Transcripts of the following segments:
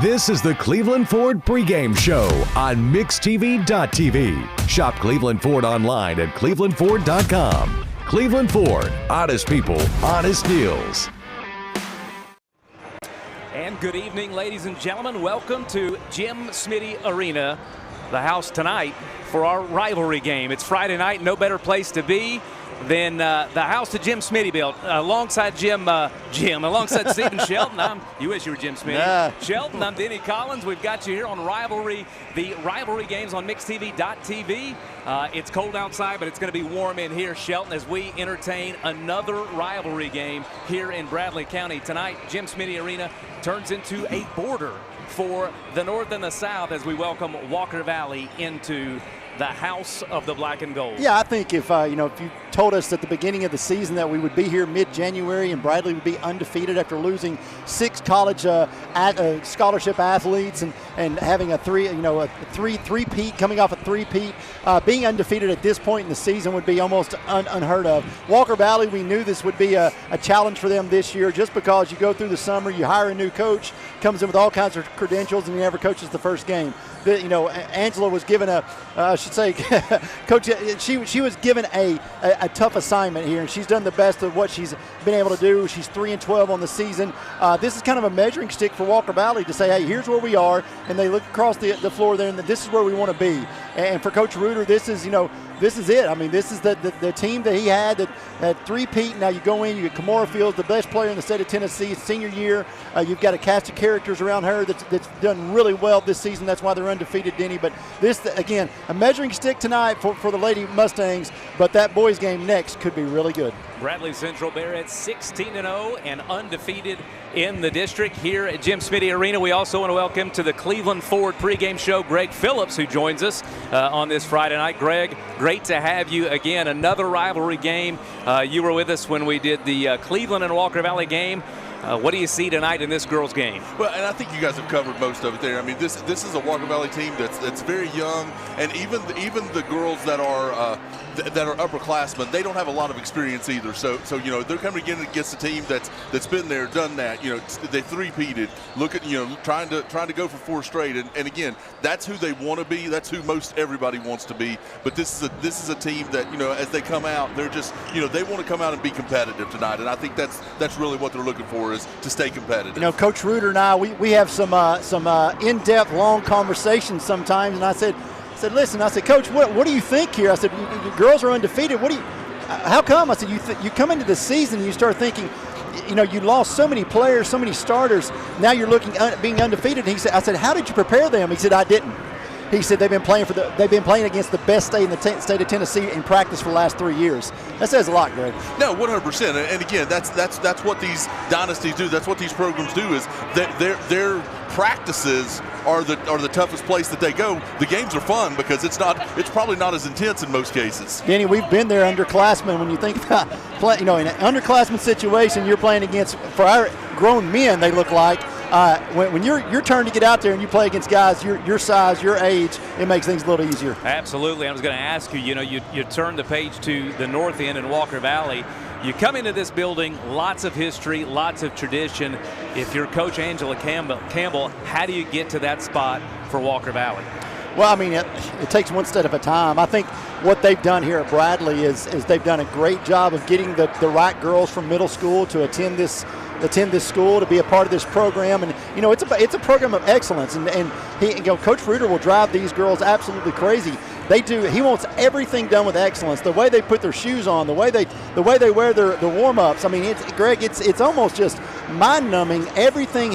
This is the Cleveland Ford Pregame Show on MixTV.tv. Shop Cleveland Ford online at clevelandford.com. Cleveland Ford, honest people, honest deals. And good evening, ladies and gentlemen. Welcome to Jim Smiddy Arena, the house tonight for our rivalry game. It's Friday night, no better place to be than the house that Jim Smiddy built, alongside alongside Stephen Shelton. You wish you were Jim Smiddy. Shelton, I'm Denny Collins. We've got you here on Rivalry, the rivalry games on MixTV.tv. It's cold outside, but it's going to be warm in here, Shelton, as we entertain another rivalry game here in Bradley County. Tonight, Jim Smiddy Arena turns into a border for the North and the South as we welcome Walker Valley into the house of the black and gold. Yeah, I think if if you told us at the beginning of the season that we would be here mid-January and Bradley would be undefeated after losing 6 college scholarship athletes and having a three-peat, coming off a three-peat, being undefeated at this point in the season would be almost unheard of. Walker Valley, we knew this would be a challenge for them this year, just because you go through the summer, you hire a new coach, comes in with all kinds of credentials, and he never coaches the first game. Angela was given Coach, she was given a tough assignment here, and she's done the best of what she's been able to do. She's 3-12 on the season. This is kind of a measuring stick for Walker Valley to say, hey, here's where we are, and they look across the floor there, and this is where we want to be. And for Coach Reuter, this is it. I mean, this is the team that he had that three-peat. Now you go in, you get Kamora Fields, the best player in the state of Tennessee, senior year. You've got a cast of characters around her that's done really well this season. That's why they're undefeated, Denny. But this, again, a measuring stick tonight for the Lady Mustangs, but that boys game next could be really good. Bradley Central Barrett 16-0 and undefeated in the district here at Jim Smiddy Arena. We also want to welcome to the Cleveland Ford pregame show Greg Phillips, who joins us on this Friday night. Greg, great to have you again. Another rivalry game. You were with us when we did the Cleveland and Walker Valley game. What do you see tonight in this girls' game? Well, and I think you guys have covered most of it there. I mean, this is a Walker Valley team that's very young, and even the girls that are upperclassmen, they don't have a lot of experience either. So they're coming in against a team that's been there, done that. They three-peated. Look at trying to go for 4 straight, and again, that's who they want to be. That's who most everybody wants to be. But this is a team that as they come out, they're just they want to come out and be competitive tonight, and I think that's really what they're looking for, is to stay competitive. Coach Reuter and I, we have some in-depth, long conversations sometimes, and I said, listen, I said, Coach, what do you think here? I said, you girls are undefeated. How come? I said, you come into the season and you start thinking, you lost so many players, so many starters. Now you're looking being undefeated. And I said, how did you prepare them? He said, I didn't. He said they've been playing against the best state in the state of Tennessee in practice for the last 3 years. That says a lot, Greg. No, 100%. And again, that's what these dynasties do. That's what these programs do. Is that their practices are the toughest place that they go. The games are fun because it's probably not as intense in most cases. Danny, we've been there, underclassmen. When you think about in an underclassmen situation, you're playing against, for our grown men, they look like. When your turn to get out there and you play against guys your size, your age, it makes things a little easier. Absolutely. I was going to ask you, you turn the page to the north end in Walker Valley. You come into this building, lots of history, lots of tradition. If you're Coach Angela Campbell, how do you get to that spot for Walker Valley? Well, I mean, it takes one step at a time. I think what they've done here at Bradley is they've done a great job of getting the right girls from middle school to attend this school, to be a part of this program, and it's a program of excellence, and Coach Reuter will drive these girls absolutely crazy. He wants everything done with excellence. The way they put their shoes on, the way they wear their warm-ups. I mean, it's almost just mind-numbing. Everything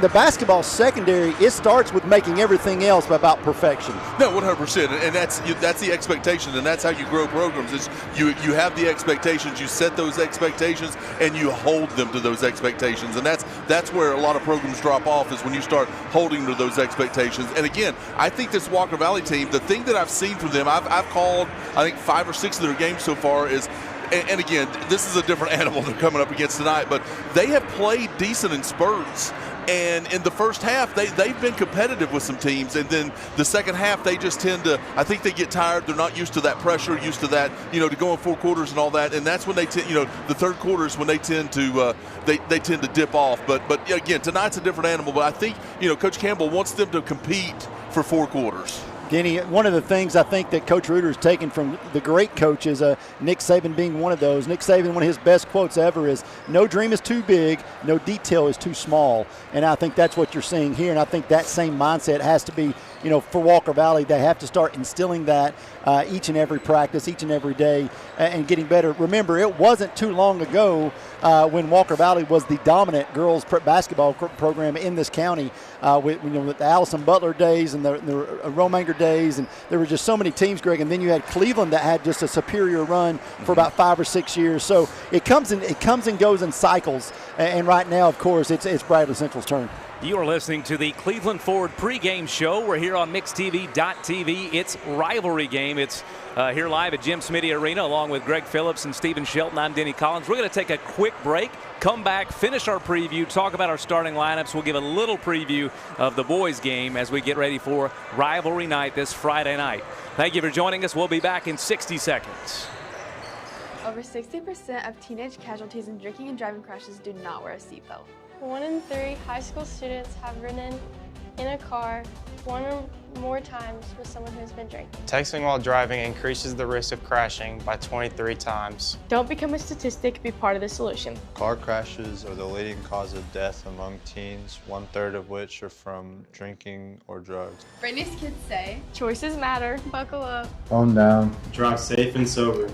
the basketball secondary, it starts with making everything else about perfection. No, 100%, and that's the expectation, and that's how you grow programs. Is you have the expectations, you set those expectations, and you hold them to those expectations, and that's where a lot of programs drop off, is when you start holding to those expectations. And again, I think this Walker Valley team, the thing that I've seen from them, I've called I think 5 or 6 of their games so far, is, and again, this is a different animal they're coming up against tonight, but they have played decent in spurts. And in the first half, they've been competitive with some teams. And then the second half, they just tend to, I think they get tired. They're not used to that pressure, used to that, to go in 4 quarters and all that. And that's when they tend, the third quarter is when they tend to, they tend to dip off. But again, tonight's a different animal. But I think, Coach Campbell wants them to compete for 4 quarters. Denny, one of the things I think that Coach Reuter has taken from the great coaches, Nick Saban being one of those. Nick Saban, one of his best quotes ever is, "No dream is too big, no detail is too small." And I think that's what you're seeing here. And I think that same mindset has to be, for Walker Valley. They have to start instilling that each and every practice, each and every day, and getting better. Remember, it wasn't too long ago when Walker Valley was the dominant girls basketball program in this county with the Allison Butler days and the Romanger days, and there were just so many teams, Greg. And then you had Cleveland that had just a superior run for about 5 or 6 years. So it comes and goes in cycles. And right now, of course, it's Bradley Central's turn. You are listening to the Cleveland Ford pregame show. We're here on MixTV.tv. It's Rivalry Game. It's here live at Jim Smiddy Arena along with Greg Phillips and Stephen Shelton. I'm Denny Collins. We're going to take a quick break, come back, finish our preview, talk about our starting lineups. We'll give a little preview of the boys' game as we get ready for Rivalry Night this Friday night. Thank you for joining us. We'll be back in 60 seconds. Over 60% of teenage casualties in drinking and driving crashes do not wear a seatbelt. 1 in 3 high school students have ridden in a car 1 or more times with someone who's been drinking. Texting while driving increases the risk of crashing by 23 times. Don't become a statistic, be part of the solution. Car crashes are the leading cause of death among teens, 1/3 of which are from drinking or drugs. Brittany's kids say, Choices matter. Buckle up. Calm down. Drive safe and sober.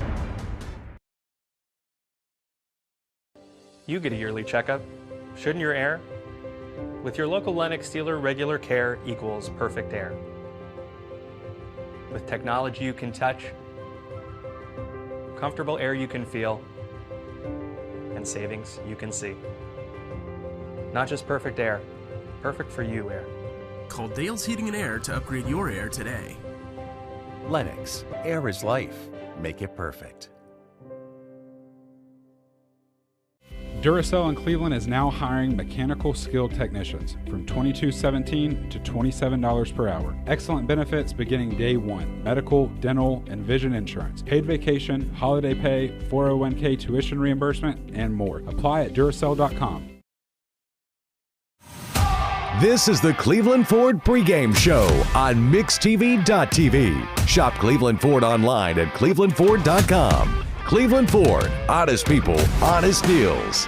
You get a yearly checkup. Shouldn't your air? With your local Lennox dealer, regular care equals perfect air. With technology you can touch, comfortable air you can feel, and savings you can see. Not just perfect air, perfect for you air. Call Dale's Heating and Air to upgrade your air today. Lennox, air is life. Make it perfect. Duracell in Cleveland is now hiring mechanical skilled technicians from $22.17 to $27 per hour. Excellent benefits beginning day 1. Medical, dental, and vision insurance, paid vacation, holiday pay, 401k tuition reimbursement, and more. Apply at Duracell.com. This is the Cleveland Ford pregame show on MixTV.tv. Shop Cleveland Ford online at clevelandford.com. Cleveland Ford, honest people, honest deals.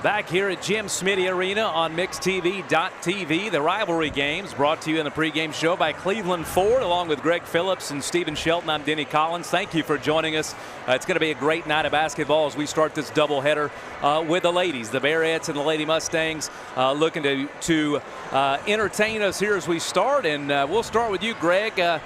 Back here at Jim Smiddy Arena on MixTV.tv, the Rivalry Games brought to you in the pregame show by Cleveland Ford, along with Greg Phillips and Stephen Shelton. I'm Denny Collins. Thank you for joining us. It's going to be a great night of basketball as we start this doubleheader with the ladies, the Bearettes and the Lady Mustangs, looking to entertain us here as we start. And we'll start with you, Greg.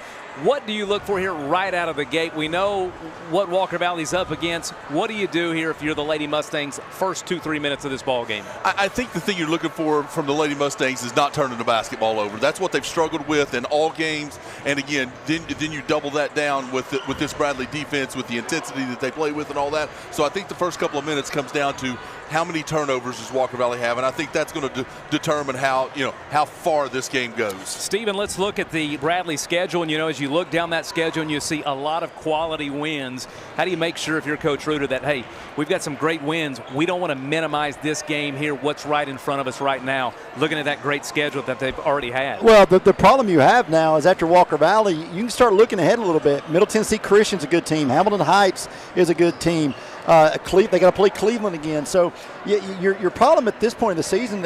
What do you look for here right out of the gate? We know what Walker Valley's up against. What do you do here if you're the Lady Mustangs first 2-3 minutes of this ball game? I think the thing you're looking for from the Lady Mustangs is not turning the basketball over. That's what they've struggled with in all games. And again, then you double that down with this Bradley defense, with the intensity that they play with and all that. So I think the first couple of minutes comes down to how many turnovers does Walker Valley have, and I think that's going to determine how far this game goes. Stephen, let's look at the Bradley schedule, and as you look down that schedule and you see a lot of quality wins, how do you make sure, if you're Coach Reuter, that hey, we've got some great wins, we don't want to minimize this game here, what's right in front of us right now, looking at that great schedule that they've already had? Well, the problem you have now is after Walker Valley, you can start looking ahead a little bit. Middle Tennessee Christian's a good team. Hamilton Heights is a good team. They got to play Cleveland again. So your problem at this point in the season,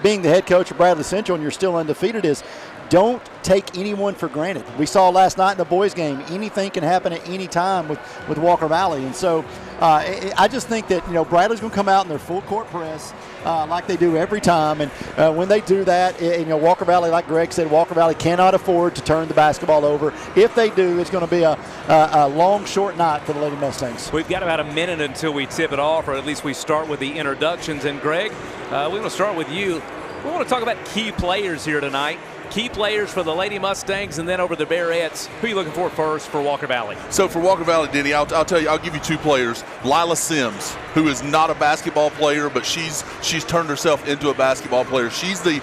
being the head coach of Bradley Central and you're still undefeated, is don't take anyone for granted. We saw last night in the boys' game, anything can happen at any time with Walker Valley. And so I just think that Bradley's going to come out in their full court press like they do every time. And when they do that, Walker Valley, like Greg said, Walker Valley cannot afford to turn the basketball over. If they do, it's going to be a long, short night for the Lady Mustangs. We've got about a minute until we tip it off, or at least we start with the introductions. And Greg, we're going to start with you. We want to talk about key players here tonight. key players for the Lady Mustangs, and then over the Bearettes. Who are you looking for first for Walker Valley? So for Walker Valley, Denny, I'll tell you, I'll give you 2 players. Lila Sims, who is not a basketball player, but she's turned herself into a basketball player. She's the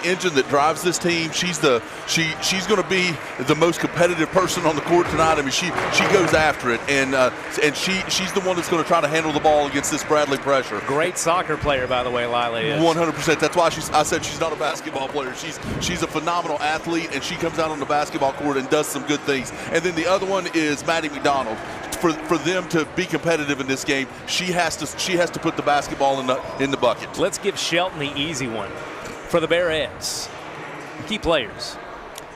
engine that drives this team. She's going to be the most competitive person on the court tonight. I mean, she goes after it, and she's the one that's going to try to handle the ball against this Bradley pressure. Great soccer player, by the way, Lila is. 100%. That's why I said she's not a basketball player. She's a phenomenal athlete, and she comes out on the basketball court and does some good things. And then the other one is Maddie McDonald. For them to be competitive in this game, she has to put the basketball in the bucket. Let's give Shelton the easy one. For the Bearettes, key players.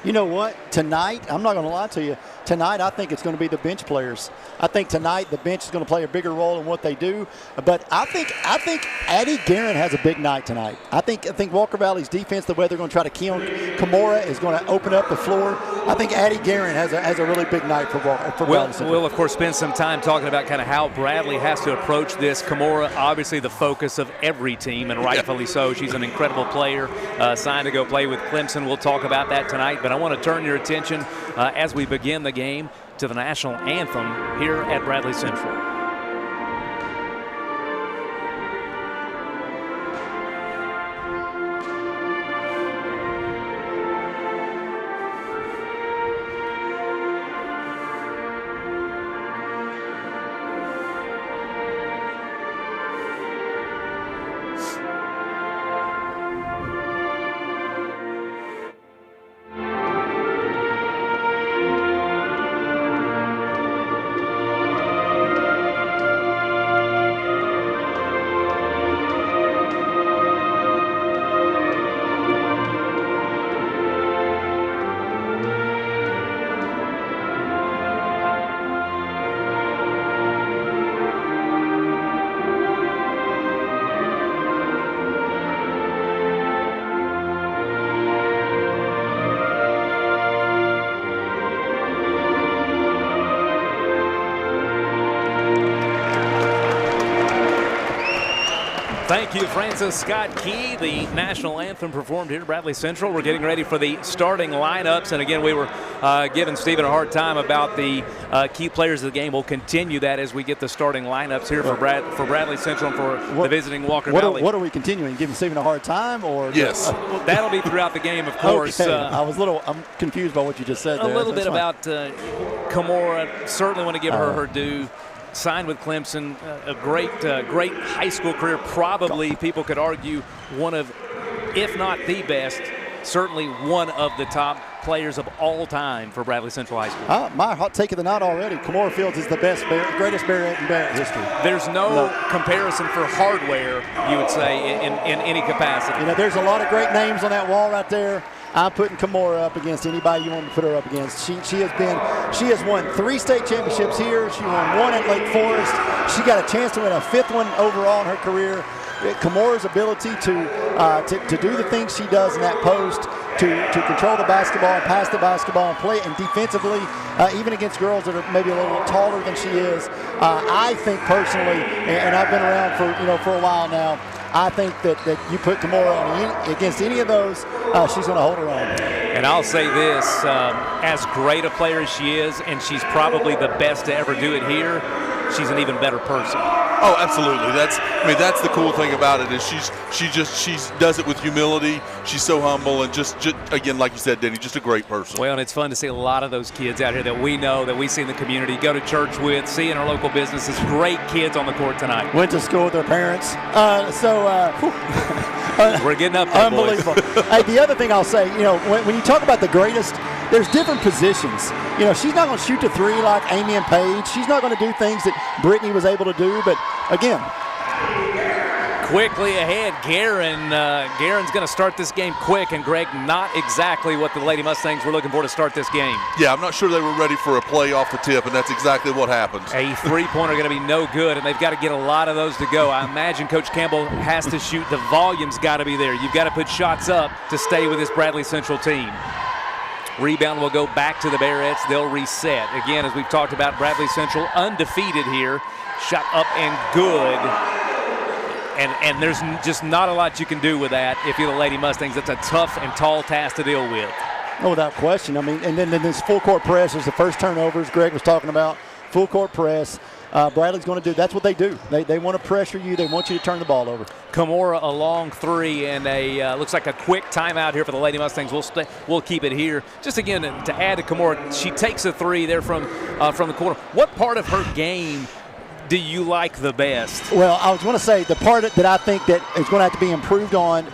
You know what? Tonight, I'm not going to lie to you. Tonight, I think it's going to be the bench players. I think tonight the bench is going to play a bigger role in what they do. But I think Addie Guerin has a big night tonight. I think Walker Valley's defense, the way they're going to try to kill Kimura, is going to open up the floor. I think Addie Guerin has a really big night for Bradley Central. We'll, of course, spend some time talking about kind of how Bradley has to approach this. Kimura, obviously the focus of every team, and rightfully so. She's an incredible player, signed to go play with Clemson. We'll talk about that tonight. But I want to turn your attention as we begin the game to the national anthem here at Bradley Central. Thank you, Francis Scott Key. The national anthem performed here at Bradley Central. We're getting ready for the starting lineups. And again, we were giving Stephen a hard time about the key players of the game. We'll continue that as we get the starting lineups here for Bradley Central and for the visiting Walker Valley. What are we continuing? Giving Stephen a hard time? Or yes. Well, that'll be throughout the game, of course. Okay. I'm confused by what you just said there. A little bit about Kimura. Certainly want to give her due. Signed with Clemson, a great high school career. Probably, people could argue, one of, if not the best, certainly one of the top players of all time for Bradley Central High School. My hot take of the night already. Kimura Fields is the greatest Barrett in Barrett history. There's no comparison for hardware, you would say, in any capacity. You know, there's a lot of great names on that wall right there. I'm putting Kimura up against anybody you want to put her up against. She has won 3 state championships here. She won 1 at Lake Forest. She got a chance to win a 5th one overall in her career. Kimura's ability to do the things she does in that post, to control the basketball and pass the basketball and play, and defensively, even against girls that are maybe a little taller than she is, I think personally, and I've been around for a while now, I think that you put Kimura on against any of those, she's going to hold her own. And I'll say this, as great a player as she is, and she's probably the best to ever do it here, she's an even better person. Oh, absolutely. That's the cool thing about it is she does it with humility. She's so humble and just again, like you said, Denny, just a great person. Well, and it's fun to see a lot of those kids out here that we know, that we see in the community, go to church with, see in our local businesses. Great kids on the court tonight. Went to school with their parents. We're getting up there, unbelievable. boys. Hey, the other thing I'll say, when you talk about the greatest, there's different positions. She's not going to shoot the 3 like Amy and Paige. She's not going to do things that Brittany was able to do. But again, quickly ahead, Guerin's going to start this game quick, and Greg, not exactly what the Lady Mustangs were looking for to start this game. Yeah, I'm not sure they were ready for a play off the tip, and that's exactly what happened. A 3-pointer going to be no good, and they've got to get a lot of those to go. I imagine Coach Campbell has to shoot. The volume's got to be there. You've got to put shots up to stay with this Bradley Central team. Rebound will go back to the Bearettes. They'll reset. Again, as we've talked about, Bradley Central undefeated here. Shot up and good. And there's just not a lot you can do with that if you're the Lady Mustangs. It's a tough and tall task to deal with. No, without question. I mean, and then this full court press is the first turnovers Greg was talking about. Full court press. Bradley's going to do. That's what they do. They want to pressure you. They want you to turn the ball over. Kimura a long three and a looks like a quick timeout here for the Lady Mustangs. We'll keep it here. Just again to add to Kimura, she takes a three there from the corner. What part of her game do you like the best? Well, I was going to say the part that I think that is going to have to be improved on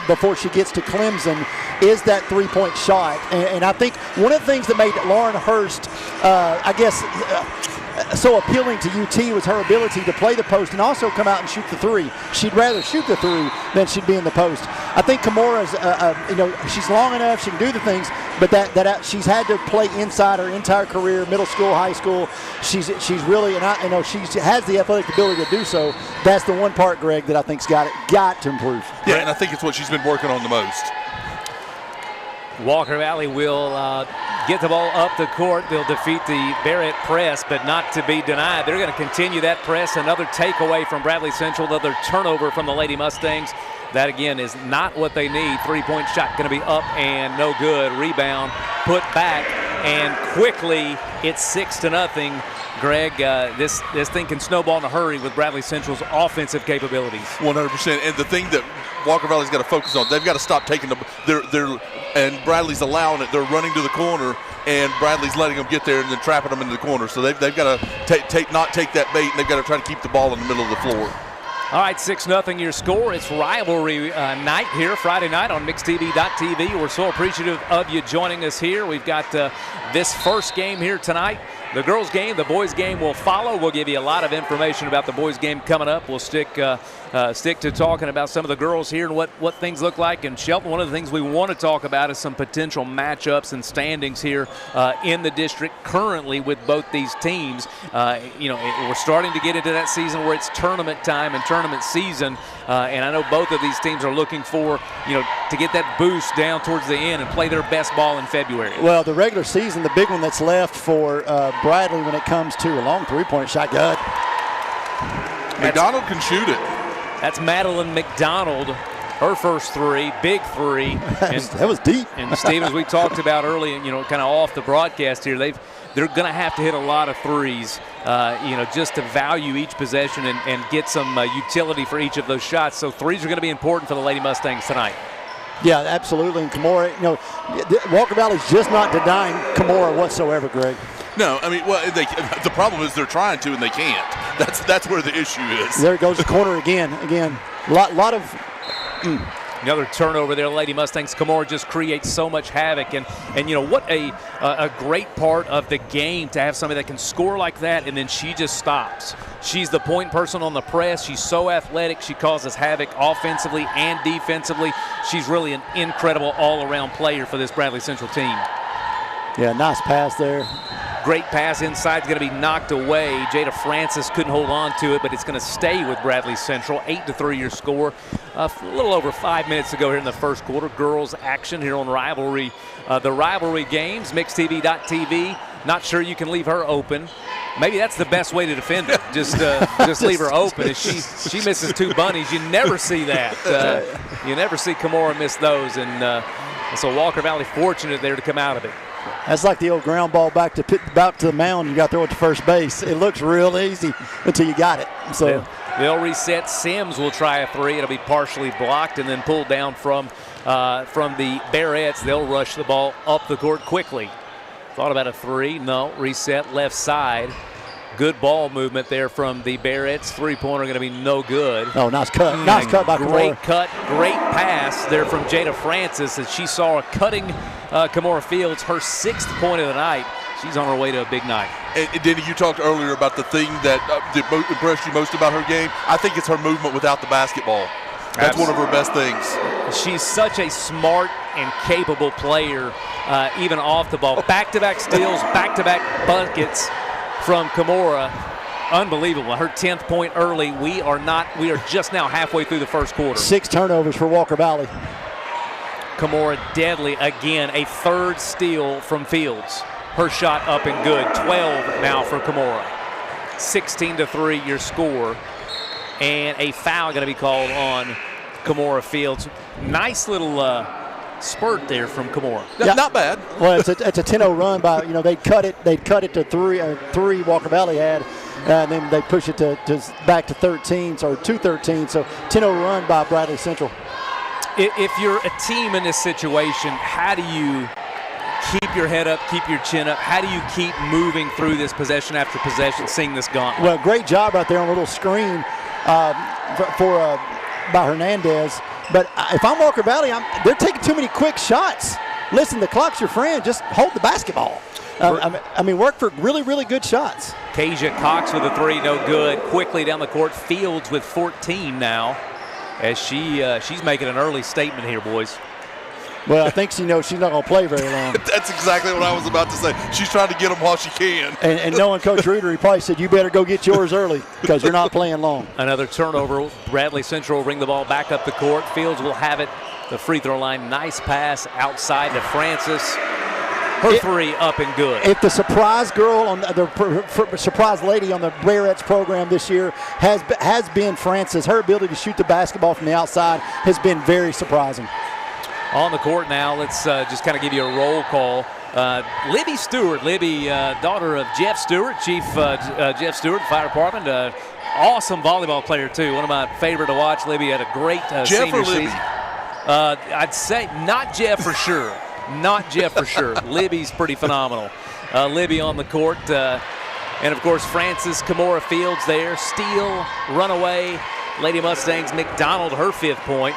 before she gets to Clemson is that three-point shot. And I think one of the things that made Lauren Hurst, so appealing to UT was her ability to play the post and also come out and shoot the three. She'd rather shoot the three than she'd be in the post. I think Kimura's, she's long enough, she can do the things, but that she's had to play inside her entire career, middle school, high school. She's really, and she has the athletic ability to do so. That's the one part, Greg, that I think's got to improve. Yeah, and I think it's what she's been working on the most. Walker Valley will get the ball up the court. They'll defeat the Barrett press, but not to be denied. They're going to continue that press. Another takeaway from Bradley Central, another turnover from the Lady Mustangs. That, again, is not what they need. Three-point shot going to be up and no good. Rebound put back, and quickly it's 6-0. Greg, this thing can snowball in a hurry with Bradley Central's offensive capabilities. 100%. And the thing that Walker Valley's got to focus on, they've got to stop taking and Bradley's allowing it. They're running to the corner, and Bradley's letting them get there and then trapping them into the corner. So they've got to not take that bait, and they've got to try to keep the ball in the middle of the floor. All right, 6-0 your score. It's rivalry night here, Friday night on MixedTV.tv. We're so appreciative of you joining us here. We've got this first game here tonight. The girls' game, the boys' game will follow. We'll give you a lot of information about the boys' game coming up. We'll stick to talking about some of the girls here and what things look like. And Shelton, one of the things we want to talk about is some potential matchups and standings here in the district currently with both these teams. We're starting to get into that season where it's tournament time and tournament season. And I know both of these teams are looking for, to get that boost down towards the end and play their best ball in February. Well, the regular season, the big one that's left for Bradley when it comes to a long three-point shot. Good. McDonald can shoot it. That's Madeline McDonald. Her first three, big three. That was deep. And Steve, as we talked about early, kind of off the broadcast here, they're going to have to hit a lot of threes, just to value each possession and get some utility for each of those shots. So threes are going to be important for the Lady Mustangs tonight. Yeah, absolutely. And Kimura, Walker Valley's just not denying Kimura whatsoever, Greg. No, I mean, the problem is they're trying to and they can't. That's where the issue is. There goes the corner again. Lot of. Another turnover there, Lady Mustangs. Kimura just creates so much havoc, and what a great part of the game to have somebody that can score like that, and then she just stops. She's the point person on the press. She's so athletic. She causes havoc offensively and defensively. She's really an incredible all-around player for this Bradley Central team. Yeah, nice pass there. Great pass inside, going to be knocked away. Jada Francis couldn't hold on to it, but it's going to stay with Bradley Central. 8-3 your score. A little over 5 minutes to go here in the first quarter. Girls action here on Rivalry. The Rivalry games, MixedTV.tv. Not sure you can leave her open. Maybe that's the best way to defend her. Just leave her open. If she misses two bunnies, you never see that. You never see Kimura miss those, and so Walker Valley fortunate there to come out of it. That's like the old ground ball back to the mound. You got to throw it to first base. It looks real easy until you got it. So they'll reset. Sims will try a three. It'll be partially blocked and then pulled down from the Barretts. They'll rush the ball up the court quickly. Thought about a three. No. Reset left side. Good ball movement there from the Barretts. Three-pointer going to be no good. Oh, nice cut. Nice cut by Kimura. Great cut. Great pass there from Jada Francis as she saw a cutting Kimura Fields, her 6th point of the night. She's on her way to a big night. And Denny, you talked earlier about the thing that impressed you most about her game. I think it's her movement without the basketball. That's one of her best things. She's such a smart and capable player, even off the ball. Back-to-back steals, back-to-back buckets from Kimura. Unbelievable. Her 10th point early. We are just now halfway through the first quarter. 6 turnovers for Walker Valley. Kimura deadly again. A 3rd steal from Fields. Her shot up and good. 12 now for Kimura. 16-3 your score. and a foul going to be called on Camorra Fields. Nice little spurt there from Camorra. Yeah. Not bad. Well, it's a 10-0 run by, they'd cut it to three Walker Valley had, and then they push it to back to 13, or 2-13. So 10-0 run by Bradley Central. If you're a team in this situation, how do you keep your head up, keep your chin up? How do you keep moving through this possession after possession, seeing this gauntlet? Well, great job right there on a little screen by Hernandez. But if I'm Walker Valley, they're taking too many quick shots. Listen, the clock's your friend. Just hold the basketball. Work for really, really good shots. Kasia Cox with a three, no good. Quickly down the court, Fields with 14 now, as she's making an early statement here, boys. Well, I think she knows she's not going to play very long. That's exactly what I was about to say. She's trying to get them while she can. And knowing Coach Reuter, he probably said, you better go get yours early because you're not playing long. Another turnover. Bradley Central will bring the ball back up the court. Fields will have it. The free throw line. Nice pass outside to Francis. Her three up and good. If the surprise girl, the surprise lady on the Bearettes program this year has been Francis, her ability to shoot the basketball from the outside has been very surprising. On the court now, let's just kind of give you a roll call. Libby Stewart, daughter of Jeff Stewart, Chief Jeff Stewart, Fire Department. Awesome volleyball player, too. One of my favorite to watch. Libby had a great senior season. I'd say not Jeff for sure. Not Jeff for sure. Libby's pretty phenomenal. Libby on the court. And, of course, Francis Camorra Fields there. Steal, runaway. Lady Mustangs McDonald, her 5th point.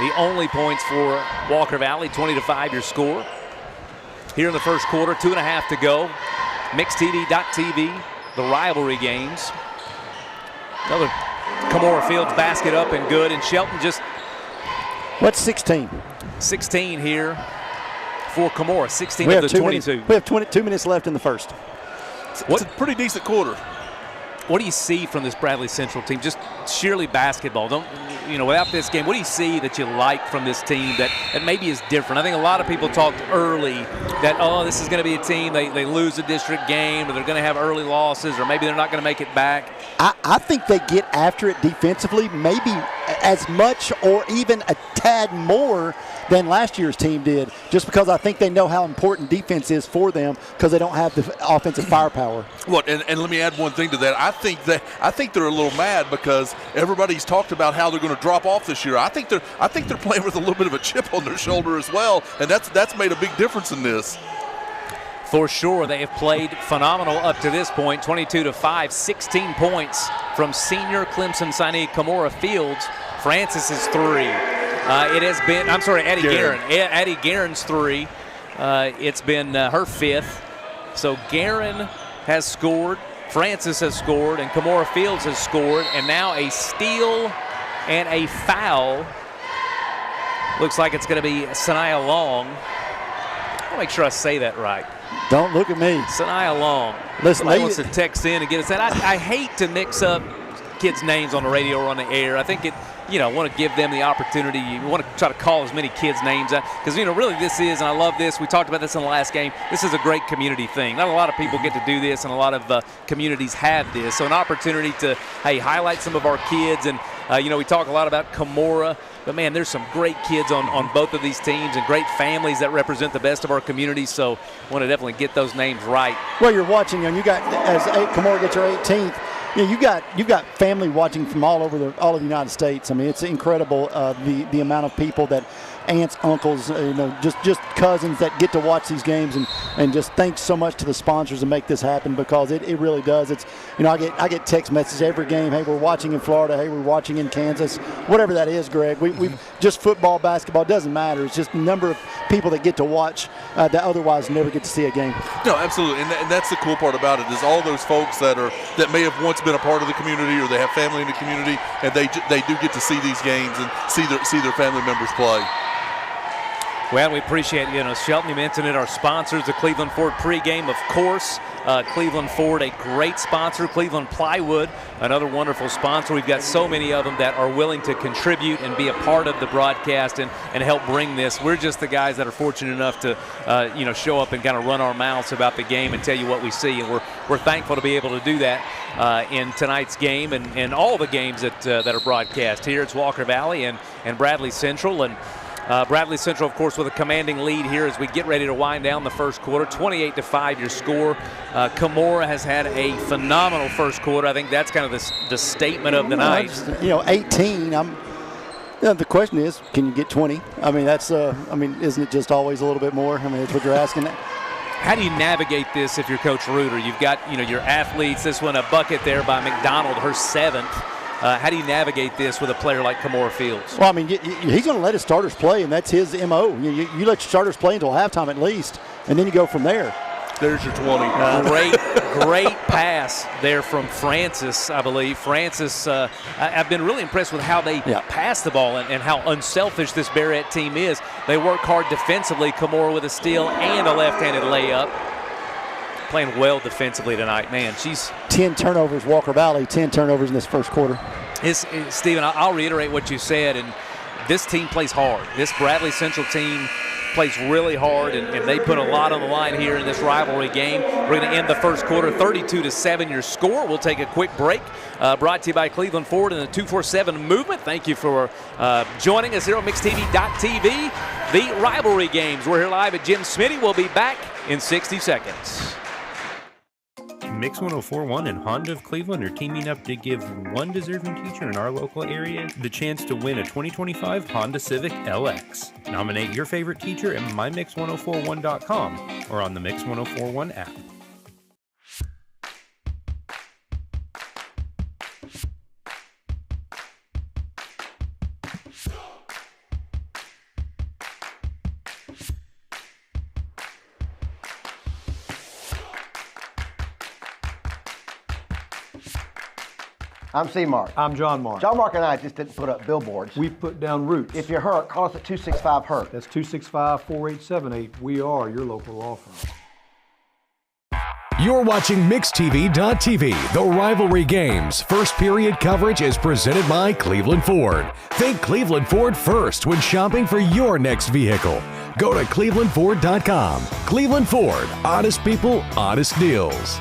The only points for Walker Valley, 20-5 your score. Here in the first quarter, 2.5 to go. MixTV.tv, the rivalry games. Another Camorra Fields basket up and good, and Shelton just... What's 16? 16 here for Camorra, 16 of the 22. We have 22 minutes left in the first. It's a pretty decent quarter. What do you see from this Bradley Central team? Just sheerly basketball. Without this game, what do you see that you like from this team that maybe is different? I think a lot of people talked early that, this is going to be a team, they lose a district game, or they're going to have early losses, or maybe they're not going to make it back. I think they get after it defensively, maybe as much or even a tad more than last year's team did, just because I think they know how important defense is for them because they don't have the offensive firepower. Look, and let me add one thing to that. I think they're a little mad because everybody's talked about how they're going to drop off this year. I think they're playing with a little bit of a chip on their shoulder as well, and that's made a big difference in this. For sure, they have played phenomenal up to this point, 22-5, 16 points from senior Clemson signee Camorra Fields. Francis's three. It has been, Addie Guerin. Addie Guerin's three. It's been her 5th. So Guerin has scored, Francis has scored, and Camorra Fields has scored, and now a steal and a foul. Looks like it's going to be Sanaya Long. I'll make sure I say that right. Don't look at me. Sanaya Long. Listen, somebody wants to text in and get us that. I hate to mix up kids' names on the radio or on the air. I think want to give them the opportunity. You want to try to call as many kids' names because, really this is, and I love this. We talked about this in the last game. This is a great community thing. Not a lot of people get to do this, and a lot of communities have this. So an opportunity to, highlight some of our kids. And, we talk a lot about Camorra. But, man, there's some great kids on both of these teams and great families that represent the best of our communities. So I want to definitely get those names right. Well, you're watching, and you got, as Camorra gets your 18th, you've got family watching from all of the United States. I mean, it's incredible the amount of people that aunts, uncles, just cousins that get to watch these games, and just thanks so much to the sponsors to make this happen because it really does. It's I get text messages every game. Hey, we're watching in Florida. Hey, we're watching in Kansas. Whatever that is, Greg. We just football, basketball, it doesn't matter. It's just the number of people that get to watch that otherwise never get to see a game. No, absolutely, and that's the cool part about it is all those folks that may have once been a part of the community or they have family in the community, and they do get to see these games and see their family members play. Well, we appreciate it. Shelton, you mentioned it, our sponsors, the Cleveland Ford Pregame, of course. Cleveland Ford, a great sponsor. Cleveland Plywood, another wonderful sponsor. We've got so many of them that are willing to contribute and be a part of the broadcast and help bring this. We're just the guys that are fortunate enough to, show up and kind of run our mouths about the game and tell you what we see. And we're thankful to be able to do that in tonight's game and all the games that are broadcast here. It's Walker Valley and Bradley Central. And Bradley Central, of course, with a commanding lead here as we get ready to wind down the first quarter. 28-5 your score. Camorra has had a phenomenal first quarter. I think that's kind of the statement of the night. 18. The question is, can you get 20? I mean, isn't it just always a little bit more? I mean, that's what you're asking. How do you navigate this if you're Coach Reuter? You've got, your athletes. This one, a bucket there by McDonald, her 7th. How do you navigate this with a player like Camorra Fields? Well, I mean, he's going to let his starters play, and that's his MO. You let your starters play until halftime at least, and then you go from there. There's your 20. Great pass there from Francis, I believe. Francis, I've been really impressed with how they pass the ball and how unselfish this Barrett team is. They work hard defensively. Camorra with a steal and a left-handed layup. Playing well defensively tonight, man. She's 10 turnovers, Walker Valley, 10 turnovers in this first quarter. Stephen, I'll reiterate what you said, and this team plays hard. This Bradley Central team plays really hard, and they put a lot on the line here in this rivalry game. We're going to end the first quarter 32-7 your score. We'll take a quick break. Brought to you by Cleveland Ford and the 247 Movement. Thank you for joining us here on MixTV.tv. The rivalry games. We're here live at Jim Smiddy. We'll be back in 60 seconds. Mix 1041 and Honda of Cleveland are teaming up to give one deserving teacher in our local area the chance to win a 2025 Honda Civic LX. Nominate your favorite teacher at mymix1041.com or on the Mix 1041 app. I'm C-Mark. I'm John Mark. John Mark and I just didn't put up billboards. We put down routes. If you're hurt, call us at 265-HURT. That's 265-4878. We are your local law firm. You're watching MixTV.tv, the rivalry games. First period coverage is presented by Cleveland Ford. Think Cleveland Ford first when shopping for your next vehicle. Go to clevelandford.com. Cleveland Ford, honest people, honest deals.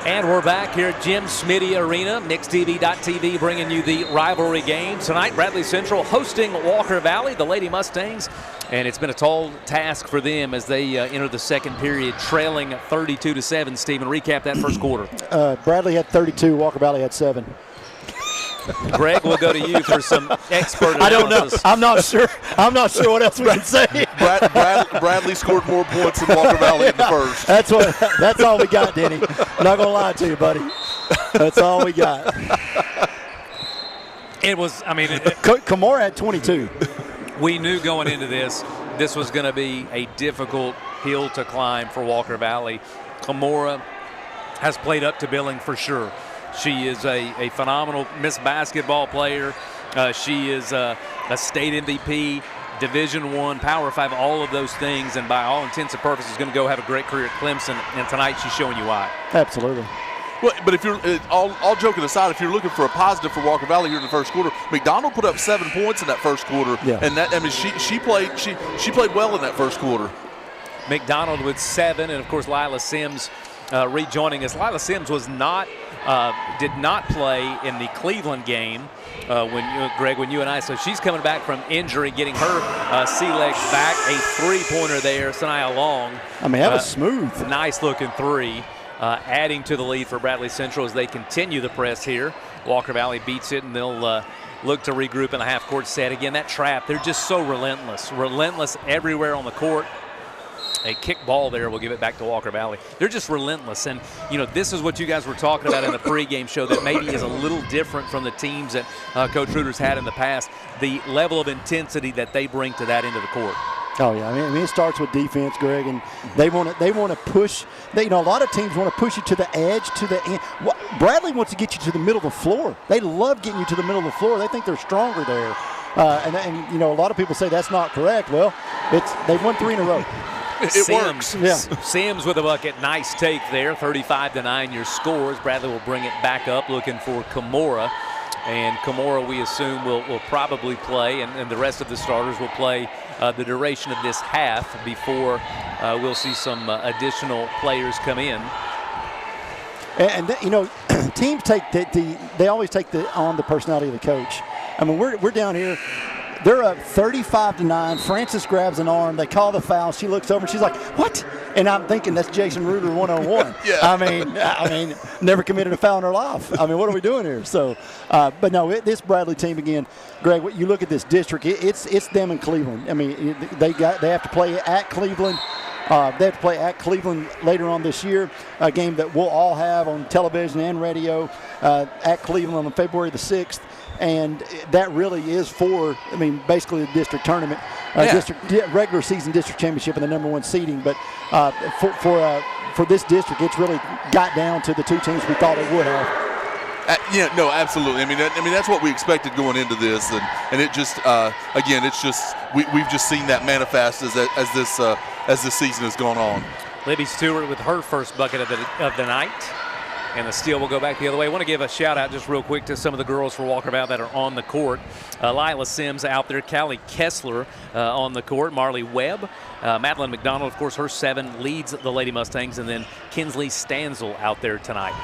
And we're back here at Jim Smiddy Arena, MixTV.tv, bringing you the rivalry game. Tonight, Bradley Central hosting Walker Valley, the Lady Mustangs. And it's been a tall task for them as they enter the second period, trailing 32-7. Stephen, recap that first quarter. Bradley had 32, Walker Valley had 7. Greg, we'll go to you for some expert analysis. I don't know. I'm not sure what else we can say. Bradley scored more points than Walker Valley in the first. That's all we got, Denny. I'm not going to lie to you, buddy. That's all we got. It was, Camorra had 22. We knew going into this was going to be a difficult hill to climb for Walker Valley. Camorra has played up to billing for sure. She is a phenomenal Miss Basketball player. She is a state MVP, Division I, Power 5, all of those things, and by all intents and purposes is going to go have a great career at Clemson, and tonight she's showing you why. Absolutely. Well, but if you're all joking aside, if you're looking for a positive for Walker Valley here in the first quarter, McDonald put up 7 points in that first quarter, and she played well in that first quarter. McDonald with 7, and of course Lila Sims rejoining us. Lila Sims did not play in the Cleveland game when you and I. So she's coming back from injury, getting her sea legs back. A 3-pointer there, Sanaya Long. That was smooth. Nice looking 3. Adding to the lead for Bradley Central as they continue the press here. Walker Valley beats it, and they'll look to regroup in the half-court set. Again, that trap, they're just so relentless everywhere on the court. A kick ball there will give it back to Walker Valley. They're just relentless, and this is what you guys were talking about in the pregame show that maybe is a little different from the teams that Coach Reuter's had in the past. The level of intensity that they bring to that end of the court. Oh yeah, it starts with defense, Greg, and they want to push. A lot of teams want to push you to the edge, to the end. Bradley wants to get you to the middle of the floor. They love getting you to the middle of the floor. They think they're stronger there. And you know, a lot of people say that's not correct. Well, they've won 3 in a row. It works. Yeah. Sims with a bucket. Nice take there. 35-9 your scores. Bradley will bring it back up looking for Kimura. And Kimura, we assume, will probably play, and the rest of the starters will play the duration of this half before we'll see some additional players come in. And you know, teams take they always take on the personality of the coach. I mean, we're down here. They're up 35-9. Francis grabs an arm. They call the foul. She looks over. And she's like, "What?" And I'm thinking that's Jason Reuter 101. Yeah. I mean, never committed a foul in her life. I mean, what are we doing here? So, but no, this Bradley team again, Greg. You look at this district. It's them and Cleveland. I mean, they have to play at Cleveland. They have to play at Cleveland later on this year, a game that we'll all have on television and radio at Cleveland on February the 6th. And that really is basically the district tournament, regular season district championship and the #1 seeding. But for this district, it's really got down to the 2 teams we thought it would have. Yeah, no, absolutely. I mean, that's what we expected going into this, and it just again, it's just we've just seen that manifest as this season has gone on. Libby Stewart with her first bucket of the night. And the steal will go back the other way. I want to give a shout out just real quick to some of the girls for Walker Valley that are on the court. Lila Sims out there, Callie Kessler on the court, Marley Webb, Madeline McDonald, of course, her 7 leads the Lady Mustangs, and then Kinsley Stanzel out there tonight.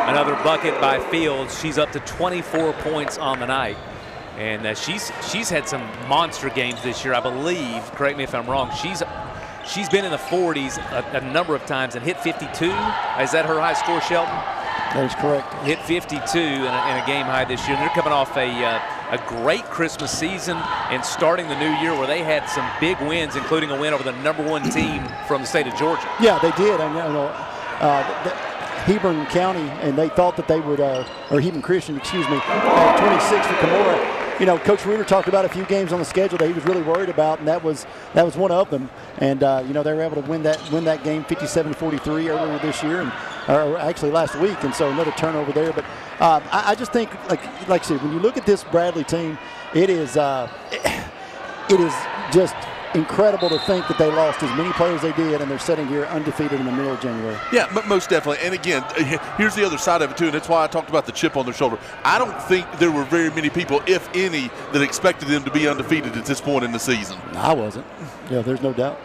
Another bucket by Fields. She's up to 24 points on the night. And she's had some monster games this year, I believe. Correct me if I'm wrong. She's been in the 40s a number of times and hit 52. Is that her high score, Shelton? That is correct. Hit 52 in a game high this year. And they're coming off a great Christmas season and starting the new year where they had some big wins, including a win over the #1 team from the state of Georgia. Yeah, they did. I know Hebron County, and they thought that they would, or Hebron Christian, 26 for Kimura. You know, Coach Reuter talked about a few games on the schedule that he was really worried about, and that was one of them. And you know, they were able to win that game 57-43 earlier this year, or actually last week. And so another turnover there. But I just think, like I said, when you look at this Bradley team, it is just incredible to think that they lost as many players as they did, and they're sitting here undefeated in the middle of January. Yeah, most definitely. And again, here's the other side of it too, and that's why I talked about the chip on their shoulder. I don't think there were very many people, if any, that expected them to be undefeated at this point in the season. I wasn't. Yeah, there's no doubt.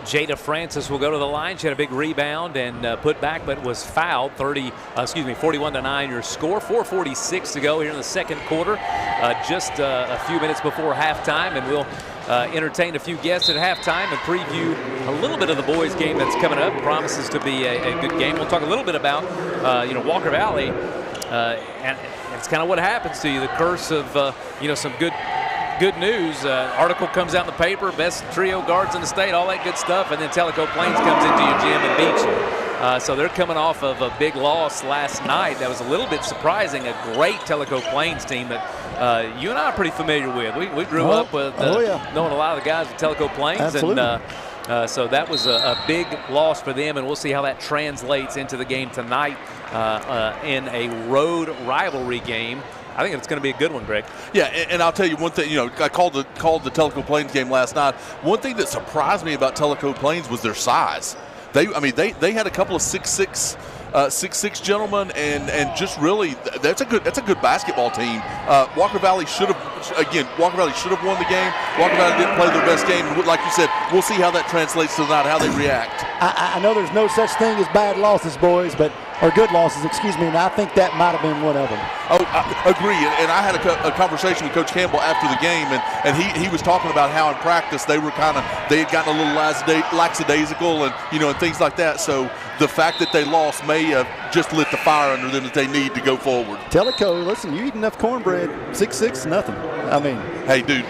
Jada Francis will go to the line. She had a big rebound and put back, but was fouled. 41-9 your score. 4:46 to go here in the second quarter. Just a few minutes before halftime, and we'll entertain a few guests at halftime and preview a little bit of the boys' game that's coming up. Promises to be a good game. We'll talk a little bit about Walker Valley, and it's kind of what happens to you. The curse of some good news. Article comes out in the paper, best trio guards in the state, all that good stuff, and then Tellico Plains comes into your gym and beats you. So they're coming off of a big loss last night. That was a little bit surprising. A great Tellico Plains team that you and I are pretty familiar with. We grew up with knowing a lot of the guys at Tellico Plains. Absolutely. And so that was a big loss for them, and we'll see how that translates into the game tonight in a road rivalry game. I think it's going to be a good one, Greg. Yeah, and I'll tell you one thing. I called the Tellico Plains game last night. One thing that surprised me about Tellico Plains was their size. They had a couple of 6'6" gentlemen, and just really that's a good basketball team. Walker Valley should have won the game. Walker Valley didn't play their best game. Like you said, we'll see how that translates tonight, how they react. I know there's no such thing as bad losses, boys, or good losses, excuse me, and I think that might have been one of them. Oh, I agree. And I had a conversation with Coach Campbell after the game, and he was talking about how in practice they had gotten a little lackadaisical and things like that. So the fact that they lost may have just lit the fire under them that they need to go forward. Tellico, listen, you eat enough cornbread, 6'6", nothing. I mean, hey, dude,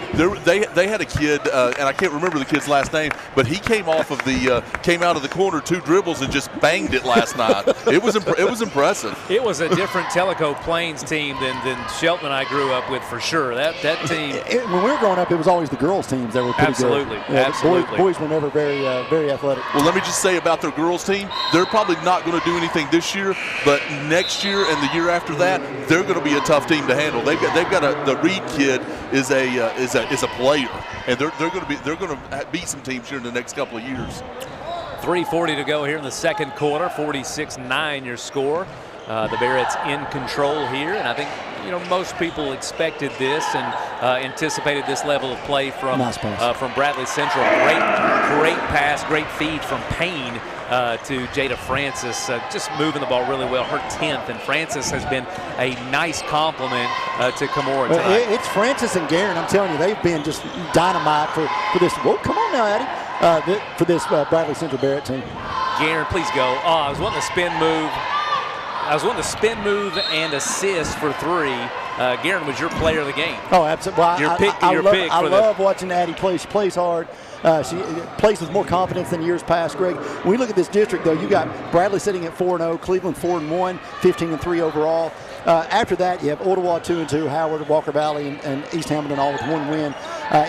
they had a kid, and I can't remember the kid's last name, but he came out of the corner 2 dribbles and just banged it last night. It was impressive. It was a different Tellico Plains team than Shelton and I grew up with, for sure. That team. When we were growing up, it was always the girls' teams that were pretty absolutely, good. Yeah, absolutely. Boys were never very athletic. Well, let me just say about their girls' team, they're probably not going to do anything this year, but next year and the year after that, they're going to be a tough team to handle. They've got the Reed kid is a player, and they're going to beat some teams here in the next couple of years. 3:40 to go here in the second quarter. 46-9 your score. The Barretts in control here, and I think most people expected this and anticipated this level of play from Bradley Central. Great pass, great feed from Payne to Jada Francis, just moving the ball really well. Her 10th, and Francis has been a nice compliment to Camorra tonight. It's Francis and Guerin. I'm telling you, they've been just dynamite for this. Whoa, come on now, Addie. For this Bradley Central Barrett team. Guerin, please go. Oh, I was wanting to spin move. And assist for 3. Guerin was your player of the game. Oh, absolutely. Well, I love watching Addie play. She plays hard. She plays with more confidence than years past, Greg. When we look at this district, though, you got Bradley sitting at 4-0, Cleveland 4-1, 15-3 overall. After that, you have Ottawa 2-2, Howard, Walker Valley, and East Hamilton all with 1 win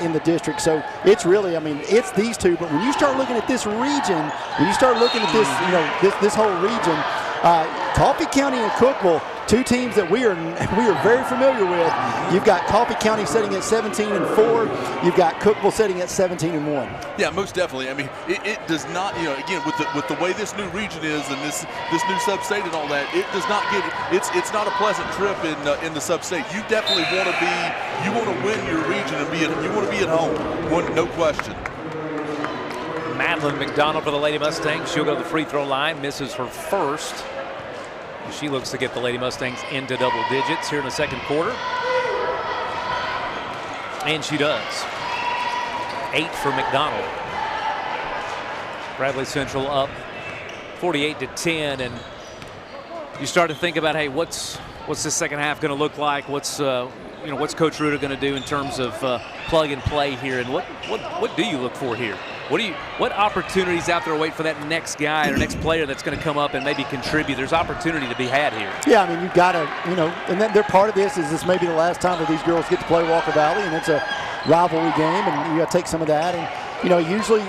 in the district. So it's really, it's these two. But when you start looking at this region, this whole region, Coffee County and Cookeville, 2 teams that we are very familiar with. You've got Coffee County sitting at 17-4. You've got Cookeville sitting at 17-1. Yeah, most definitely. It does not. Again, with the way this new region is and this new sub-state and all that, it does not get. It's not a pleasant trip in the sub-state. You definitely want to win your region and you want to be at home. No question. Madeline McDonald for the Lady Mustangs. She'll go to the free throw line, misses her first. She looks to get the Lady Mustangs into double digits here in the second quarter. And she does. 8 for McDonald. Bradley Central up 48-10, and you start to think about, hey, what's this second half going to look like? What's Coach Ruta going to do in terms of plug and play here, and what do you look for here? What opportunities out there wait for that next guy or next player that's going to come up and maybe contribute? There's opportunity to be had here. Yeah, you've got to, and then they're part of this. Is this maybe the last time that these girls get to play Walker Valley, and it's a rivalry game, and you got to take some of that. And he usually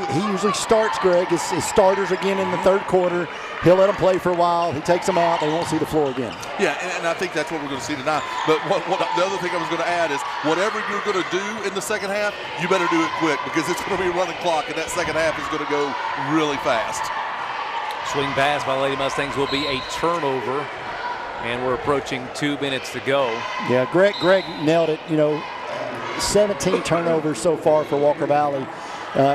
starts, Greg, his starters again in the third quarter. He'll let them play for a while. He takes them out. They won't see the floor again. Yeah, and I think that's what we're going to see tonight. But the other thing I was going to add is whatever you're going to do in the second half, you better do it quick because it's going to be a running clock, and that second half is going to go really fast. Swing pass by Lady Mustangs will be a turnover, and we're approaching 2 minutes to go. Yeah, Greg nailed it. 17 turnovers so far for Walker Valley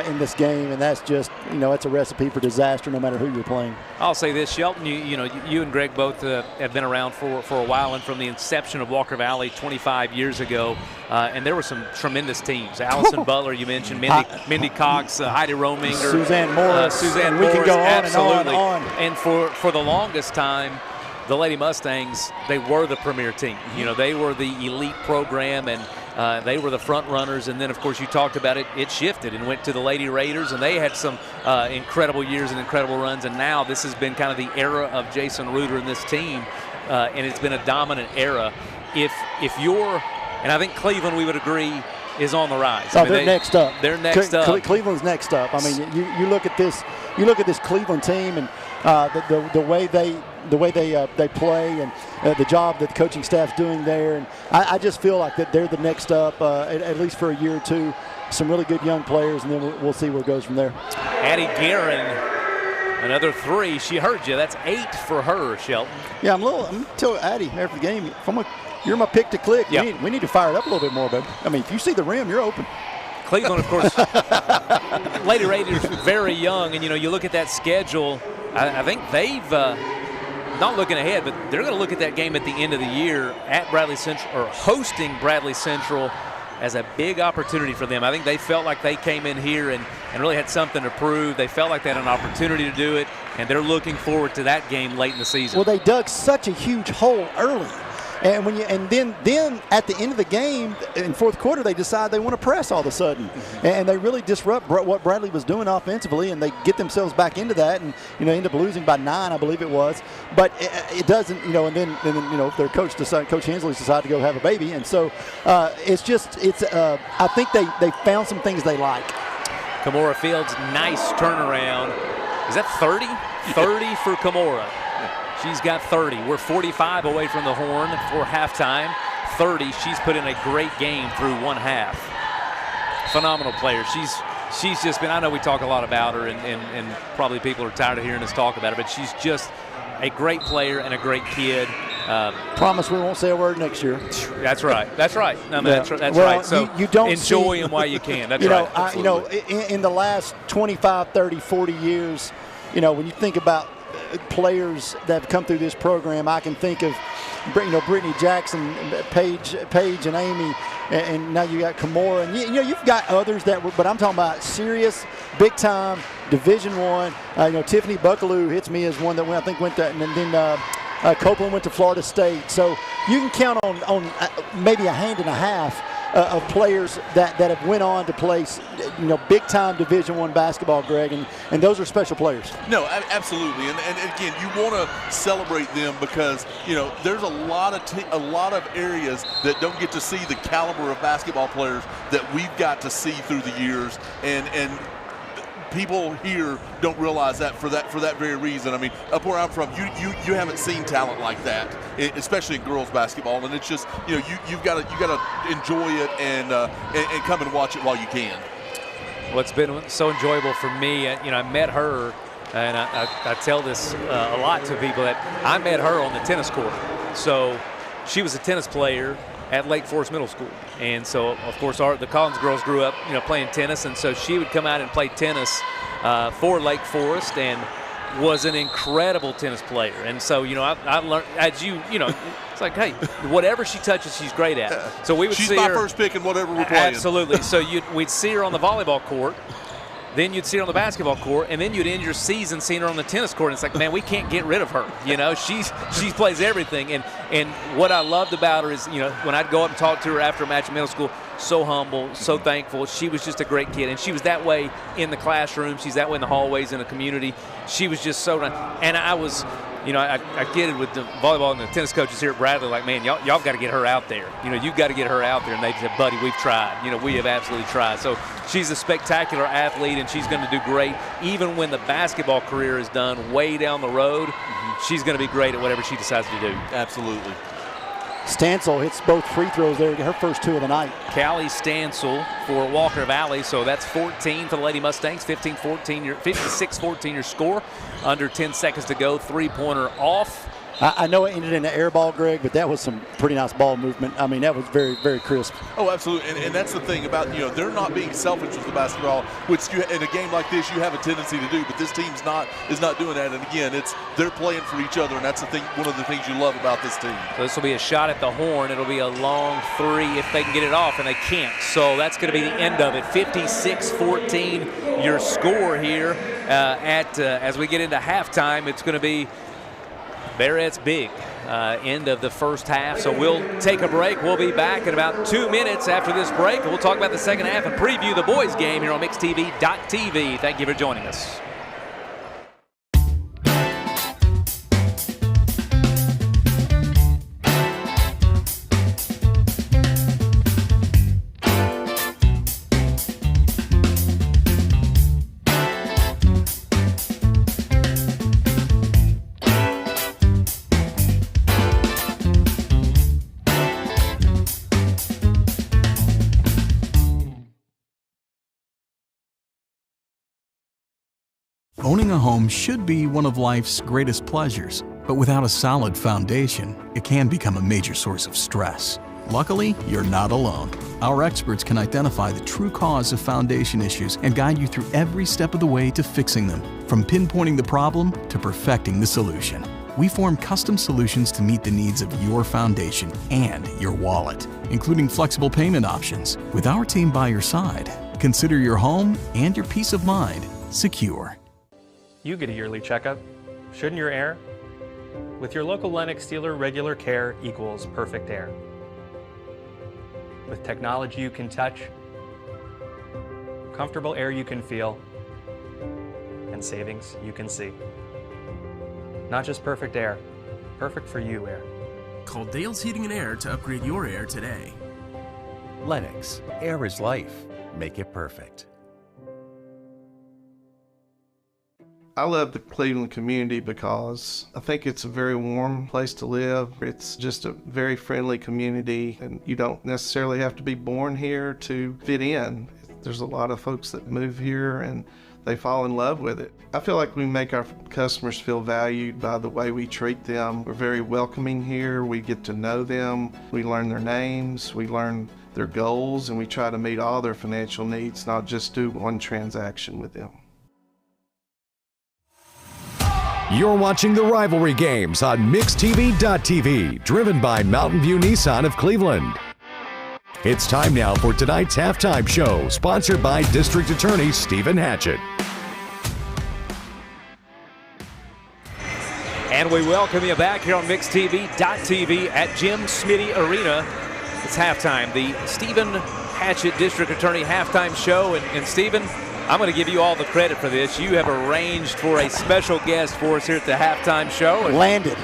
in this game, and that's just, it's a recipe for disaster no matter who you're playing. I'll say this, Shelton, you and Greg both have been around for a while, and from the inception of Walker Valley 25 years ago, and there were some tremendous teams. Allison Butler, you mentioned, Mindy Cox, Heidi Rominger, Suzanne Morris, Suzanne we Morris, can go on absolutely. And on. And for the longest time, the Lady Mustangs, they were the premier team. They were the elite program, and they were the front runners. And then, of course, you talked about it. It shifted and went to the Lady Raiders, and they had some incredible years and incredible runs. And now this has been kind of the era of Jason Reuter and this team, and it's been a dominant era. If you're, and I think Cleveland, we would agree, is on the rise. They're next up. They're next up. Cleveland's next up. You look at this. You look at this Cleveland team and the way they play and the job that the coaching staff's doing there, and I just feel like that they're the next up at least for a year or two. Some really good young players, and then we'll see where it goes from there. Addie Guerin, another 3. She heard you. That's 8 for her, Shelton. Yeah, I'm telling Addie after the game, you're my pick to click. Yep. We need to fire it up a little bit more, baby. If you see the rim, you're open. Cleveland, of course, Lady Raiders very young, and you look at that schedule. I think they've not looking ahead, but they're going to look at that game at the end of the year at Bradley Central, or hosting Bradley Central, as a big opportunity for them. I think they felt like they came in here and really had something to prove. They felt like they had an opportunity to do it, and they're looking forward to that game late in the season. Well, they dug such a huge hole early. And then at the end of the game in fourth quarter, they decide they want to press all of a sudden, and they really disrupt what Bradley was doing offensively, and they get themselves back into that, and end up losing by 9, I believe it was. But it doesn't, and then their Coach Hensley's decided to go have a baby, and so I think they found some things they like. Kamora Fields, nice turnaround. Is that 30? 30 for Kamora. She's got 30. We're 45 away from the horn for halftime. 30. She's put in a great game through one half. Phenomenal player. She's just been, I know we talk a lot about her, and probably people are tired of hearing us talk about her, but she's just a great player and a great kid. Promise we won't say a word next year. That's right. That's right. No, that's right. So you don't enjoy them while you can. That's right. In the last 25, 30, 40 years, when you think about players that have come through this program, I can think of Brittany Jackson, Paige and Amy, and now you got Kamora, and you've got others but I'm talking about serious, big time Division I. Tiffany Buckaloo hits me as one that went to, and then Copeland went to Florida State. So you can count on maybe a hand and a half of players that have went on to play, big time Division I basketball, Greg, and those are special players. No, absolutely, and again, you want to celebrate them because there's a lot of areas that don't get to see the caliber of basketball players that we've got to see through the years, and people here don't realize that for that very reason. I mean, up where I'm from, you haven't seen talent like that, especially in girls basketball, and it's just you've got to enjoy it and come and watch it while you can. Well, it's been so enjoyable for me. I met her, and I tell this a lot to people, that I met her on the tennis court. So she was a tennis player at Lake Forest Middle School, and so of course the Collins girls grew up playing tennis, and so she would come out and play tennis for Lake Forest, and was an incredible tennis player. And so I learned, as it's like, hey, whatever she touches, she's great at. So we would she's see my her first pick in whatever we're playing. Absolutely. So we'd see her on the volleyball court, then you'd see her on the basketball court, and then you'd end your season seeing her on the tennis court. And it's like, man, we can't get rid of her. She plays everything. And what I loved about her is, when I'd go up and talk to her after a match in middle school, so humble, so thankful. She was just a great kid, and she was that way in the classroom. She's that way in the hallways, in the community. She was just so nice. And I was, I kidded with the volleyball and the tennis coaches here at Bradley, like, man, y'all got to get her out there. You've got to get her out there. And they said, buddy, we've tried. We have absolutely tried. So she's a spectacular athlete, and she's going to do great. Even when the basketball career is done way down the road, she's going to be great at whatever she decides to do. Absolutely. Stansel hits both free throws there, her first 2 of the night. Callie Stansel for Walker Valley, so that's 14 for the Lady Mustangs, 56-14 your score. Under 10 seconds to go, three-pointer off. I know it ended in an air ball, Greg, but that was some pretty nice ball movement. I mean, that was very, very crisp. Oh, absolutely. And that's the thing about, they're not being selfish with the basketball, which in a game like this you have a tendency to do, but this team is not doing that. And again, they're playing for each other, and that's the thing, one of the things you love about this team. So this will be a shot at the horn. It'll be a long three if they can get it off, and they can't. So that's going to be the end of it. 56-14 your score here as we get into halftime. It's going to be Barrett's big end of the first half. So we'll take a break. We'll be back in about 2 minutes after this break. We'll talk about the second half and preview the boys' game here on MixTV.tv. Thank you for joining us. Owning a home should be one of life's greatest pleasures, but without a solid foundation, it can become a major source of stress. Luckily, you're not alone. Our experts can identify the true cause of foundation issues and guide you through every step of the way to fixing them, from pinpointing the problem to perfecting the solution. We form custom solutions to meet the needs of your foundation and your wallet, including flexible payment options. With our team by your side, consider your home and your peace of mind secure. You get a yearly checkup. Shouldn't your air? With your local Lennox dealer, regular care equals perfect air. With technology you can touch, comfortable air you can feel, and savings you can see. Not just perfect air, perfect for you air. Call Dale's Heating and Air to upgrade your air today. Lennox, air is life. Make it perfect. I love the Cleveland community because I think it's a very warm place to live. It's just a very friendly community, and you don't necessarily have to be born here to fit in. There's a lot of folks that move here and they fall in love with it. I feel like we make our customers feel valued by the way we treat them. We're very welcoming here. We get to know them. We learn their names. We learn their goals, and we try to meet all their financial needs, not just do one transaction with them. You're watching the Rivalry games on MixTV.tv, driven by Mountain View Nissan of Cleveland. It's time now for tonight's halftime show, sponsored by District Attorney Stephen Hatchett. And we welcome you back here on MixTV.tv at Jim Smiddy Arena. It's halftime, the Stephen Hatchett District Attorney halftime show. And Stephen, I'm going to give you all the credit for this. You have arranged for a special guest for us here at the halftime show. You landed it.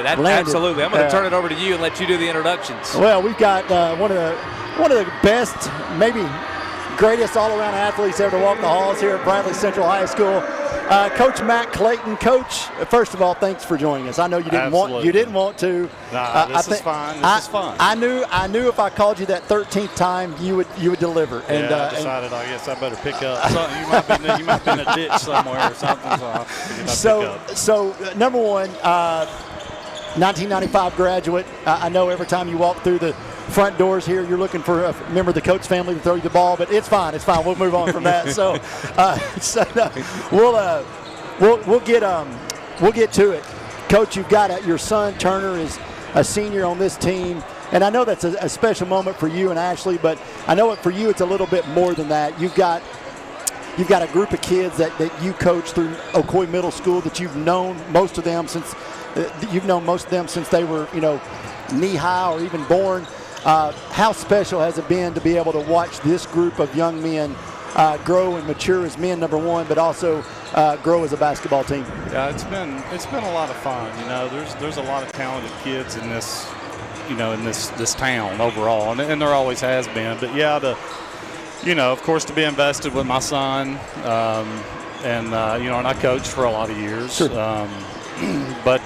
Absolutely. I'm going to turn it over to you and let you do the introductions. Well, we've got one of the best, maybe greatest all-around athletes ever to walk the halls here at Bradley Central High School. Coach Matt Clayton. Coach, first of all, thanks for joining us. I know you didn't want to. Nah, this is fine. This is fun. I knew if I called you that 13th time, you would deliver. And I decided I guess I better pick up. You might be in a ditch somewhere or something. So number one, 1995 graduate. I know every time you walk through the front doors here, you're looking for a member of the Coates family to throw you the ball, but it's fine. We'll move on from that. We'll get to it. Coach, you've got your son Turner is a senior on this team, and I know that's a special moment for you and Ashley, but I know for you it's a little bit more than that. You've got a group of kids that you coach through Ocoee Middle School that you've known most of them since they were knee high or even born. How special has it been to be able to watch this group of young men grow and mature as men, number one, but also grow as a basketball team? Yeah, it's been a lot of fun. There's a lot of talented kids in this, in this town overall, and there always has been. But yeah, of course, to be invested with my son, and I coached for a lot of years. Sure. But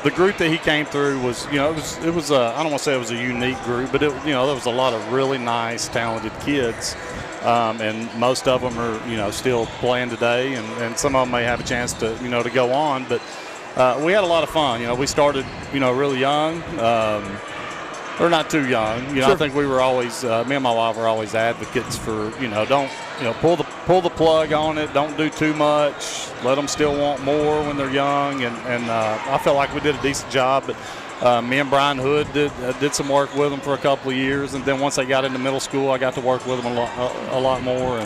the group that he came through was, it was I don't want to say it was a unique group, but there was a lot of really nice, talented kids, and most of them are, still playing today, and some of them may have a chance to, to go on. But we had a lot of fun. We started, really young, or not too young. Sure. I think we were always, me and my wife were always advocates for, don't, pull the plug on it. Don't do too much. Let them still want more when they're young. And I felt like we did a decent job. But me and Brian Hood did some work with them for a couple of years. And then once they got into middle school, I got to work with them a lot more.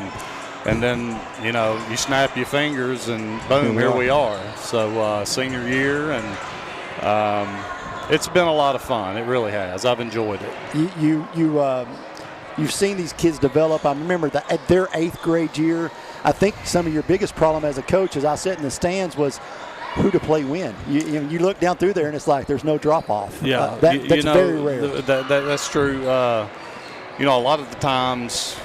And then, you snap your fingers and boom, here we are. So senior year, and it's been a lot of fun. It really has. I've enjoyed it. You've seen these kids develop. I remember that at their 8th grade year, I think some of your biggest problem as a coach, as I sat in the stands, was who to play when. You look down through there and it's like there's no drop off. Yeah, that's very rare. That's true. A lot of the times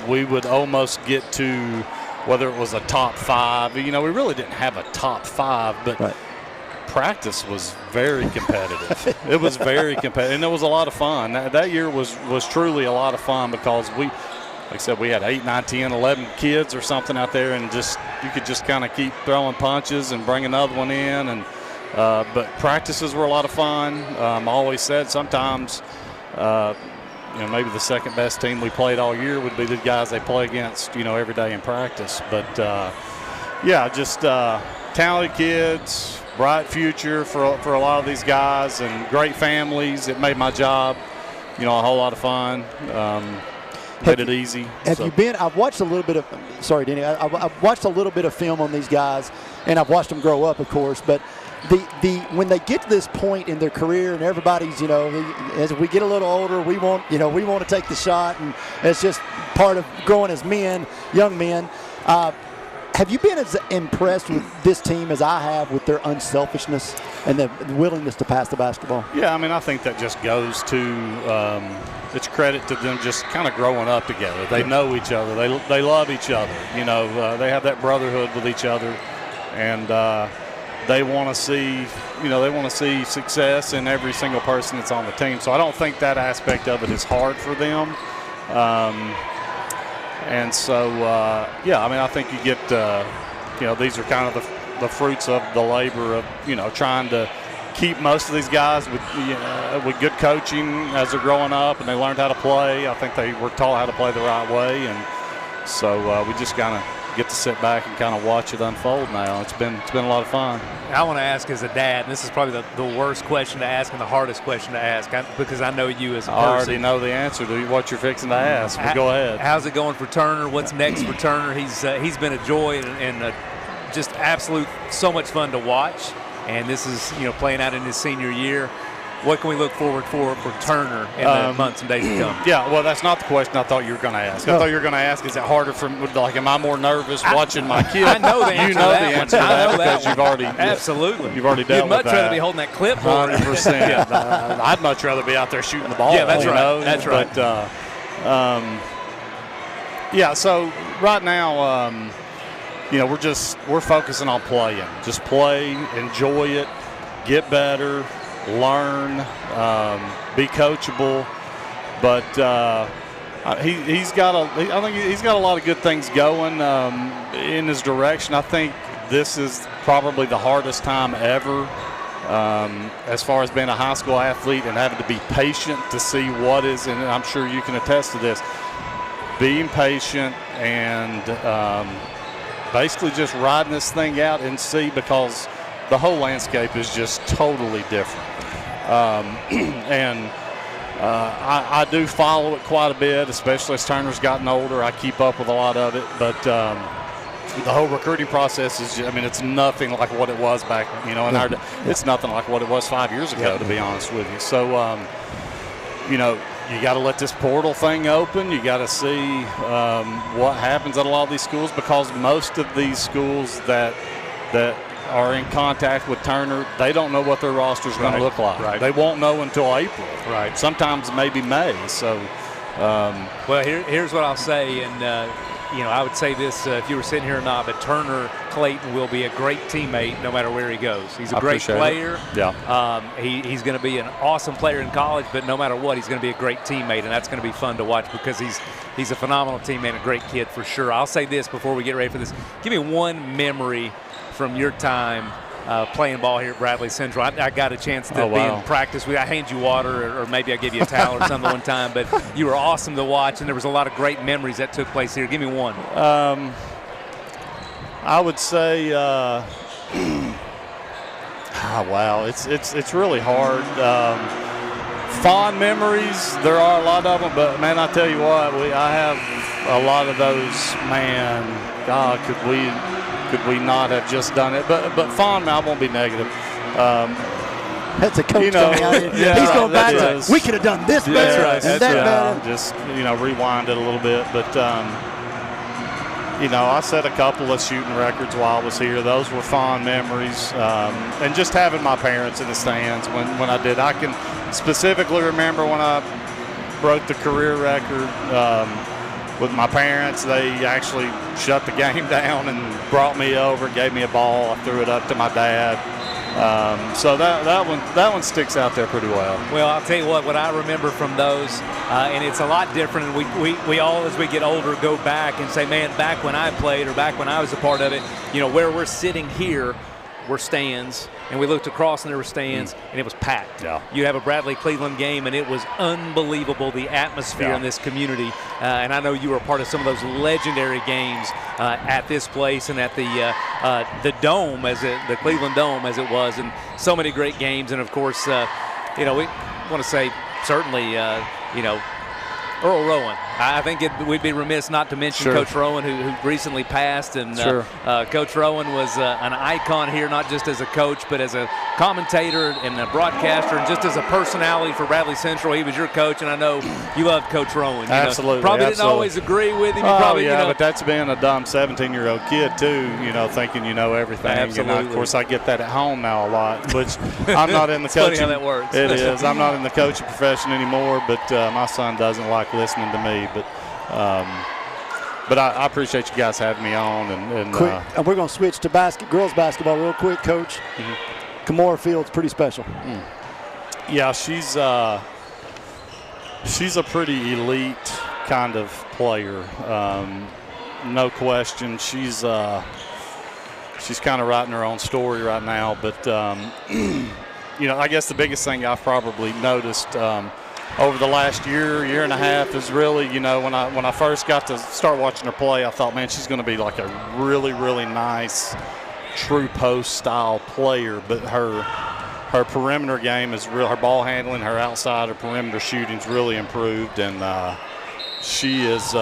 we would almost get to whether it was a top 5. We really didn't have a top 5, but. Right. Practice was very competitive. It was very competitive, and it was a lot of fun. That year was truly a lot of fun because like I said, we had 8, 9, 10, 11 kids or something out there, and you could just kind of keep throwing punches and bring another one in. And but practices were a lot of fun. I always said sometimes, maybe the second best team we played all year would be the guys they play against, every day in practice. But just talented kids. Bright future for a lot of these guys, and great families. It made my job, a whole lot of fun. made it easy. Have you been? I've watched a little bit of. Sorry, Denny. I've watched a little bit of film on these guys, and I've watched them grow up, of course. But when they get to this point in their career, and everybody's, as we get a little older, we want to take the shot, and it's just part of growing as men, young men. Have you been as impressed with this team as I have with their unselfishness and the willingness to pass the basketball? Yeah, I mean, I think that just goes to it's credit to them just kind of growing up together. They know each other. They love each other. They have that brotherhood with each other, and they want to see success in every single person that's on the team. So I don't think that aspect of it is hard for them. And so, I think you get, these are kind of the fruits of the labor of, trying to keep most of these guys with good coaching as they're growing up, and they learned how to play. I think they were taught how to play the right way, and so we just kind of get to sit back and kind of watch it unfold now. It's been a lot of fun. I want to ask as a dad, and this is probably the worst question to ask and the hardest question to ask because I know you as a person. I already know the answer to what you're fixing to ask, but go ahead. How's it going for Turner? What's next for Turner? He's been a joy and just absolute so much fun to watch, and this is playing out in his senior year. What can we look forward for Turner in the months and days to come? Yeah, well, that's not the question I thought you were going to ask. I thought you were going to ask, is it harder am I more nervous watching my kid? I know the answer to that. You know the answer to that because you've already absolutely. You've already dealt with that. You'd much rather be holding that clipboard. 100%. I'd much rather be out there shooting the ball. Yeah, that's right. That's right. But so right now, we're focusing on playing. Just play, enjoy it, get better, learn, be coachable, but I think he's got a lot of good things going in his direction. I think this is probably the hardest time ever as far as being a high school athlete and having to be patient to see what is, and I'm sure you can attest to this, being patient and basically just riding this thing out and see, because the whole landscape is just totally different. I do follow it quite a bit, especially as Turner's gotten older. I keep up with a lot of it, but the whole recruiting process is, it's nothing like what it was back, it's nothing like what it was 5 years ago, to be honest with you. So, you got to let this portal thing open. You got to see what happens at a lot of these schools, because most of these schools that are in contact with Turner, they don't know what their roster is going to look like. Right. They won't know until April. Right. Sometimes maybe May. So, well, here's what I'll say, and I would say this if you were sitting here or not, but Turner Clayton will be a great teammate no matter where he goes. He's a great player. Yeah. He's going to be an awesome player in college, but no matter what, he's going to be a great teammate, and that's going to be fun to watch because he's a phenomenal teammate and a great kid for sure. I'll say this before we get ready for this. Give me one memory from your time playing ball here at Bradley Central. I got a chance to be in practice. I handed you water, or maybe I gave you a towel or something one time, but you were awesome to watch, and there was a lot of great memories that took place here. Give me one. I would say, it's really hard. Fond memories, there are a lot of them, but man, I tell you what, I have a lot of those. Man, God, could we not have just done it? But fond, I won't be negative. That's a coach coming out here. He's going back to, we could have done this better. That's right. Just, rewind it a little bit. But, I set a couple of shooting records while I was here. Those were fond memories. And just having my parents in the stands when I did. I can specifically remember when I broke the career record with my parents. They actually shut the game down and brought me over, gave me a ball. I threw it up to my dad. So that one sticks out there pretty well. Well, I'll tell you what I remember from those, and it's a lot different. And we all, as we get older, go back and say, man, back when I played or back when I was a part of it, where we're sitting here, were stands, and we looked across and there were stands, and it was packed. Yeah. You have a Bradley Cleveland game, and it was unbelievable, the atmosphere in this community. And I know you were a part of some of those legendary games at this place and at the Dome, the Cleveland Dome as it was, and so many great games. And of course, we want to say certainly, Earl Rowan. I think we'd be remiss not to mention Coach Rowan, who recently passed. And Coach Rowan was an icon here, not just as a coach, but as a commentator and a broadcaster, and just as a personality for Bradley Central. He was your coach, and I know you loved Coach Rowan. Absolutely. Probably didn't always agree with him. But that's been a dumb 17-year-old kid, too, thinking you know everything. Absolutely. And of course, I get that at home now a lot, which I'm not in the coaching. Funny how that works. It is. I'm not in the coaching profession anymore, but my son doesn't like listening to me. But I appreciate you guys having me on. And we're going to switch to girls basketball real quick, Coach. Kimora Field's pretty special. Yeah, she's a pretty elite kind of player. No question. She's kind of writing her own story right now. But, I guess the biggest thing I've probably noticed over the last year and a half is really, when I first got to start watching her play, I thought, man, she's going to be like a really, really nice true post style player. But her perimeter game is real. Her ball handling, her outside, her perimeter shooting's really improved, and she's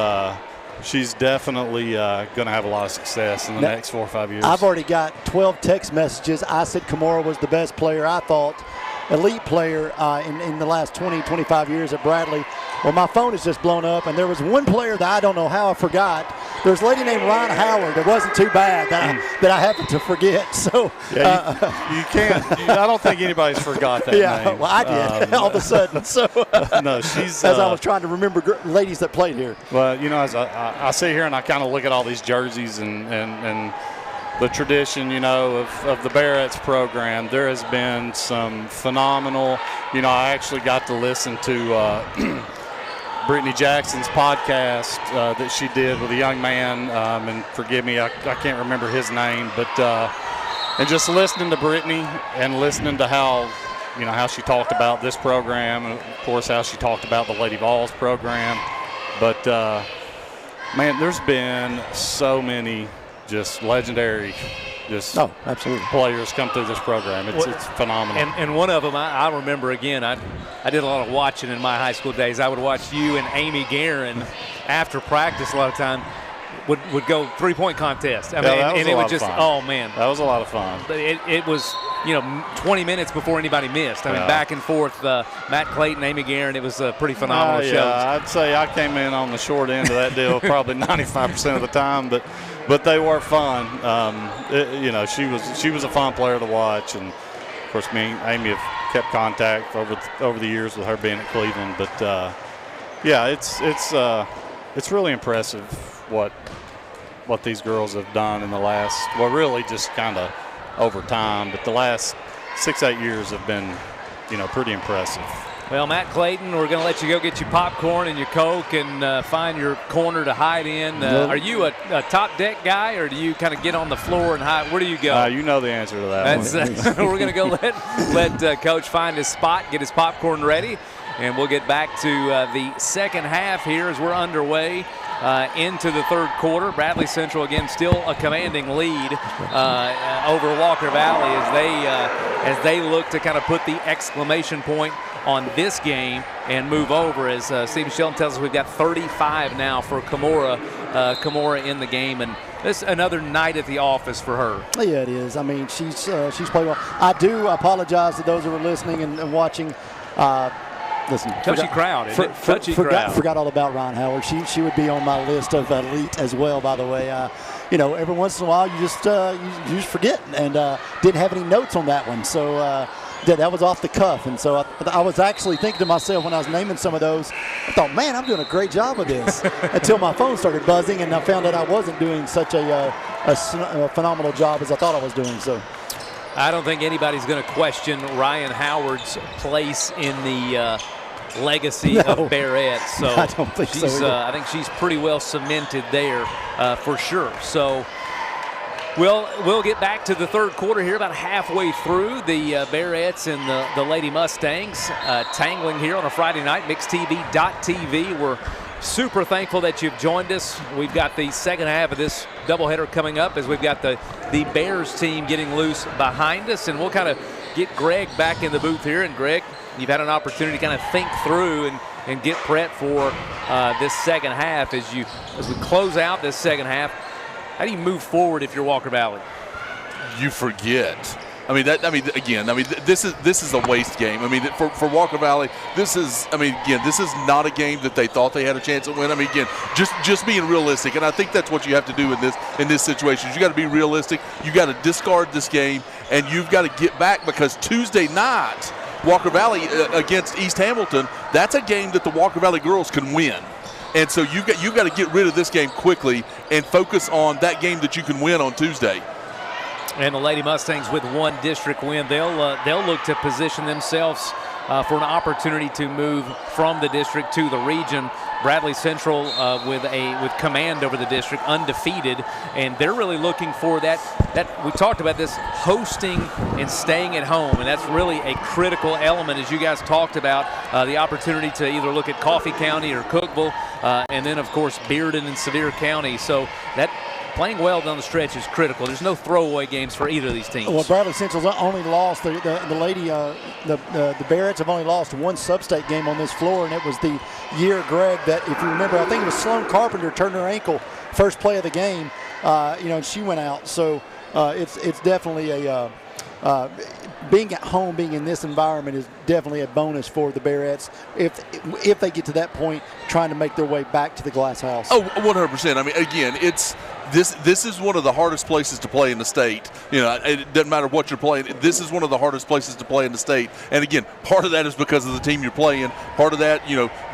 definitely going to have a lot of success in the next 4 or 5 years. I've already got 12 text messages. I said Kimora was the best player I thought. Elite player in the last 20, 25 years at Bradley. Well, my phone is just blown up, and there was one player that I don't know how I forgot. There's a lady named Ron Howard that wasn't too bad that I happened to forget. So you can't. I don't think anybody's forgot that name. Well, I did all of a sudden. So no, she's as I was trying to remember ladies that played here. Well, as I sit here and I kind of look at all these jerseys and the tradition, of the Barrett's program, there has been some phenomenal. I actually got to listen to Brittany Jackson's podcast that she did with a young man, and forgive me, I can't remember his name, but and just listening to Brittany and listening to how she talked about this program, and of course how she talked about the Lady Vols program, but man, there's been so many just legendary absolutely players come through this program. It's phenomenal. And one of them, I remember, again, I did a lot of watching in my high school days. I would watch you and Amy Guerin after practice a lot of time. Would go three-point contest. That was a lot of fun. Oh, man. That was a lot of fun. But it was, 20 minutes before anybody missed. I mean, back and forth, Matt Clayton, Amy Guerin, it was a pretty phenomenal show. I'd say I came in on the short end of that deal probably 95% of the time, but they were fun. She was a fun player to watch, and of course me and Amy have kept contact over the years with her being at Cleveland. But it's really impressive what these girls have done in the last, really just kind of over time, but the last 6-8 years have been, pretty impressive. Well, Matt Clayton, we're going to let you go get your popcorn and your Coke and find your corner to hide in. Are you a top deck guy, or do you kind of get on the floor and hide? Where do you go? You know the answer to that. We're going to go let Coach find his spot, get his popcorn ready, and we'll get back to the second half here as we're underway into the third quarter. Bradley Central, again, still a commanding lead over Walker Valley as they look to kind of put the exclamation point on this game and move over. As Stephen Shelton tells us, we've got 35 now for Kimora in the game, and this is another night at the office for her. Yeah, it is. I mean, she's played well. I do apologize to those who are listening and watching. Listen, touchy crowd. Forgot all about Ron Howard. She would be on my list of elite as well. By the way, every once in a while you just forget, and didn't have any notes on that one. So that was off the cuff, and so I was actually thinking to myself when I was naming some of those, I thought, man, I'm doing a great job of this until my phone started buzzing, and I found that I wasn't doing such a phenomenal job as I thought I was doing. So. I don't think anybody's going to question Ryan Howard's place in the legacy of Barrett. So I don't think so. I think she's pretty well cemented there for sure. So we'll get back to the third quarter here, about halfway through. The Barretts and the Lady Mustangs tangling here on a Friday night. MixedTV.tv. We're super thankful that you've joined us. We've got the second half of this doubleheader coming up as we've got the Bears team getting loose behind us, and we'll kind of get Greg back in the booth here. And Greg, you've had an opportunity to kind of think through and get prepped for this second half as we close out this second half. How do you move forward if you're Walker Valley? You forget. This is a waste game. I mean, for Walker Valley, this is not a game that they thought they had a chance to win. I mean, again, just being realistic, and I think that's what you have to do in this situation. You got to be realistic. You got to discard this game, and you've got to get back, because Tuesday night, Walker Valley against East Hamilton, that's a game that the Walker Valley girls can win. And so you've got to get rid of this game quickly and focus on that game that you can win on Tuesday. And the Lady Mustangs with one district win, they'll look to position themselves for an opportunity to move from the district to the region. Bradley Central with command over the district, undefeated, and they're really looking for that we talked about this, hosting and staying at home, and that's really a critical element, as you guys talked about, the opportunity to either look at Coffee County or Cookeville, and then of course Bearden and Sevier County. So that playing well down the stretch is critical. There's no throwaway games for either of these teams. Well, Bradley Central's only lost the Barretts have only lost one sub-state game on this floor, and it was the year, Greg, that if you remember, I think it was Sloan Carpenter turned her ankle first play of the game, and she went out. So it's definitely being at home, being in this environment is definitely a bonus for the Barretts if they get to that point, trying to make their way back to the glass house. Oh, 100%. I mean, again, this is one of the hardest places to play in the state. It doesn't matter what you're playing. This is one of the hardest places to play in the state. And again, part of that is because of the team you're playing. Part of that,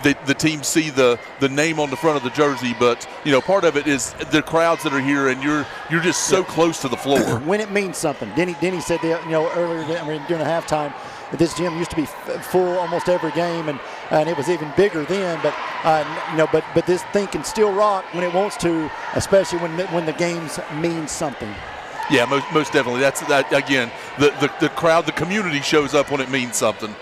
the team see the name on the front of the jersey, but part of it is the crowds that are here, and you're just so close to the floor. When it means something. Denny said that earlier during the halftime. This gym used to be full almost every game, and it was even bigger then. But this thing can still rock when it wants to, especially when the games mean something. Yeah, most definitely. That's that again. The crowd, the community shows up when it means something.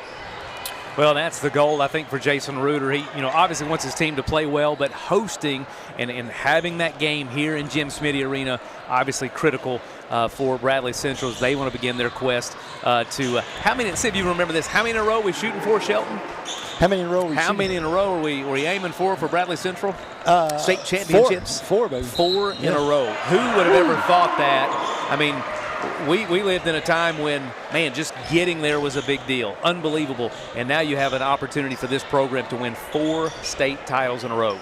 Well, that's the goal, I think, for Jason Reuter. He, obviously wants his team to play well, but hosting and having that game here in Jim Smiddy Arena, obviously critical for Bradley Central as they want to begin their quest to how many? See if you remember this. How many in a row are we shooting for, Shelton? How many in a row? How many in a row are we aiming for Bradley Central? State championships. Four, baby. Four in a row. Who would have ever thought that? I mean, we lived in a time when, man, just getting there was a big deal. Unbelievable. And now you have an opportunity for this program to win 4 state titles in a row.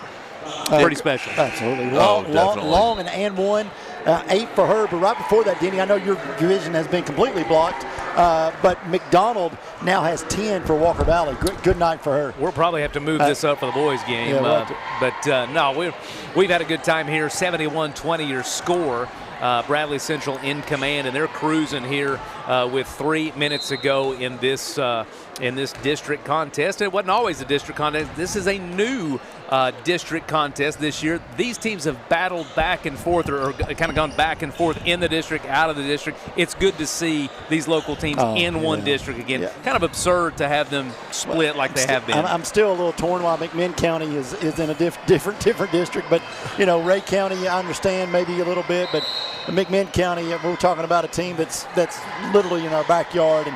Pretty special. Absolutely. Long and one. 8 for her, but right before that, Denny, I know your vision has been completely blocked, but McDonald now has 10 for Walker Valley. Good night for her. We'll probably have to move this up for the boys' game, no, we've had a good time here. 71-20 your score. Bradley Central in command, and they're cruising here with 3 minutes to go in this district contest. And it wasn't always a district contest. This is a new district contest this year. These teams have battled back and forth, or kind of gone back and forth in the district, out of the district. It's good to see these local teams in one district again. Yeah. Kind of absurd to have them split like they have been. I'm still a little torn while McMinn County is in a different district, but Ray County, I understand maybe a little bit, but McMinn County, we're talking about a team that's literally in our backyard.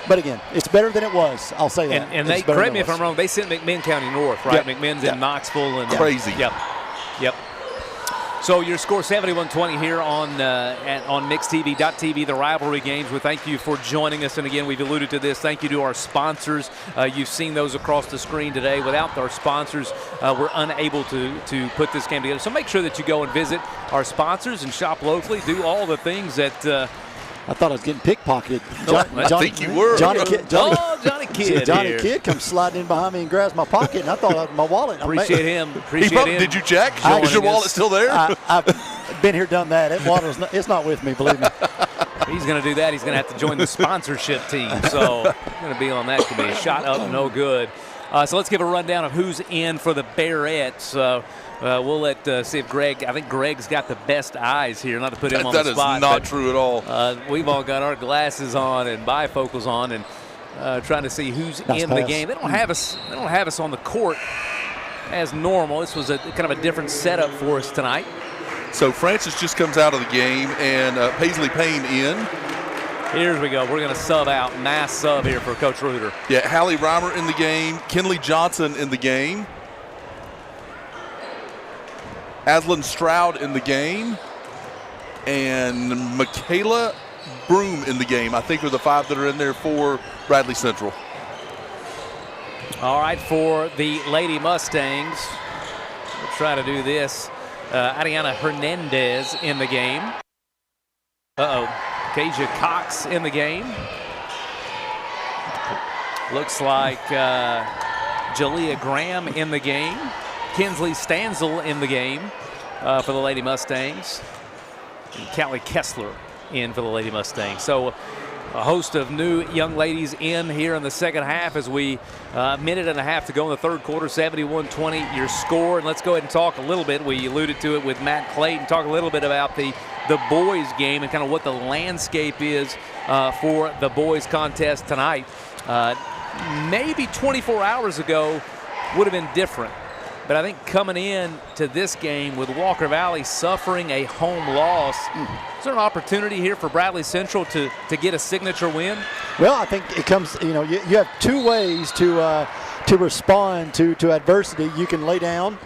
But again, it's better than it was. I'll say that. And they, correct me if I'm wrong, they sent McMinn County north, right? Yep. McMinn's in Knoxville. And crazy. Yep. So your score 71-20 here on MixTV.tv, the rivalry games. We thank you for joining us. And again, we've alluded to this. Thank you to our sponsors. You've seen those across the screen today. Without our sponsors, we're unable to put this game together. So make sure that you go and visit our sponsors and shop locally. Do all the things that I thought I was getting pickpocketed. I think you were. Johnny Kidd. Johnny Kidd comes sliding in behind me and grabs my pocket, and I thought that was my wallet. Appreciate him. Did you check? Is your wallet still there? I've been here, done that. That wallet it's not with me, believe me. He's going to do that. He's going to have to join the sponsorship team. So I'm going to be on that committee. Shot up, no good. So let's give a rundown of who's in for the Barretts. We'll see if Greg, I think Greg's got the best eyes here, not to put him on the spot. That is not true at all. We've all got our glasses on and bifocals on and trying to see who's in the game. They don't have us on the court as normal. This was a kind of a different setup for us tonight. So Francis just comes out of the game, and Paisley Payne in. Here we go. We're going to sub out, mass sub here for Coach Reuter. Yeah, Hallie Reimer in the game. Kinley Johnson in the game. Aslan Stroud in the game. And Michaela Broom in the game. I think are the 5 that are in there for Bradley Central. All right, for the Lady Mustangs, we'll try to do this. Ariana Hernandez in the game. Kasia Cox in the game. Looks like Jalea Graham in the game. Kinsley Stanzel in the game for the Lady Mustangs. And Callie Kessler in for the Lady Mustangs. So a host of new young ladies in here in the second half as we minute and a half to go in the third quarter, 71-20 your score. And let's go ahead and talk a little bit. We alluded to it with Matt Clayton, talk a little bit about the boys game and kind of what the landscape is for the boys contest tonight. Maybe 24 hours ago would have been different. But I think coming in to this game with Walker Valley suffering a home loss, is there an opportunity here for Bradley Central to get a signature win? Well, I think it comes, you have two ways to respond to adversity. You can lay down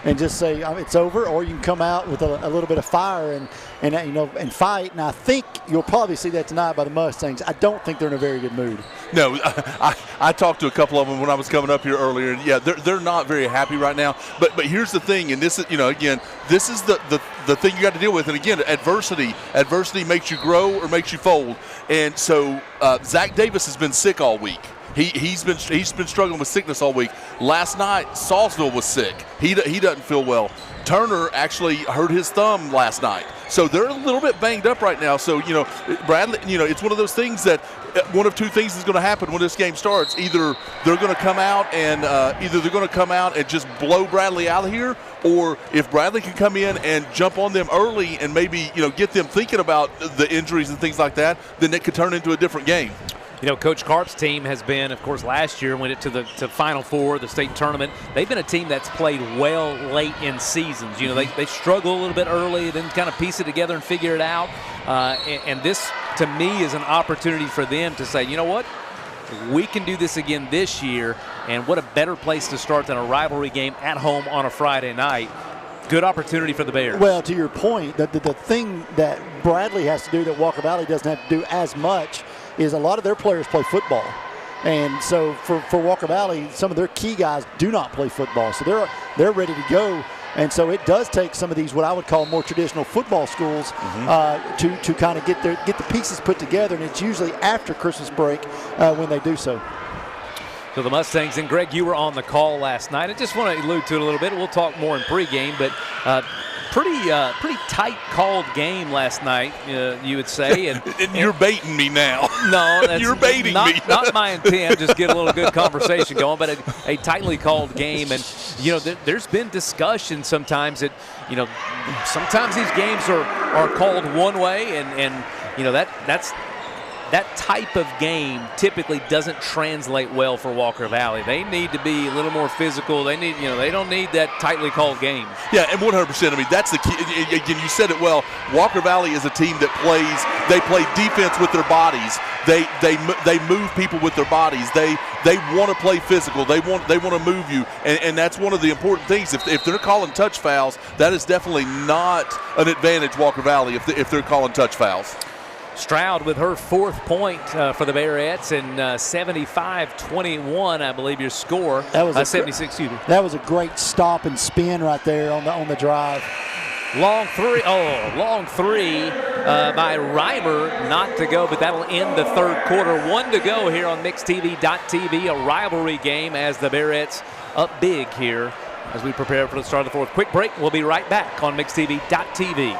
and just say it's over, or you can come out with a little bit of fire and fight. And I think you'll probably see that tonight by the Mustangs. I don't think they're in a very good mood. No, I talked to a couple of them when I was coming up here earlier, and yeah, they're not very happy right now. But here's the thing, and this is again, this is the thing you got to deal with. And again, adversity makes you grow or makes you fold. And so Zach Davis has been sick all week. He's been struggling with sickness all week. Last night, Salisville was sick. He doesn't feel well. Turner actually hurt his thumb last night. So they're a little bit banged up right now. So, Bradley, it's one of those things that one of two things is going to happen when this game starts. Either they're going to come out and just blow Bradley out of here, or if Bradley can come in and jump on them early and maybe, get them thinking about the injuries and things like that, then it could turn into a different game. Coach Karp's team has been, of course, last year went to Final Four, the state tournament. They've been a team that's played well late in seasons. They struggle a little bit early, then kind of piece it together and figure it out. And this, to me, is an opportunity for them to say, you know what? We can do this again this year, and what a better place to start than a rivalry game at home on a Friday night. Good opportunity for the Bears. Well, to your point, the thing that Bradley has to do that Walker Valley doesn't have to do as much is a lot of their players play football. And so for Walker Valley, some of their key guys do not play football. So they're ready to go. And so it does take some of these, what I would call more traditional football schools, to kind of get the pieces put together. And it's usually after Christmas break when they do so. So the Mustangs, and Greg, you were on the call last night. I just want to allude to it a little bit. We'll talk more in pregame, but pretty tight called game last night, you would say. And you're baiting me now. No, that's you're baiting me. Not my intent. Just get a little good conversation going, but a tightly called game. And there's been discussion sometimes that sometimes these games are called one way, and that type of game typically doesn't translate well for Walker Valley. They need to be a little more physical. They need, they don't need that tightly called game. Yeah, and 100%. I mean, that's the key. Again, you said it well. Walker Valley is a team that they play defense with their bodies. They move people with their bodies. They want to play physical. They want to move you, and that's one of the important things. If they're calling touch fouls, that is definitely not an advantage Walker Valley if they're calling touch fouls. Stroud with her 4th point for the Bearettes, and 75-21, I believe your score. That was 76. Excuse me. That was a great stop and spin right there on the drive. Long three by Reimer, not to go, but that'll end the third quarter. 1 to go here on MixTV.tv, a rivalry game as the Bearettes up big here as we prepare for the start of the fourth. Quick break. We'll be right back on MixTV.tv.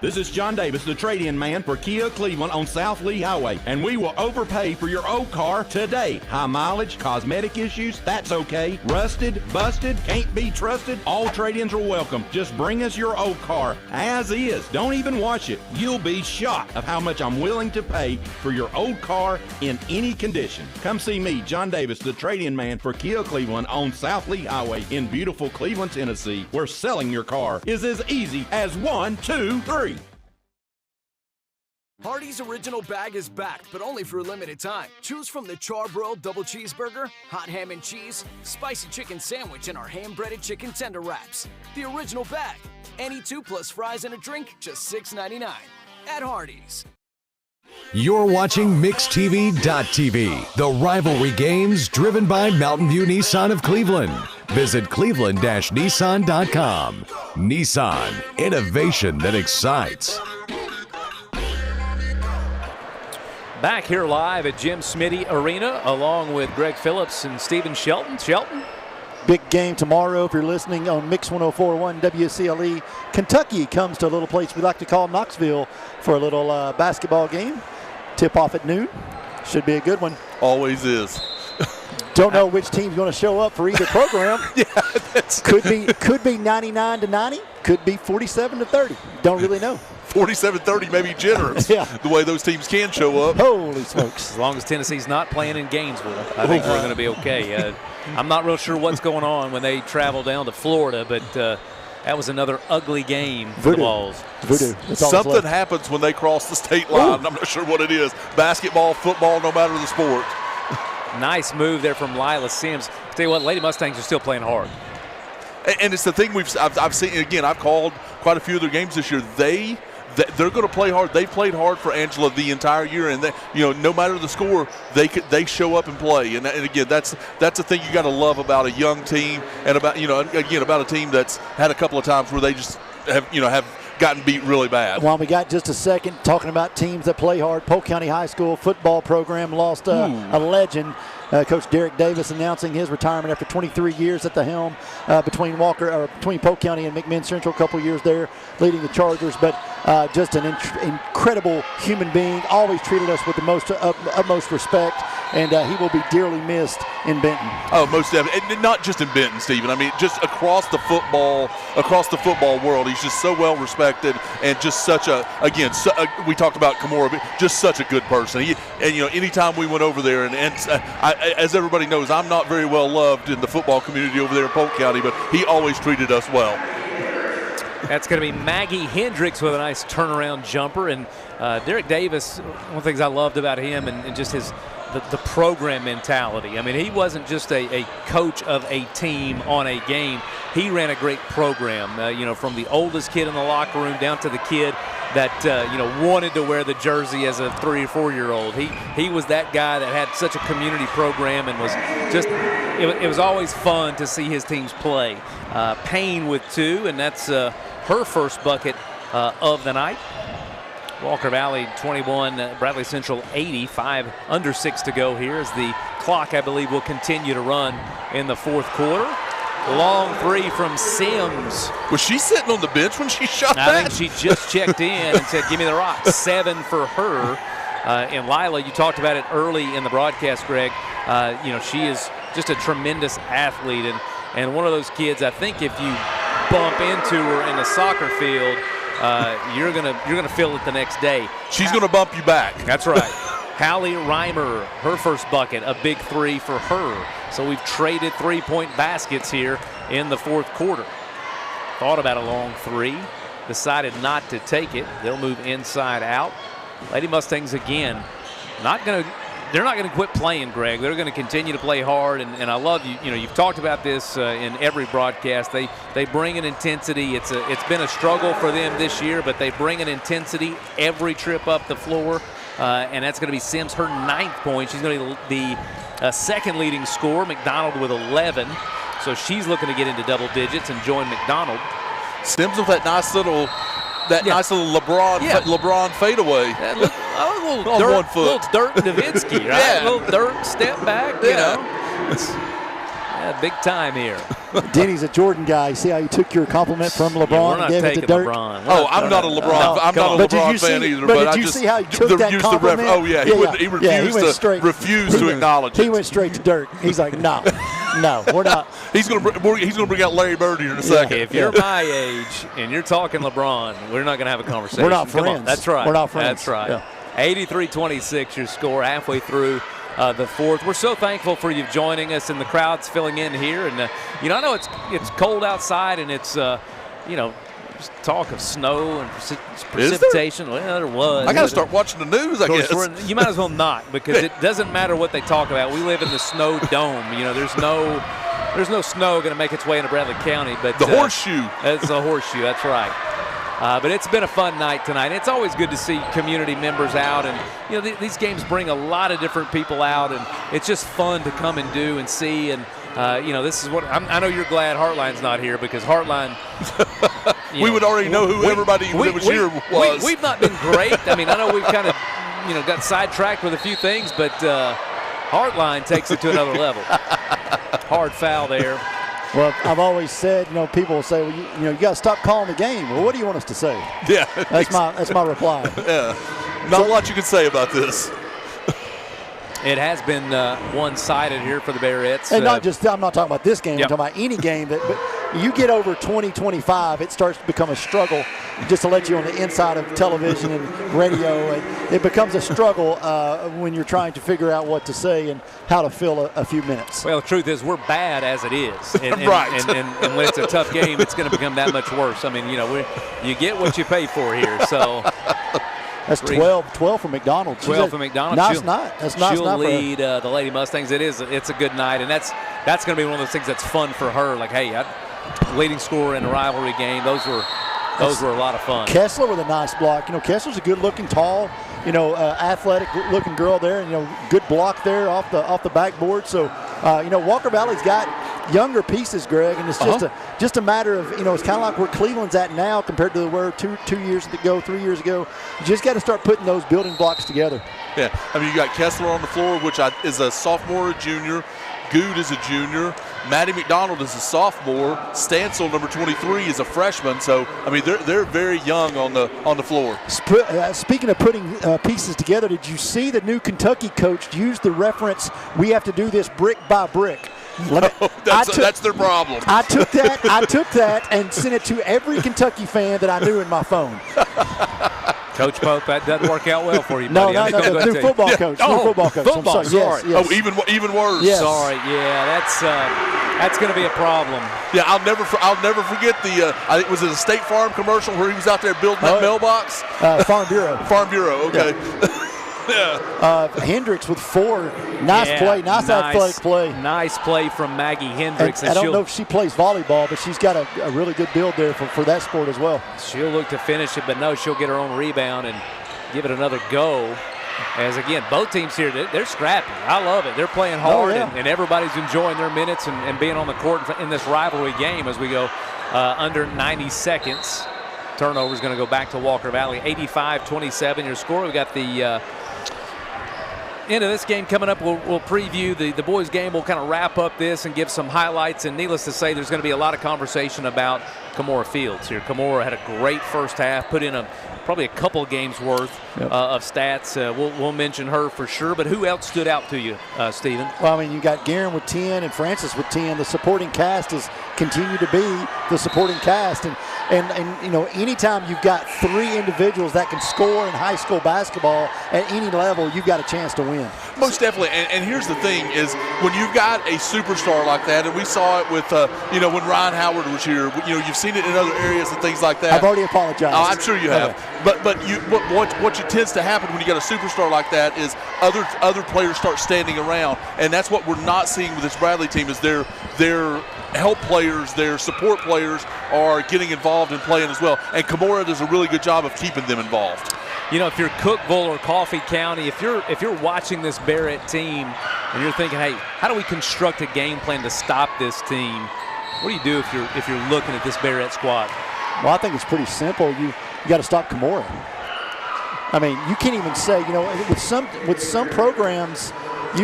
This is John Davis, the trade-in man for Kia Cleveland on South Lee Highway, and we will overpay for your old car today. High mileage, cosmetic issues, that's okay. Rusted, busted, can't be trusted, all trade-ins are welcome. Just bring us your old car as is. Don't even wash it. You'll be shocked of how much I'm willing to pay for your old car in any condition. Come see me, John Davis, the trade-in man for Kia Cleveland on South Lee Highway in beautiful Cleveland, Tennessee, where selling your car is as easy as 1, 2, 3. Hardee's Original Bag is back, but only for a limited time. Choose from the Charbroiled Double Cheeseburger, Hot Ham and Cheese, Spicy Chicken Sandwich, and our Hand-Breaded Chicken Tender Wraps. The Original Bag. Any 2 plus fries and a drink, just $6.99. At Hardee's. You're watching MixTV.tv, the rivalry games driven by Mountain View Nissan of Cleveland. Visit cleveland-nissan.com. Nissan, innovation that excites. Back here live at Jim Smiddy Arena, along with Greg Phillips and Stephen Shelton. Shelton? Big game tomorrow if you're listening on Mix 104.1 WCLE. Kentucky comes to a little place we like to call Knoxville for a little basketball game. Tip off at noon. Should be a good one. Always is. Don't know which team's going to show up for either program. Could be 99-90. Could be 47-30. Don't really know. 47-30 may be generous. Yeah. The way those teams can show up. Holy smokes. As long as Tennessee's not playing in Gainesville, I think we're going to be okay. I'm not real sure what's going on when they travel down to Florida, but that was another ugly game for the Vols. Something happens when they cross the state line. I'm not sure what it is. Basketball, football, no matter the sport. Nice move there from Lila Sims. Tell you what, Lady Mustangs are still playing hard. And it's the thing I've seen, again, I've called quite a few of their games this year. They're going to play hard. They've played hard for Angela the entire year, and no matter the score, they show up and play. And again, that's the thing you got to love about a young team, and about about a team that's had a couple of times where they just have gotten beat really bad. Well, we got just a second talking about teams that play hard. Polk County High School football program lost a legend. Coach Derek Davis announcing his retirement after 23 years at the helm between Polk County and McMinn Central, a couple years there leading the Chargers. But just an incredible human being, always treated us with the utmost respect, and he will be dearly missed in Benton. Oh, most definitely. And not just in Benton, Stephen. I mean, just across the football world. He's just so well respected, and just such we talked about Kimura, but just such a good person. Anytime we went over there, as everybody knows, I'm not very well loved in the football community over there in Polk County, but he always treated us well. That's going to be Maggie Hendricks with a nice turnaround jumper. And Derek Davis, one of the things I loved about him and just the program mentality. I mean, he wasn't just a coach of a team on a game. He ran a great program, from the oldest kid in the locker room down to the kid that, wanted to wear the jersey as a 3 or 4 year old. He was that guy that had such a community program and was just, it was always fun to see his teams play. Payne with 2, and that's her first bucket of the night. Walker Valley 21, Bradley Central 80, 5 under 6 to go here as the clock, I believe, will continue to run in the fourth quarter. Long 3 from Sims. Was she sitting on the bench when she shot that? I think she just checked in and said, give me the rock. 7 for her. And Lila, you talked about it early in the broadcast, Greg. She is just a tremendous athlete and one of those kids, I think if you bump into her in the soccer field, you're gonna feel it the next day. She's gonna bump you back. That's right. Hallie Reimer, her first bucket, a big 3 for her. So we've traded 3-point baskets here in the fourth quarter. Thought about a long 3, decided not to take it. They'll move inside out. Lady Mustangs again, they're not going to quit playing, Greg. They're going to continue to play hard, and I love you've talked about this in every broadcast. They bring an intensity. It's been a struggle for them this year, but they bring an intensity every trip up the floor, and that's going to be Sims, her 9th point. She's going to be the second leading scorer, McDonald with 11, so she's looking to get into double digits and join McDonald. Sims with that nice little LeBron fadeaway. A little on 1 foot. Little Dirk Nowitzki, right? Yeah. A little Dirk step back, big time here. Denny's a Jordan guy. See how you took your compliment from LeBron we're not and gave it to Dirk? LeBron. I'm not a LeBron. I'm not a LeBron fan either. But did you see how he took that compliment? He refused to acknowledge it. He went straight to Dirk. He's like, no, we're not. He's gonna bring out Larry Bird here in a second. If you're my age and you're talking LeBron, we're not gonna have a conversation. We're not friends. Come on. That's right. We're not friends. That's right. Yeah. 83-26 your score halfway through the fourth. We're so thankful for you joining us and the crowd's filling in here. And I know it's cold outside and it's There's talk of snow and precipitation. Well, there was. I got to start watching the news, I guess. You might as well not, because it doesn't matter what they talk about. We live in the snow dome. You know, there's no snow going to make its way into Bradley County. But the horseshoe. It's a horseshoe. That's right. But it's been a fun night tonight. It's always good to see community members out, and you know these games bring a lot of different people out, and it's just fun to come and do and see. And you know, this is what I know. You're glad Heartline's not here, because Heartline. We would already know who everybody that was here was. We've not been great. I mean, I know we've kind of got sidetracked with a few things, but Heartline takes it to another level. Hard foul there. Well, I've always said, people will say, well, you got to stop calling the game. Well, what do you want us to say? Yeah, that's my reply. Yeah, not a lot you can say about this. It has been one-sided here for the Bearettes. And not just, I'm not talking about this game, Yep. I'm talking about any game. But you get over 20-25, it starts to become a struggle. Just to let you on the inside of television and radio, it becomes a struggle when you're trying to figure out what to say and how to fill a few minutes. Well, the truth is, we're bad as it is. And, Right. And when it's a tough game, it's going to become that much worse. I mean, you get what you pay for here. So that's 12 for McDonald. 12 for McDonald. Nice night. That's nice she'll night for her. lead the Lady Mustangs. It's a good night, and that's going to be one of those things that's fun for her. Like, hey, leading scorer in a rivalry game. Those were a lot of fun. Kessler with a nice block. Kessler's a good-looking, tall, athletic-looking girl there. Good block there off the backboard. So, Walker Valley's got younger pieces, Greg, and it's just a matter of it's kind of like where Cleveland's at now compared to where 2 years ago, 3 years ago. You just got to start putting those building blocks together. Yeah, I mean, you got Kessler on the floor, which is a sophomore, a junior. Good is a junior. Maddie McDonald is a sophomore. Stancil, number 23, is a freshman. So, I mean, they're very young on the floor. Speaking of putting pieces together, did you see the new Kentucky coach use the reference, we have to do this brick by brick? That's their problem. I took that and sent it to every Kentucky fan that I knew in my phone. Coach Pope, that doesn't work out well for you, buddy. No, new football coach. Football. I'm sorry. Yes. Oh, even worse. Yes. Sorry. Yeah, that's going to be a problem. Yeah, I'll never forget the. I think was it a State Farm commercial where he was out there building that mailbox. Farm Bureau. Farm Bureau. Okay. Yeah. Hendricks with 4. Nice play. Nice athletic play. Nice play from Maggie Hendricks. And I don't know if she plays volleyball, but she's got a really good build there for that sport as well. She'll look to finish it, but no, she'll get her own rebound and give it another go. As, again, both teams here, they're scrappy. I love it. They're playing hard, and everybody's enjoying their minutes and being on the court in this rivalry game as we go under 90 seconds. Turnover is going to go back to Walker Valley. 85-27 your score. We've got the end of this game coming up. We'll preview the boys' game. We'll kind of wrap up this and give some highlights. And needless to say, there's going to be a lot of conversation about Kamora Fields here. Kamora had a great first half, put in probably a couple games worth of stats. We'll mention her for sure. But who else stood out to you, Stephen? Well, I mean, you got Guerin with 10 and Francis with 10. The supporting cast has continued to be the supporting cast. And anytime you've got 3 individuals that can score in high school basketball at any level, you've got a chance to win. Most definitely. And here's the thing is when you've got a superstar like that, and we saw it with, when Ryan Howard was here, you've seen it in other areas and things like that. I've already apologized. Oh, I'm sure you have. But what tends to happen when you got a superstar like that is other players start standing around, and that's what we're not seeing with this Bradley team is their help players, their support players are getting involved and playing as well. And Kamora does a really good job of keeping them involved. If you're Cookeville or Coffee County, if you're watching this Barrett team and you're thinking, hey, how do we construct a game plan to stop this team? What do you do if you're looking at this Barrett squad? Well, I think it's pretty simple. You got to stop Kamora. I mean, you can't even say, with some programs,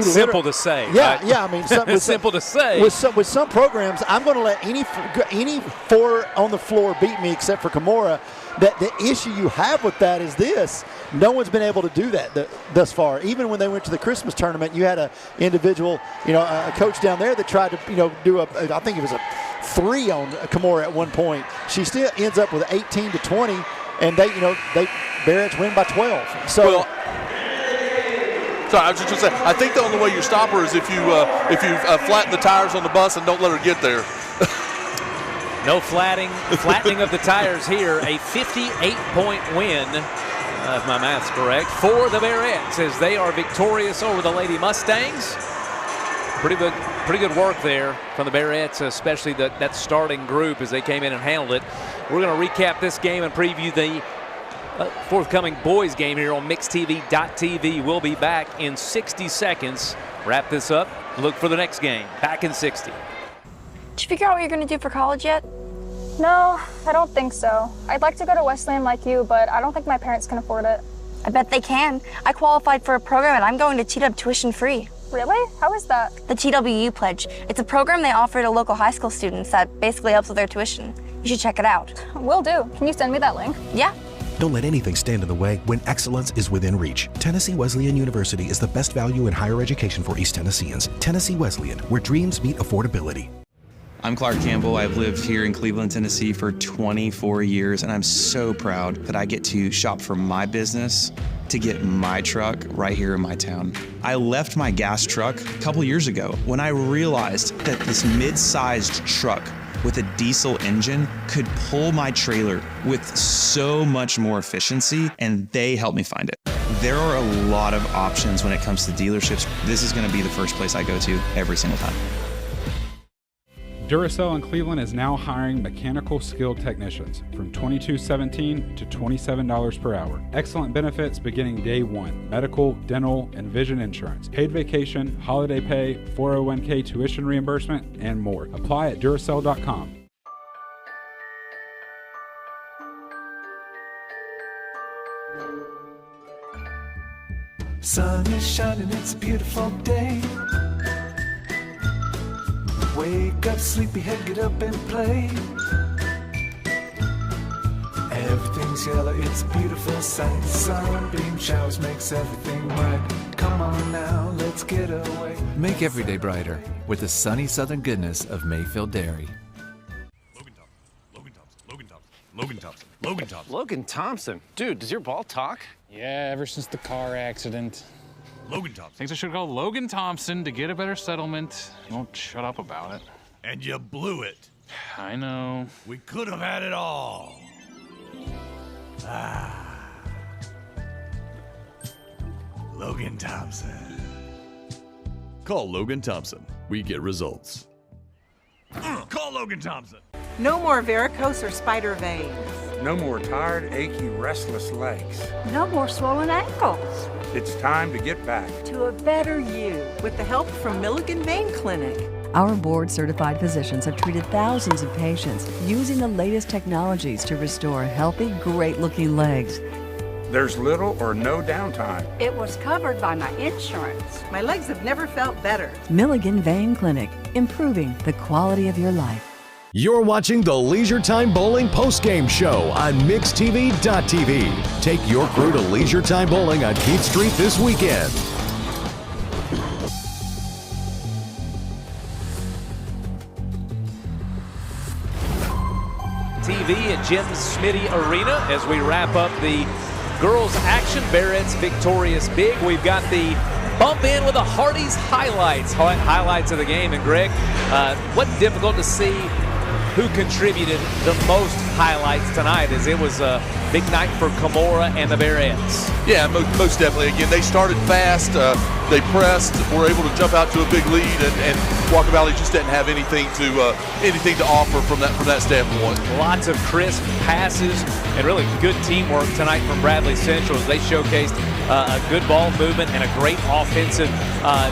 simple to say. Yeah, right? yeah. I mean, it's simple to say. With some programs, I'm going to let any 4 on the floor beat me except for Kamora. That the issue you have with that is this: no one's been able to do that thus far. Even when they went to the Christmas tournament, you had an individual, a coach down there that tried to, do I think it was a 3 on Kamora at one point. She still ends up with 18-20, and Barrett's win by 12. So. Sorry, I was just going to say, I think the only way you stop her is if you flatten the tires on the bus and don't let her get there. No flattening of the tires here. A 58-point win, if my math's correct, for the Bearettes as they are victorious over the Lady Mustangs. Pretty good work there from the Bearettes, especially that starting group as they came in and handled it. We're going to recap this game and preview the forthcoming boys game here on MixTV.tv. We'll be back in 60 seconds. Wrap this up. Look for the next game. Back in 60. Did you figure out what you're going to do for college yet? No, I don't think so. I'd like to go to Wesleyan like you, but I don't think my parents can afford it. I bet they can. I qualified for a program and I'm going to TW tuition free. Really? How is that? The TWU Pledge. It's a program they offer to local high school students that basically helps with their tuition. You should check it out. Will do. Can you send me that link? Yeah. Don't let anything stand in the way when excellence is within reach. Tennessee Wesleyan University is the best value in higher education for East Tennesseans. Tennessee Wesleyan, where dreams meet affordability. I'm Clark Campbell. I've lived here in Cleveland, Tennessee for 24 years, and I'm so proud that I get to shop for my business to get my truck right here in my town. I left my gas truck a couple years ago when I realized that this mid-sized truck with a diesel engine could pull my trailer with so much more efficiency, and they helped me find it. There are a lot of options when it comes to dealerships. This is going to be the first place I go to every single time. Duracell in Cleveland is now hiring mechanical skilled technicians from $22.17 to $27 per hour. Excellent benefits beginning day one: medical, dental, and vision insurance, paid vacation, holiday pay, 401k tuition reimbursement, and more. Apply at Duracell.com. Sun is shining, it's a beautiful day. Wake up, sleepyhead, get up and play. Everything's yellow, it's a beautiful sight. Sunbeam showers makes everything bright. Come on now, let's get away. Make every day brighter with the sunny southern goodness of Mayfield Dairy. Logan Thompson. Dude, does your ball talk? Yeah, ever since the car accident. Logan Thompson. Thinks I should call Logan Thompson to get a better settlement. He won't shut up about it. And you blew it. I know. We could have had it all. Logan Thompson. Call Logan Thompson. We get results. Call Logan Thompson. No more varicose or spider veins. No more tired, achy, restless legs. No more swollen ankles. It's time to get back To a better you with the help from Milligan Vein Clinic. Our board-certified physicians have treated thousands of patients using the latest technologies to restore healthy, great-looking legs. There's little or no downtime. It was covered by my insurance. My legs have never felt better. Milligan Vein Clinic, improving the quality of your life. You're watching the Leisure Time Bowling postgame show on MixTV.tv. Take your crew to Leisure Time Bowling on Keith Street this weekend. TV at Jim Smiddy Arena as we wrap up the girls action. Bearettes victorious big. We've got the bump in with the Hardy's highlights of the game. And Greg, what's difficult to see who contributed the most highlights tonight, as it was a big night for Camorra and the Bearettes. Yeah, most definitely. Again, they started fast, they pressed, were able to jump out to a big lead, and Walker Valley just didn't have anything to offer from that standpoint. Lots of crisp passes and really good teamwork tonight from Bradley Central as they showcased a good ball movement and a great offensive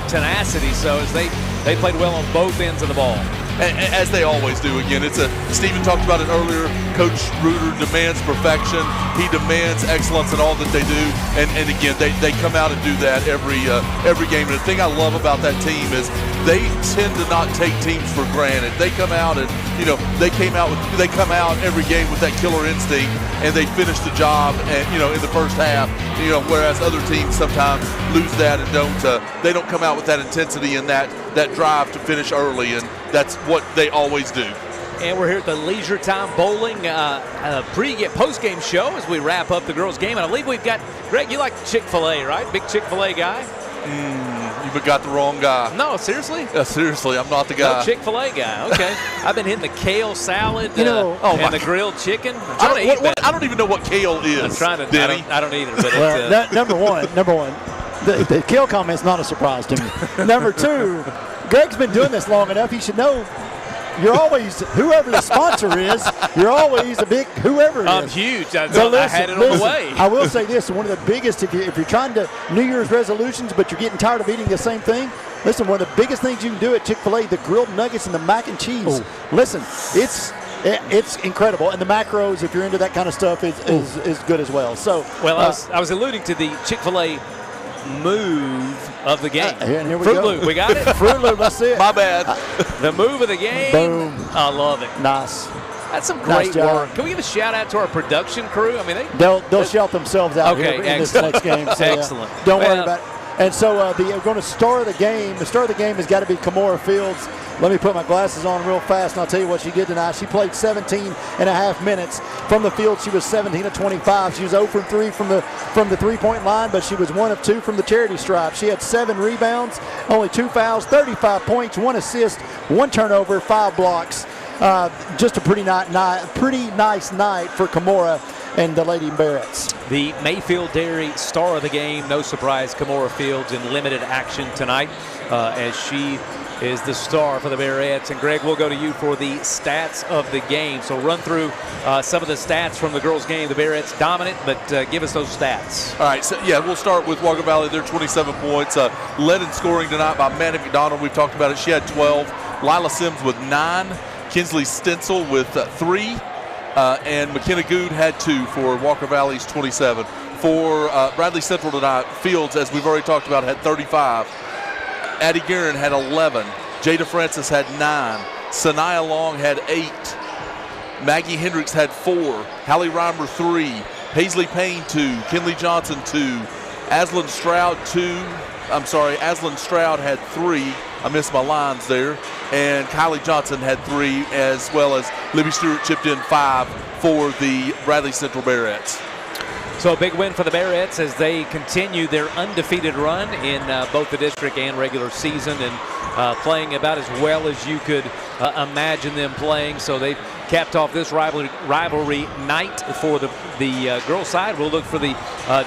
tenacity. So as they played well on both ends of the ball. As they always do. Again, Stephen talked about it earlier. Coach Reuter demands perfection. He demands excellence in all that they do. And again, they come out and do that every game. And the thing I love about that team is they tend to not take teams for granted. They come out and they come out every game with that killer instinct, and they finish the job. And in the first half, whereas other teams sometimes lose that and they don't come out with that intensity and that drive to finish early. And that's what they always do. And we're here at the Leisure Time Bowling post-game show as we wrap up the girls' game. And I believe we've got, Greg, you like Chick-fil-A, right? Big Chick-fil-A guy? You've got the wrong guy. No, seriously? Seriously, I'm not the guy. No Chick-fil-A guy. Okay. I've been hitting the kale salad and the grilled chicken. I don't even know what kale is. I'm trying to. I don't either. But well, number one, the kale comment's not a surprise to me. Number two, Greg's been doing this long enough. He should know. You're always, whoever the sponsor is, you're always a big whoever it is. I'm huge. I had it on the way. I will say this, one of the biggest, if you're trying to New Year's resolutions, but you're getting tired of eating the same thing, listen, one of the biggest things you can do at Chick-fil-A, the grilled nuggets and the mac and cheese. Listen, it's incredible. And the macros, if you're into that kind of stuff, is good as well. So, I was alluding to the Chick-fil-A move of the game. And here we Fruit go. Loop, we got it? Fruit Loop, that's it. My bad. The move of the game. Boom. I love it. Nice. That's some great work. Can we give a shout out to our production crew? I mean, they'll shout themselves out here in this next game. So, excellent. Don't worry about it. And so we're going to star of the game. The star of the game has got to be Kimora Fields. Let me put my glasses on real fast, and I'll tell you what she did tonight. She played 17 and a half minutes from the field. She was 17 of 25. She was 0 for 3 from the three-point line, but she was 1 of 2 from the charity stripe. She had 7 rebounds, only 2 fouls, 35 points, 1 assist, 1 turnover, 5 blocks. Just a pretty nice night for Kimora and the Lady Barretts. The Mayfield Dairy star of the game, no surprise, Kimora Fields in limited action tonight as she is the star for the Barretts. And Greg, we'll go to you for the stats of the game. So run through some of the stats from the girls' game. The Barretts dominant, but give us those stats. All right, so we'll start with Walker Valley. They're 27 points. Led in scoring tonight by Manny McDonald. We've talked about it. She had 12. Lila Sims with 9. Kinsley Stencil with 3. And McKenna Good had 2 for Walker Valley's 27. For Bradley Central tonight, Fields, as we've already talked about, had 35. Addie Guerin had 11. Jada Francis had 9. Sanaya Long had 8. Maggie Hendricks had 4. Hallie Reimer 3. Paisley Payne 2. Kinley Johnson 2. Aslan Stroud had 3. I missed my lines there. And Kylie Johnson had 3, as well as Libby Stewart chipped in 5 for the Bradley Central Barretts. So a big win for the Barretts as they continue their undefeated run in both the district and regular season, and playing about as well as you could imagine them playing. So they've capped off this rivalry night for the girls' side. We'll look for the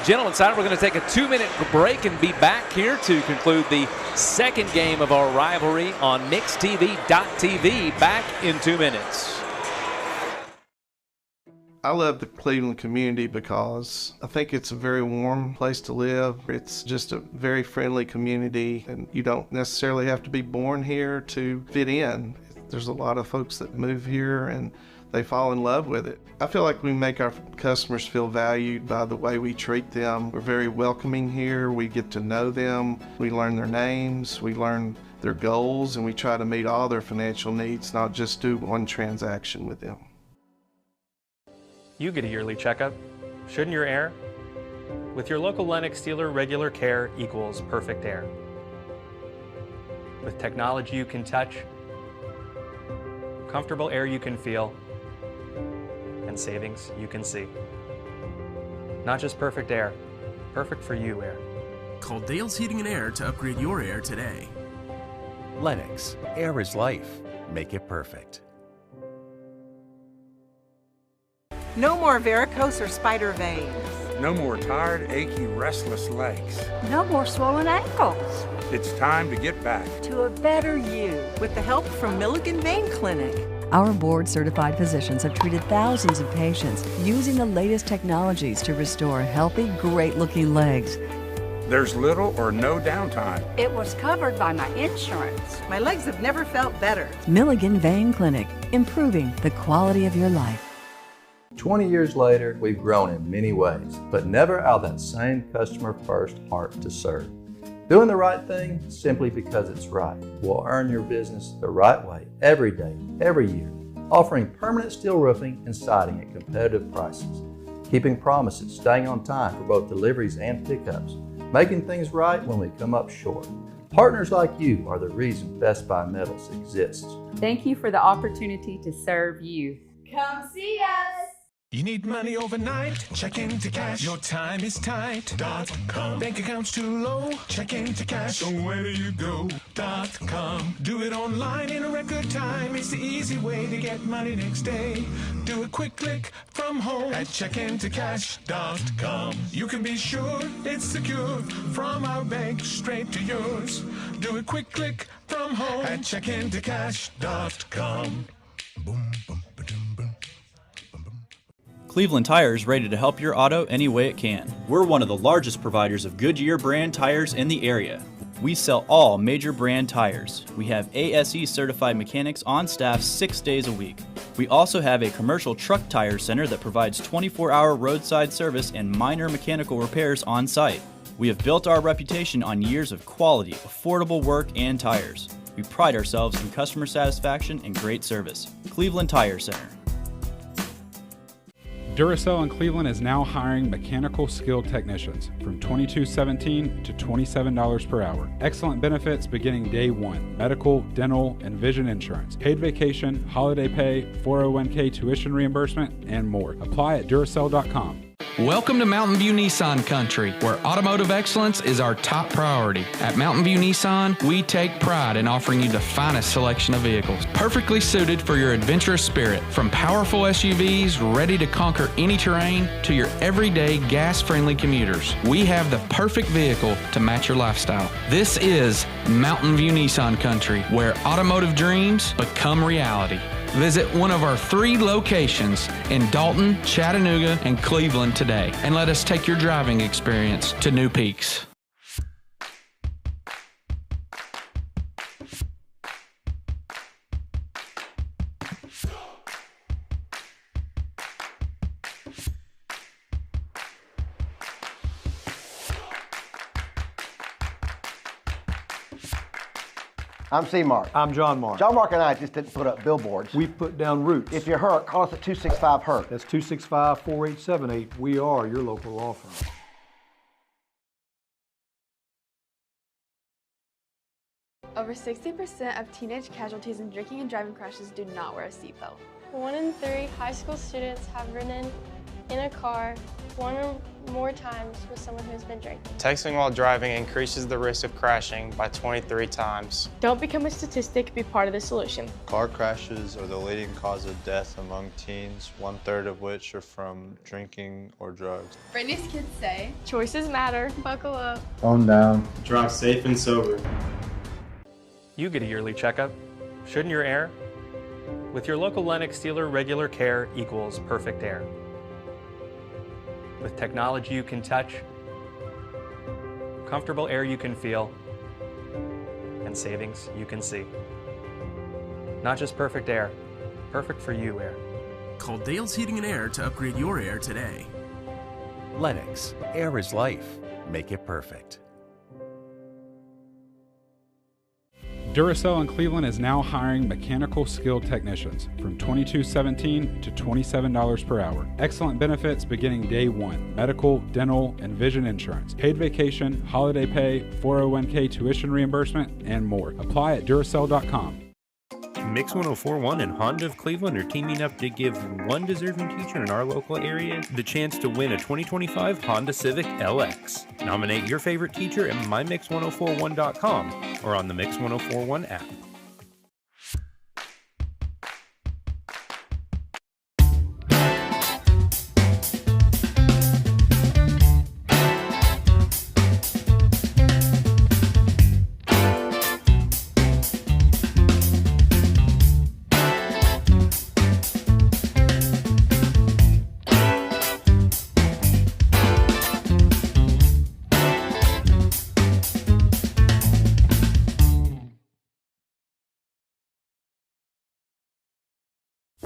gentlemen's side. We're going to take a 2-minute break and be back here to conclude the second game of our rivalry on MixTV.tv. Back in 2 minutes. I love the Cleveland community because I think it's a very warm place to live. It's just a very friendly community, and you don't necessarily have to be born here to fit in. There's a lot of folks that move here and they fall in love with it. I feel like we make our customers feel valued by the way we treat them. We're very welcoming here. We get to know them. We learn their names. We learn their goals, and we try to meet all their financial needs, not just do one transaction with them. You get a yearly checkup, shouldn't your air? With your local Lennox dealer, regular care equals perfect air. With technology you can touch, comfortable air you can feel, and savings you can see. Not just perfect air, perfect for you air. Call Dale's Heating and Air to upgrade your air today. Lennox, air is life. Make it perfect. No more varicose or spider veins. No more tired, achy, restless legs. No more swollen ankles. It's time to get back To a better you. With the help from Milligan Vein Clinic. Our board-certified physicians have treated thousands of patients using the latest technologies to restore healthy, great-looking legs. There's little or no downtime. It was covered by my insurance. My legs have never felt better. Milligan Vein Clinic, improving the quality of your life. 20 years later, we've grown in many ways, but never out of that same customer-first heart to serve. Doing the right thing simply because it's right will earn your business the right way every day, every year, offering permanent steel roofing and siding at competitive prices, keeping promises, staying on time for both deliveries and pickups, making things right when we come up short. Partners like you are the reason Best Buy Metals exists. Thank you for the opportunity to serve you. Come see us. You need money overnight? Check into cash. Your time is tight. .com. Bank account's too low? Check into cash. So where do you go? .com. Do it online in a record time. It's the easy way to get money next day. Do a quick click from home at checkintocash.com. You can be sure it's secure from our bank straight to yours. Do a quick click from home at checkintocash.com. Boom, boom, ba-dum, boom. Cleveland Tire is ready to help your auto any way it can. We're one of the largest providers of Goodyear brand tires in the area. We sell all major brand tires. We have ASE certified mechanics on staff 6 days a week. We also have a commercial truck tire center that provides 24-hour roadside service and minor mechanical repairs on site. We have built our reputation on years of quality, affordable work and tires. We pride ourselves in customer satisfaction and great service. Cleveland Tire Center. Duracell in Cleveland is now hiring mechanical skilled technicians from $22.17 to $27 per hour. Excellent benefits beginning day one: medical, dental, and vision insurance, paid vacation, holiday pay, 401k tuition reimbursement, and more. Apply at Duracell.com. Welcome to Mountain View Nissan Country, where automotive excellence is our top priority. At Mountain View Nissan, we take pride in offering you the finest selection of vehicles, perfectly suited for your adventurous spirit. From powerful SUVs ready to conquer any terrain to your everyday gas-friendly commuters, we have the perfect vehicle to match your lifestyle. This is Mountain View Nissan Country, where automotive dreams become reality. Visit one of our 3 locations in Dalton, Chattanooga, and Cleveland today, and let us take your driving experience to new peaks. I'm C-Mark. I'm John Mark. John Mark and I just didn't put up billboards. We've put down roots. If you're hurt, call us at 265-HURT. That's 265-4878. We are your local law firm. Over 60% of teenage casualties in drinking and driving crashes do not wear a seatbelt. 1 in 3 high school students have ridden in a car 1 or more times with someone who's been drinking. Texting while driving increases the risk of crashing by 23 times. Don't become a statistic, be part of the solution. Car crashes are the leading cause of death among teens, 1/3 of which are from drinking or drugs. Brittany's kids say, choices matter, buckle up. Calm down. Drive safe and sober. You get a yearly checkup. Shouldn't your air? With your local Lennox dealer, regular care equals perfect air. With technology you can touch, comfortable air you can feel, and savings you can see. Not just perfect air, perfect for you air. Call Dale's Heating and Air to upgrade your air today. Lennox, air is life. Make it perfect. Duracell in Cleveland is now hiring mechanical skilled technicians from $22.17 to $27 per hour. Excellent benefits beginning day one: medical, dental, and vision insurance, paid vacation, holiday pay, 401k tuition reimbursement, and more. Apply at Duracell.com. Mix 104.1 and Honda of Cleveland are teaming up to give one deserving teacher in our local area the chance to win a 2025 Honda Civic LX. Nominate your favorite teacher at mymix1041.com or on the Mix 1041 app.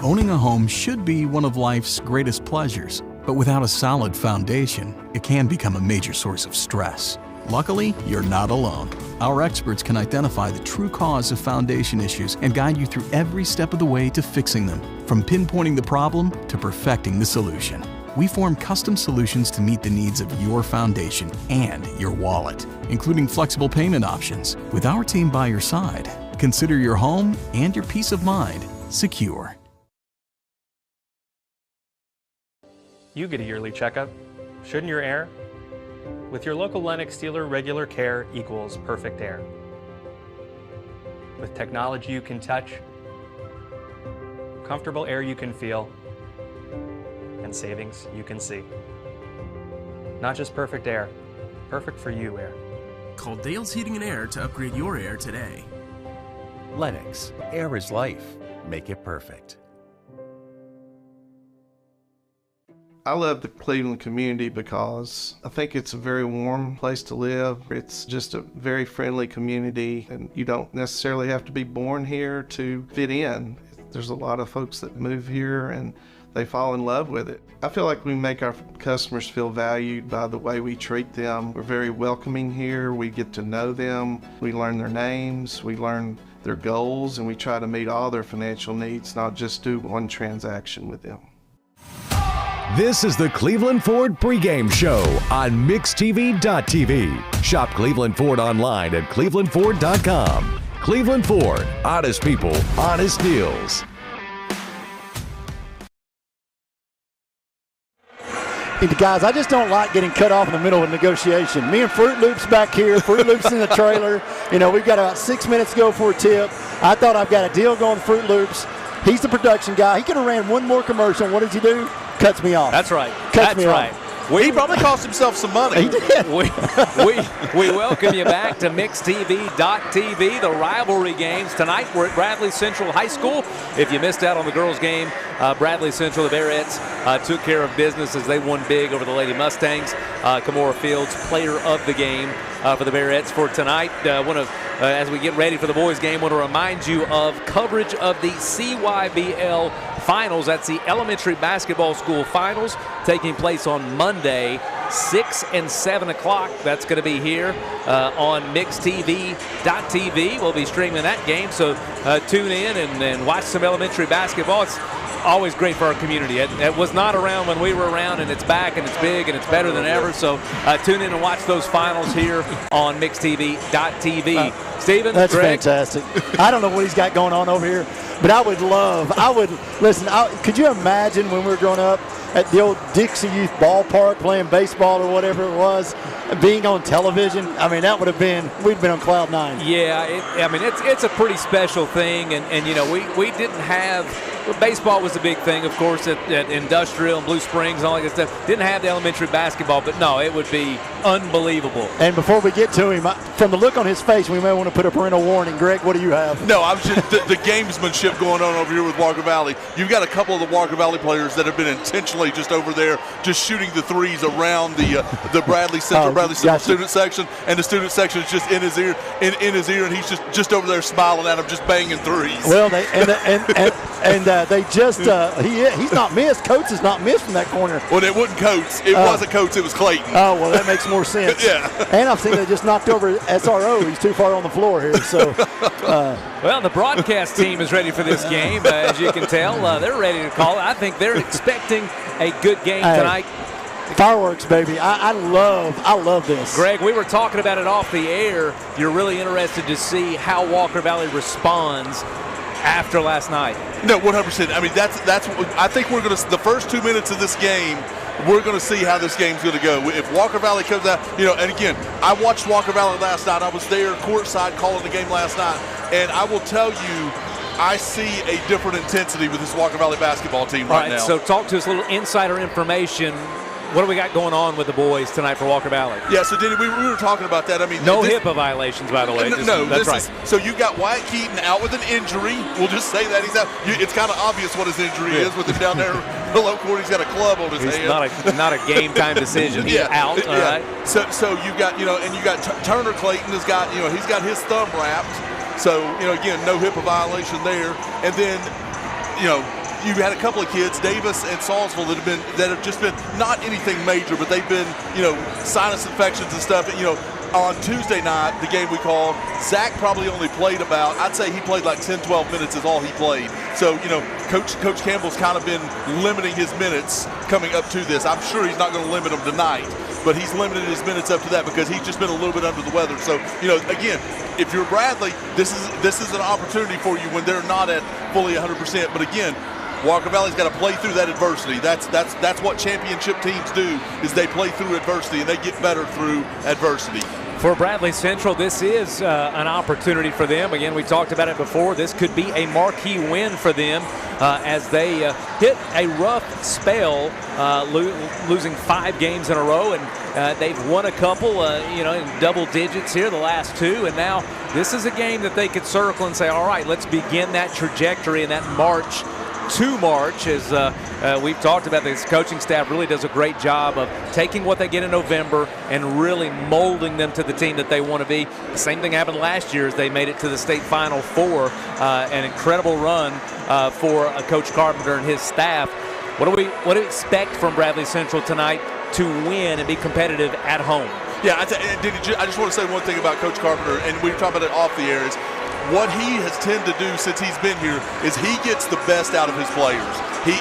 Owning a home should be one of life's greatest pleasures, but without a solid foundation, it can become a major source of stress. Luckily, you're not alone. Our experts can identify the true cause of foundation issues and guide you through every step of the way to fixing them, from pinpointing the problem to perfecting the solution. We form custom solutions to meet the needs of your foundation and your wallet, including flexible payment options. With our team by your side, consider your home and your peace of mind secure. You get a yearly checkup. Shouldn't your air? With your local Lennox dealer, regular care equals perfect air. With technology you can touch, comfortable air you can feel, and savings you can see. Not just perfect air, perfect for you air. Call Dale's Heating and Air to upgrade your air today. Lennox, air is life. Make it perfect. I love the Cleveland community because I think it's a very warm place to live. It's just a very friendly community, and you don't necessarily have to be born here to fit in. There's a lot of folks that move here and they fall in love with it. I feel like we make our customers feel valued by the way we treat them. We're very welcoming here. We get to know them. We learn their names. We learn their goals, and we try to meet all their financial needs, not just do one transaction with them. This is the Cleveland Ford Pregame Show on MixTV.tv. Shop Cleveland Ford online at clevelandford.com. Cleveland Ford, honest people, honest deals. Guys, I just don't like getting cut off in the middle of a negotiation. Me and Fruit Loops back here, Fruit Loops in the trailer. You know, we've got about 6 minutes to go for a tip. I thought I've got a deal going with Fruit Loops. He's the production guy. He could have ran one more commercial. What does he do? Cuts me off. That's right. Cuts me right. off. He probably cost himself some money. He did. We welcome you back to MixTV.tv, the rivalry games. Tonight we're at Bradley Central High School. If you missed out on the girls' game, Bradley Central, the Bearettes, took care of business as they won big over the Lady Mustangs. Kamora Fields, player of the game for the Bearettes for tonight. As we get ready for the boys' game, want to remind you of coverage of the CYBL Finals. That's the Elementary Basketball School Finals taking place on Monday, 6 and 7 o'clock. That's going to be here on MixTV.tv. We'll be streaming that game, so tune in and watch some elementary basketball. It's always great for our community. It was not around when we were around, and it's back, and it's big, and it's better than ever. So tune in and watch those finals here on MixTV.tv. Stephen, that's Greg? Fantastic. I don't know what he's got going on over here, but listen, could you imagine when we were growing up at the old Dixie Youth Ballpark playing baseball or whatever it was, being on television? I mean, that would have been, we'd been on cloud nine. Yeah, it's a pretty special thing, and you know, we didn't have, baseball was the big thing, of course, at Industrial and Blue Springs and all that good stuff. Didn't have the elementary basketball, but no, it would be unbelievable. And before we get to him, from the look on his face, we may want to put a parental warning. Greg, what do you have? No, I was just the gamesmanship going on over here with Walker Valley. You've got a couple of the Walker Valley players that have been intentionally just over there, just shooting the threes around the Bradley Central student section, and the student section is just in his ear, and he's just over there smiling at him, just banging threes. Well, he's not missed. Coates is not missed from that corner. Well, it wasn't Coates. It wasn't Coates. It was Clayton. Oh, well, that makes more sense. Yeah. And I've seen they just knocked over SRO. He's too far on the floor here. So, well, the broadcast team is ready for this game, as you can tell. They're ready to call it. I think they're expecting a good game tonight. Fireworks, baby. I love this. Greg, we were talking about it off the air. You're really interested to see how Walker Valley responds after last night. No, 100%. I mean, that's. I think we're going to, the first 2 minutes of this game, we're going to see how this game's going to go. If Walker Valley comes out, you know, and again, I watched Walker Valley last night. I was there courtside calling the game last night, and I will tell you, I see a different intensity with this Walker Valley basketball team right now. So talk to us a little insider information. What do we got going on with the boys tonight for Walker Valley? Yeah, so Denny, we were talking about that. I mean, no HIPAA violations, by the way. That's right. So you got Wyatt Keaton out with an injury. We'll just say that he's out. It's kind of obvious what his injury is with him down there in the low court. He's got a club on his hand. Not a game time decision. He's out. All right. So you got, you know, and you got Turner Clayton has got, you know, he's got his thumb wrapped. So, you know, again, no HIPAA violation there. And then, you know, you had a couple of kids, Davis and Salisville, that have just been not anything major, but they've been, you know, sinus infections and stuff. You know, on Tuesday night, the game we called, Zach probably only played about, I'd say he played like 10, 12 minutes is all he played. So, you know, Coach Campbell's kind of been limiting his minutes coming up to this. I'm sure he's not going to limit them tonight, but he's limited his minutes up to that because he's just been a little bit under the weather. So, you know, again, if you're Bradley, this is an opportunity for you when they're not at fully 100%. But again, Walker Valley's got to play through that adversity. That's what championship teams do, is they play through adversity and they get better through adversity. For Bradley Central, this is an opportunity for them. Again, we talked about it before. This could be a marquee win for them as they hit a rough spell, losing 5 games in a row, and they've won a couple, in double digits here, the last 2, and now this is a game that they could circle and say, all right, let's begin that trajectory and that march to March. As we've talked about, this coaching staff really does a great job of taking what they get in November and really molding them to the team that they want to be. The same thing happened last year as they made it to the state Final Four. An incredible run for Coach Carpenter and his staff. What do we expect from Bradley Central tonight to win and be competitive at home? Yeah, I just want to say one thing about Coach Carpenter, and we were talking about it off the air, is what he has tended to do since he's been here is he gets the best out of his players. He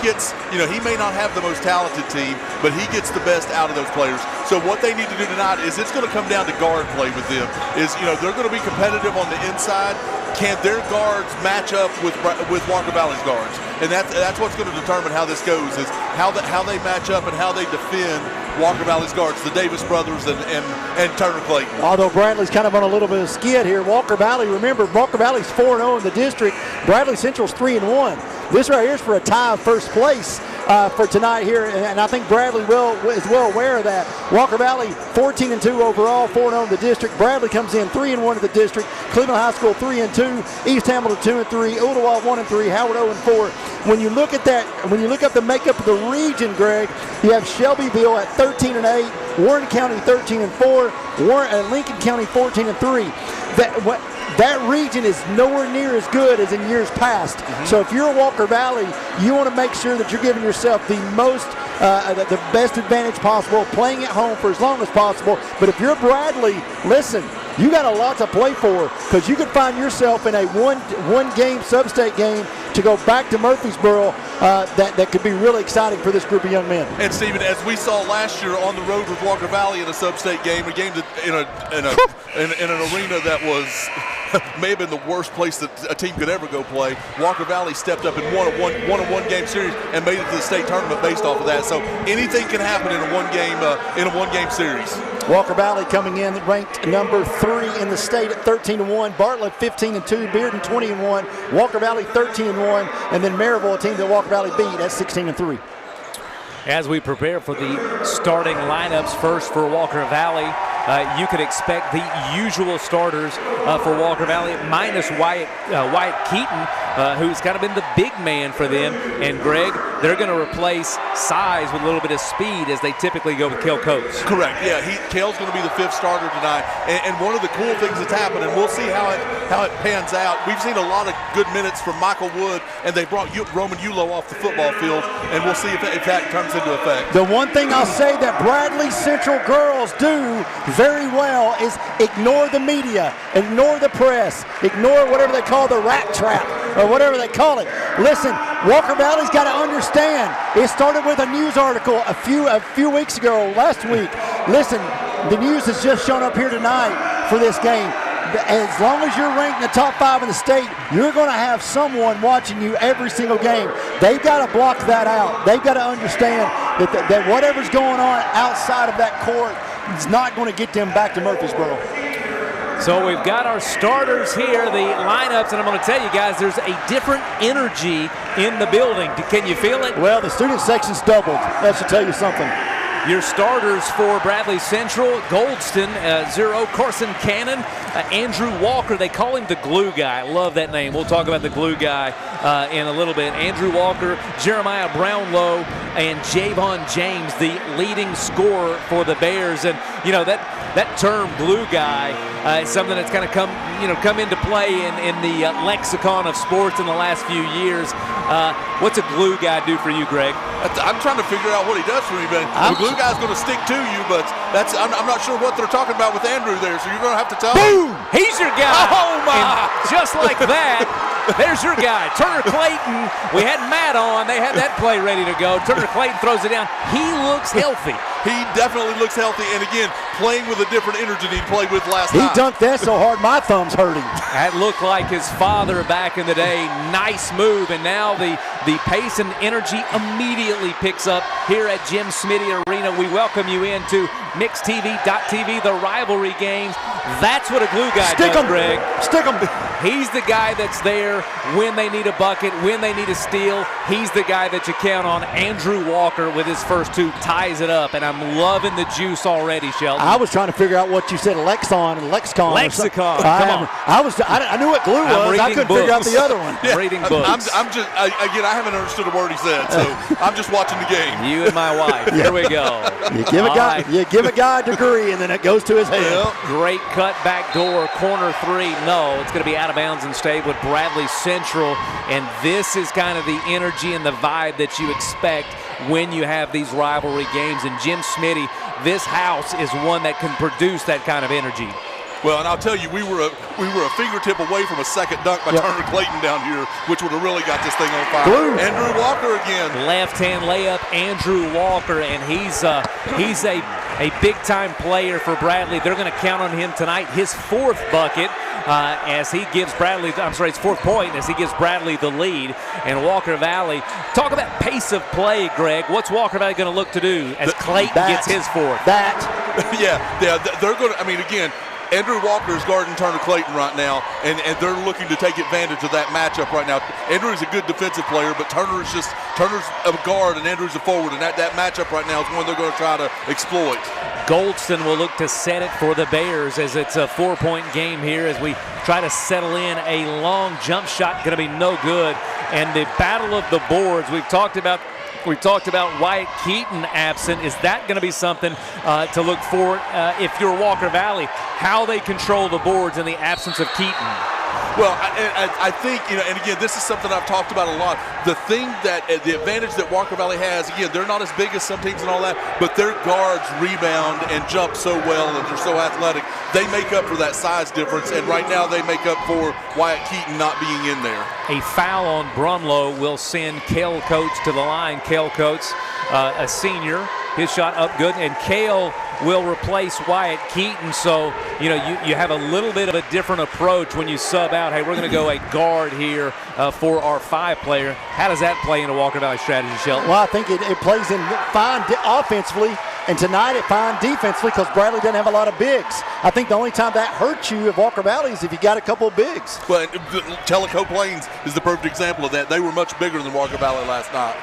gets, he may not have the most talented team, but he gets the best out of those players. So what they need to do tonight is it's going to come down to guard play with them. They're going to be competitive on the inside. Can their guards match up with Walker Valley's guards? And that's what's going to determine how this goes, is how they match up and how they defend Walker Valley's guards, the Davis brothers and Turner Clayton. Although Bradley's kind of on a little bit of skid here, Walker Valley's 4-0 in the district. Bradley Central's 3-1. This right here is for a tie of first place for tonight here, and I think Bradley is well aware of that. Walker Valley 14-2 overall, 4-0 in the district. Bradley comes in 3-1 in the district. Cleveland High School 3-2, East Hamilton 2-3, Ooltewah 1-3, Howard 0-4. When you look at that, when you look up the makeup of the region, Greg, you have Shelbyville at 13-8, Warren County 13-4, Lincoln County 14-3. That region is nowhere near as good as in years past. So if you're Walker Valley, you want to make sure that you're giving yourself the best advantage possible, playing at home for as long as possible. But if you're Bradley, listen, you got a lot to play for, because you could find yourself in a one-game sub-state game to go back to Murfreesboro. That could be really exciting for this group of young men. And Stephen, as we saw last year on the road with Walker Valley in a sub-state game, a game that in an arena that was may have been the worst place that a team could ever go play. Walker Valley stepped up and won a one-game series and made it to the state tournament based off of that. So anything can happen in a one-game series. Walker Valley coming in ranked number 3 in the state at 13-1. Bartlett 15-2, Bearden 20-1, Walker Valley 13-1, and then Maryville, a team that Walker Valley beat, at 16-3. As we prepare for the starting lineups, first for Walker Valley, you could expect the usual starters for Walker Valley, minus Wyatt Keaton, who's kind of been the big man for them. And Greg, they're going to replace size with a little bit of speed, as they typically go with Kel Coates. Correct. Yeah, Kel's going to be the 5th starter tonight. And one of the cool things that's happened, and we'll see how it pans out. We've seen a lot of good minutes from Michael Wood, and they brought Roman Ulo off the football field, and we'll see if that turns into effect. The one thing I'll say that Bradley Central girls do very well is ignore the media, ignore the press, ignore whatever they call the rat trap or whatever they call it. Listen, Walker Valley's got to understand. It started with a news article a few weeks ago, last week. Listen, the news has just shown up here tonight for this game. As long as you're ranked in the top 5 in the state, you're going to have someone watching you every single game. They've got to block that out. They've got to understand that whatever's going on outside of that court is not going to get them back to Murfreesboro. So we've got our starters here, the lineups, and I'm going to tell you guys, there's a different energy in the building. Can you feel it? Well, the student section's doubled. That should tell you something. Your starters for Bradley Central: Goldston, 0, Carson Cannon, Andrew Walker. They call him the glue guy. I love that name. We'll talk about the glue guy in a little bit. Andrew Walker, Jeremiah Brownlow, and Javon James, the leading scorer for the Bears. And that term glue guy is something that's kind of come into play in the lexicon of sports in the last few years. What's a glue guy do for you, Greg? I'm trying to figure out what he does for me, man. The glue guy's going to stick to you, but I'm not sure what they're talking about with Andrew there, so you're going to have to tell Boom! him. He's your guy. Oh, my! And just like that, There's your guy, Turner Clayton. We had Matt on. They had that play ready to go. Turner Clayton throws it down. He looks healthy. He definitely looks healthy, and again, playing with a different energy than he played with last night. He night. dunked that so hard my thumb's hurting. That looked like his father back in the day. Nice move, and now the pace and energy immediately picks up here at Jim Smiddy Arena. We welcome you into MixTV.tv, the rivalry games. That's what a glue guy does, Greg. Stick him. He's the guy that's there when they need a bucket, when they need a steal. He's the guy that you count on. Andrew Walker with his first two ties it up, and I'm loving the juice already, Shelton. I was trying to figure out what you said, Lexicon. Lexicon. Come on. I knew what glue was. I couldn't figure out the other one. Yeah, reading books. I'm just, again, I haven't understood a word he said, so I'm just watching the game. You and my wife. Here we go. You give a guy a degree, and then it goes to his head. Yep. Great cut back door, corner three. No, it's going to be out of bounds and stay with Bradley Central. And this is kind of the energy and the vibe that you expect when you have these rivalry games. And Jim Smiddy, this house is one that can produce that kind of energy. Well, and I'll tell you, we were a fingertip away from a second dunk by Turner Clayton down here, which would have really got this thing on fire. Glue. Andrew Walker again. Left-hand layup, Andrew Walker, and he's a big-time player for Bradley. They're going to count on him tonight. His fourth bucket as he gives Bradley, his fourth point as he gives Bradley the lead. And Walker Valley, talk about pace of play, Greg. What's Walker Valley going to look to do as Clayton gets his fourth? Yeah, they're going to, again, Andrew Walker is guarding Turner Clayton right now, and they're looking to take advantage of that matchup right now. Andrew's a good defensive player, but Turner's a guard and Andrew's a forward, and that matchup right now is one they're going to try to exploit. Goldston will look to set it for the Bears as it's a 4-point game here as we try to settle in. A long jump shot going to be no good, and the battle of the boards we've talked about. We talked about Wyatt Keaton absent. Is that going to be something to look for if you're Walker Valley, how they control the boards in the absence of Keaton? Well, I think, and again, this is something I've talked about a lot. The advantage that Walker Valley has, again, they're not as big as some teams and all that, but their guards rebound and jump so well and they're so athletic. They make up for that size difference, and right now they make up for Wyatt Keaton not being in there. A foul on Brunlow will send Cale Coates to the line. Cale Coates, a senior, his shot up good, and Cale will replace Wyatt Keaton. So, you have a little bit of a different approach when you sub out, hey, we're going to go a guard here for our 5-player. How does that play into Walker Valley strategy, Shelton? Well, I think it plays in fine offensively, and tonight it fine defensively because Bradley doesn't have a lot of bigs. I think the only time that hurts you at Walker Valley is if you got a couple of bigs. Well, Tellico Plains is the perfect example of that. They were much bigger than Walker Valley last night.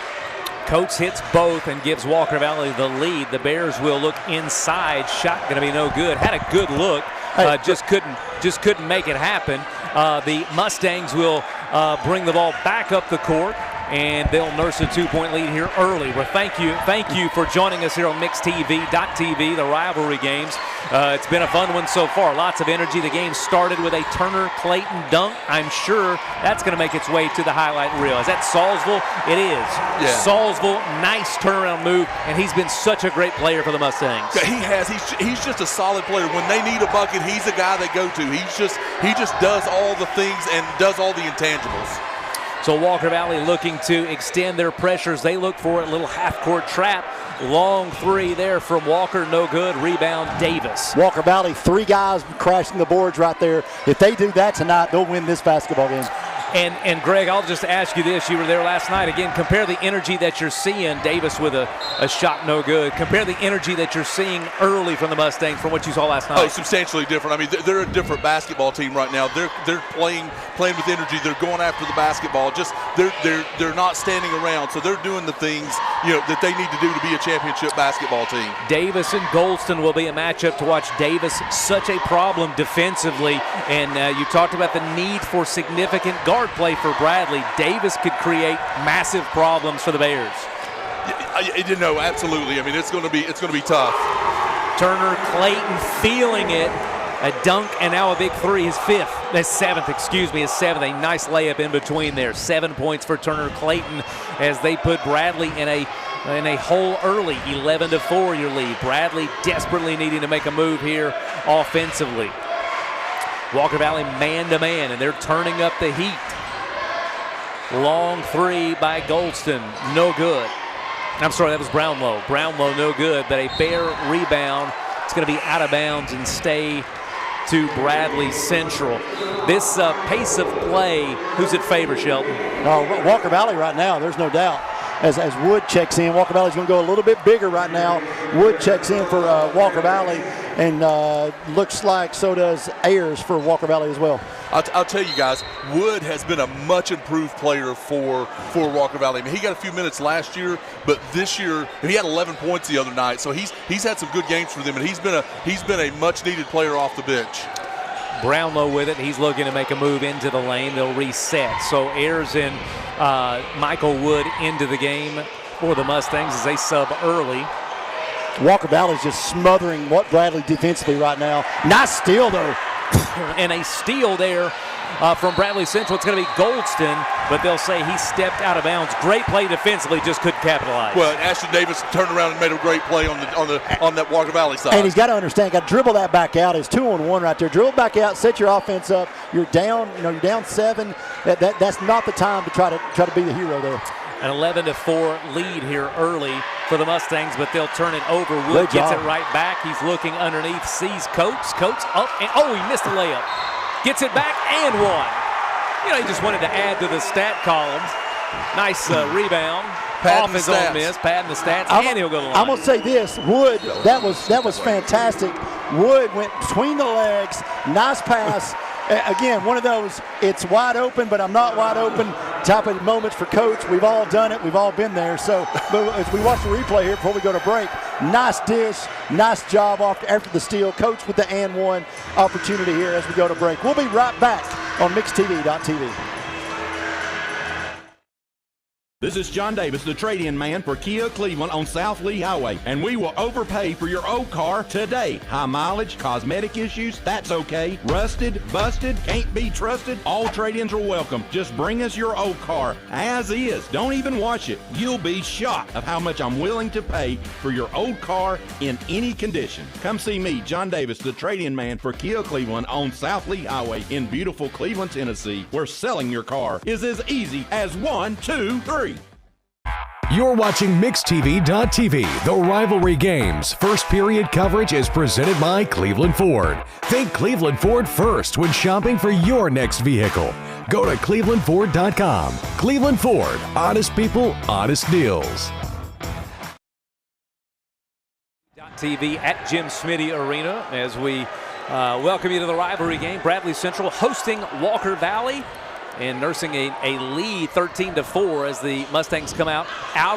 Coates hits both and gives Walker Valley the lead. The Bears will look inside. Shot going to be no good. Had a good look, just couldn't make it happen. The Mustangs will bring the ball back up the court, and they'll nurse a 2-point lead here early. Well, thank you for joining us here on MixTV.tv, the rivalry games. It's been a fun one so far. Lots of energy. The game started with a Turner Clayton dunk. I'm sure that's going to make its way to the highlight reel. Is that Salisville? It is. Yeah. Salisville, nice turnaround move, and he's been such a great player for the Mustangs. Yeah, he has. He's just a solid player. When they need a bucket, he's the guy they go to. He just does all the things and does all the intangibles. So Walker Valley looking to extend their pressures. They look for a little half-court trap. Long three there from Walker, no good. Rebound, Davis. Walker Valley, 3 guys crashing the boards right there. If they do that tonight, they'll win this basketball game. And Greg, I'll just ask you this. You were there last night. Again, compare the energy that you're seeing. Davis with a shot no good. Compare the energy that you're seeing early from the Mustangs from what you saw last night. Oh, substantially different. They're a different basketball team right now. They're playing with energy. They're going after the basketball. Just they're not standing around. So they're doing the things that they need to do to be a championship basketball team. Davis and Goldston will be a matchup to watch. Davis, such a problem defensively, and you talked about the need for significant guard play for Bradley. Davis could create massive problems for the Bears. Absolutely. It's going to be tough. Turner Clayton feeling it. A dunk and now a big three. His seventh. A nice layup in between there. 7 points for Turner Clayton as they put Bradley in a hole early. 11-4 your lead. Bradley desperately needing to make a move here offensively. Walker Valley man-to-man, and they're turning up the heat. Long three by Goldston, no good. I'm sorry, that was Brownlow. Brownlow, no good, but a fair rebound. It's going to be out of bounds and stay to Bradley Central. This pace of play, who's it favor, Shelton? Walker Valley right now, there's no doubt. As Wood checks in, Walker Valley's going to go a little bit bigger right now. Wood checks in for Walker Valley, and looks like so does Ayers for Walker Valley as well. I'll tell you guys, Wood has been a much improved player for Walker Valley. I mean, he got a few minutes last year, but this year he had 11 points the other night. So he's had some good games for them, and he's been a much needed player off the bench. Brownlow with it. He's looking to make a move into the lane. They'll reset. So Ayers and Michael Wood into the game for the Mustangs as they sub early. Walker Valley's just smothering what Bradley defensively right now. Nice steal, though. And a steal there from Bradley Central. It's going to be Goldston, but they'll say he stepped out of bounds. Great play defensively, just couldn't capitalize. Well, Ashton Davis turned around and made a great play on that Walker Valley side. And he's got to understand, got to dribble that back out. It's 2-on-1 right there. Dribble back out, set your offense up. You're down, you're down 7. That's not the time to try to be the hero there. An 11-4 lead here early for the Mustangs, but they'll turn it over. Wood gets it right back. He's looking underneath, sees Coates. Coates up, and he missed the layup. Gets it back and one. He just wanted to add to the stat columns. Nice rebound. Padding off his own miss, padding the stats, and he'll go to the line. I'm going to say this, Wood, that was fantastic. Wood went between the legs, nice pass. Again, one of those, it's wide open, but I'm not wide open type of moments for Coach. We've all done it. We've all been there. So as we watch the replay here before we go to break, nice dish, nice job after the steal. Coach with the and one opportunity here as we go to break. We'll be right back on MixedTV.tv. This is John Davis, the trade-in man for Kia Cleveland on South Lee Highway, and we will overpay for your old car today. High mileage, cosmetic issues, that's okay. Rusted, busted, can't be trusted, all trade-ins are welcome. Just bring us your old car as is. Don't even wash it. You'll be shocked of how much I'm willing to pay for your old car in any condition. Come see me, John Davis, the trade-in man for Kia Cleveland on South Lee Highway in beautiful Cleveland, Tennessee, where selling your car is as easy as 1, 2, 3. You're watching MixedTV.tv, the rivalry games. First period coverage is presented by Cleveland Ford. Think Cleveland Ford first when shopping for your next vehicle. Go to clevelandford.com. Cleveland Ford, honest people, honest deals. TV at Jim Smiddy Arena as we welcome you to the rivalry game. Bradley Central hosting Walker Valley and nursing a lead 13-4 as the Mustangs come out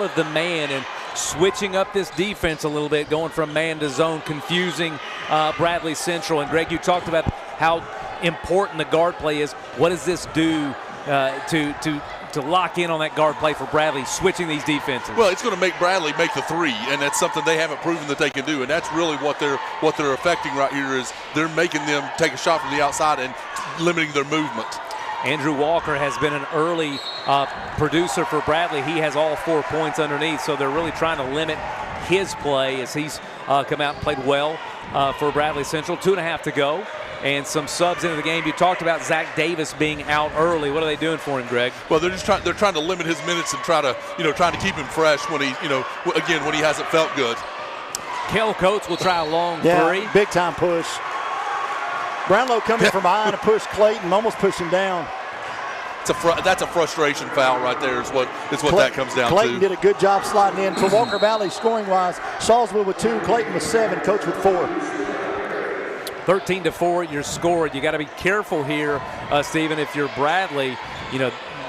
of the man and switching up this defense a little bit, going from man to zone, confusing Bradley Central. And Greg, you talked about how important the guard play is. What does this do to lock in on that guard play for Bradley, switching these defenses? Well, it's going to make Bradley make the three, and that's something they haven't proven that they can do. And that's really what they're affecting right here is they're making them take a shot from the outside and limiting their movement. Andrew Walker has been an early producer for Bradley. He has all 4 points underneath, so they're really trying to limit his play as he's come out and played well for Bradley Central. 2.5 to go, and some subs into the game. You talked about Zach Davis being out early. What are they doing for him, Greg? Well, they're trying to limit his minutes and trying to keep him fresh when he when he hasn't felt good. Kel Coates will try a long three. Big time push. Brownlow coming from behind to push Clayton, almost pushed him down. That's a frustration foul right there is what that comes down to. Clayton did a good job sliding in. For Walker Valley, scoring-wise, Salisbury with 2, Clayton with 7, Coach with 4. 13-4, you're scored. You got to be careful here, Stephen, if you're Bradley.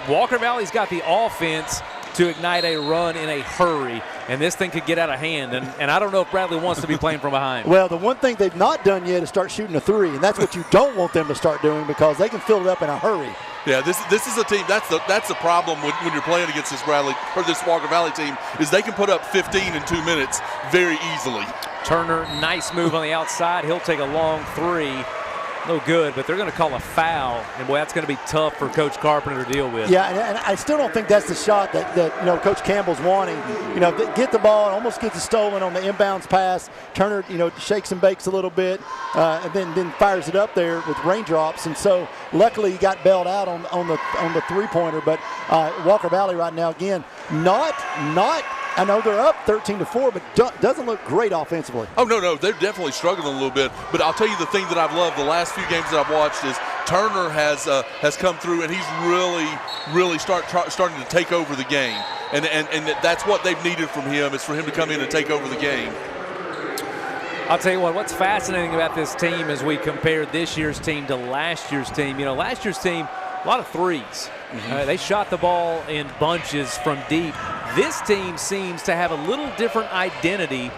Walker Valley's got the offense to ignite a run in a hurry, and this thing could get out of hand. And I don't know if Bradley wants to be playing from behind. Well, the one thing they've not done yet is start shooting a 3, and that's what you don't want them to start doing because they can fill it up in a hurry. Yeah, this is a team. That's the problem when you're playing against this Walker Valley team is they can put up 15 in 2 minutes very easily. Turner, nice move on the outside. He'll take a long 3. No good, but they're going to call a foul, and boy, that's going to be tough for Coach Carpenter to deal with. Yeah, and I still don't think that's the shot that Coach Campbell's wanting. Get the ball, almost gets it stolen on the inbounds pass. Turner, shakes and bakes a little bit, and then fires it up there with raindrops. And so, luckily, he got bailed out on the three-pointer. But Walker Valley right now, again, not. I know they're up 13-4, but doesn't look great offensively. Oh, no, they're definitely struggling a little bit. But I'll tell you the thing that I've loved the last few games that I've watched is Turner has come through, and he's really starting to take over the game. And that's what they've needed from him, is for him to come in and take over the game. I'll tell you what's fascinating about this team as we compare this year's team to last year's team. Last year's team, a lot of threes. They shot the ball in bunches from deep. This team seems to have a little different identity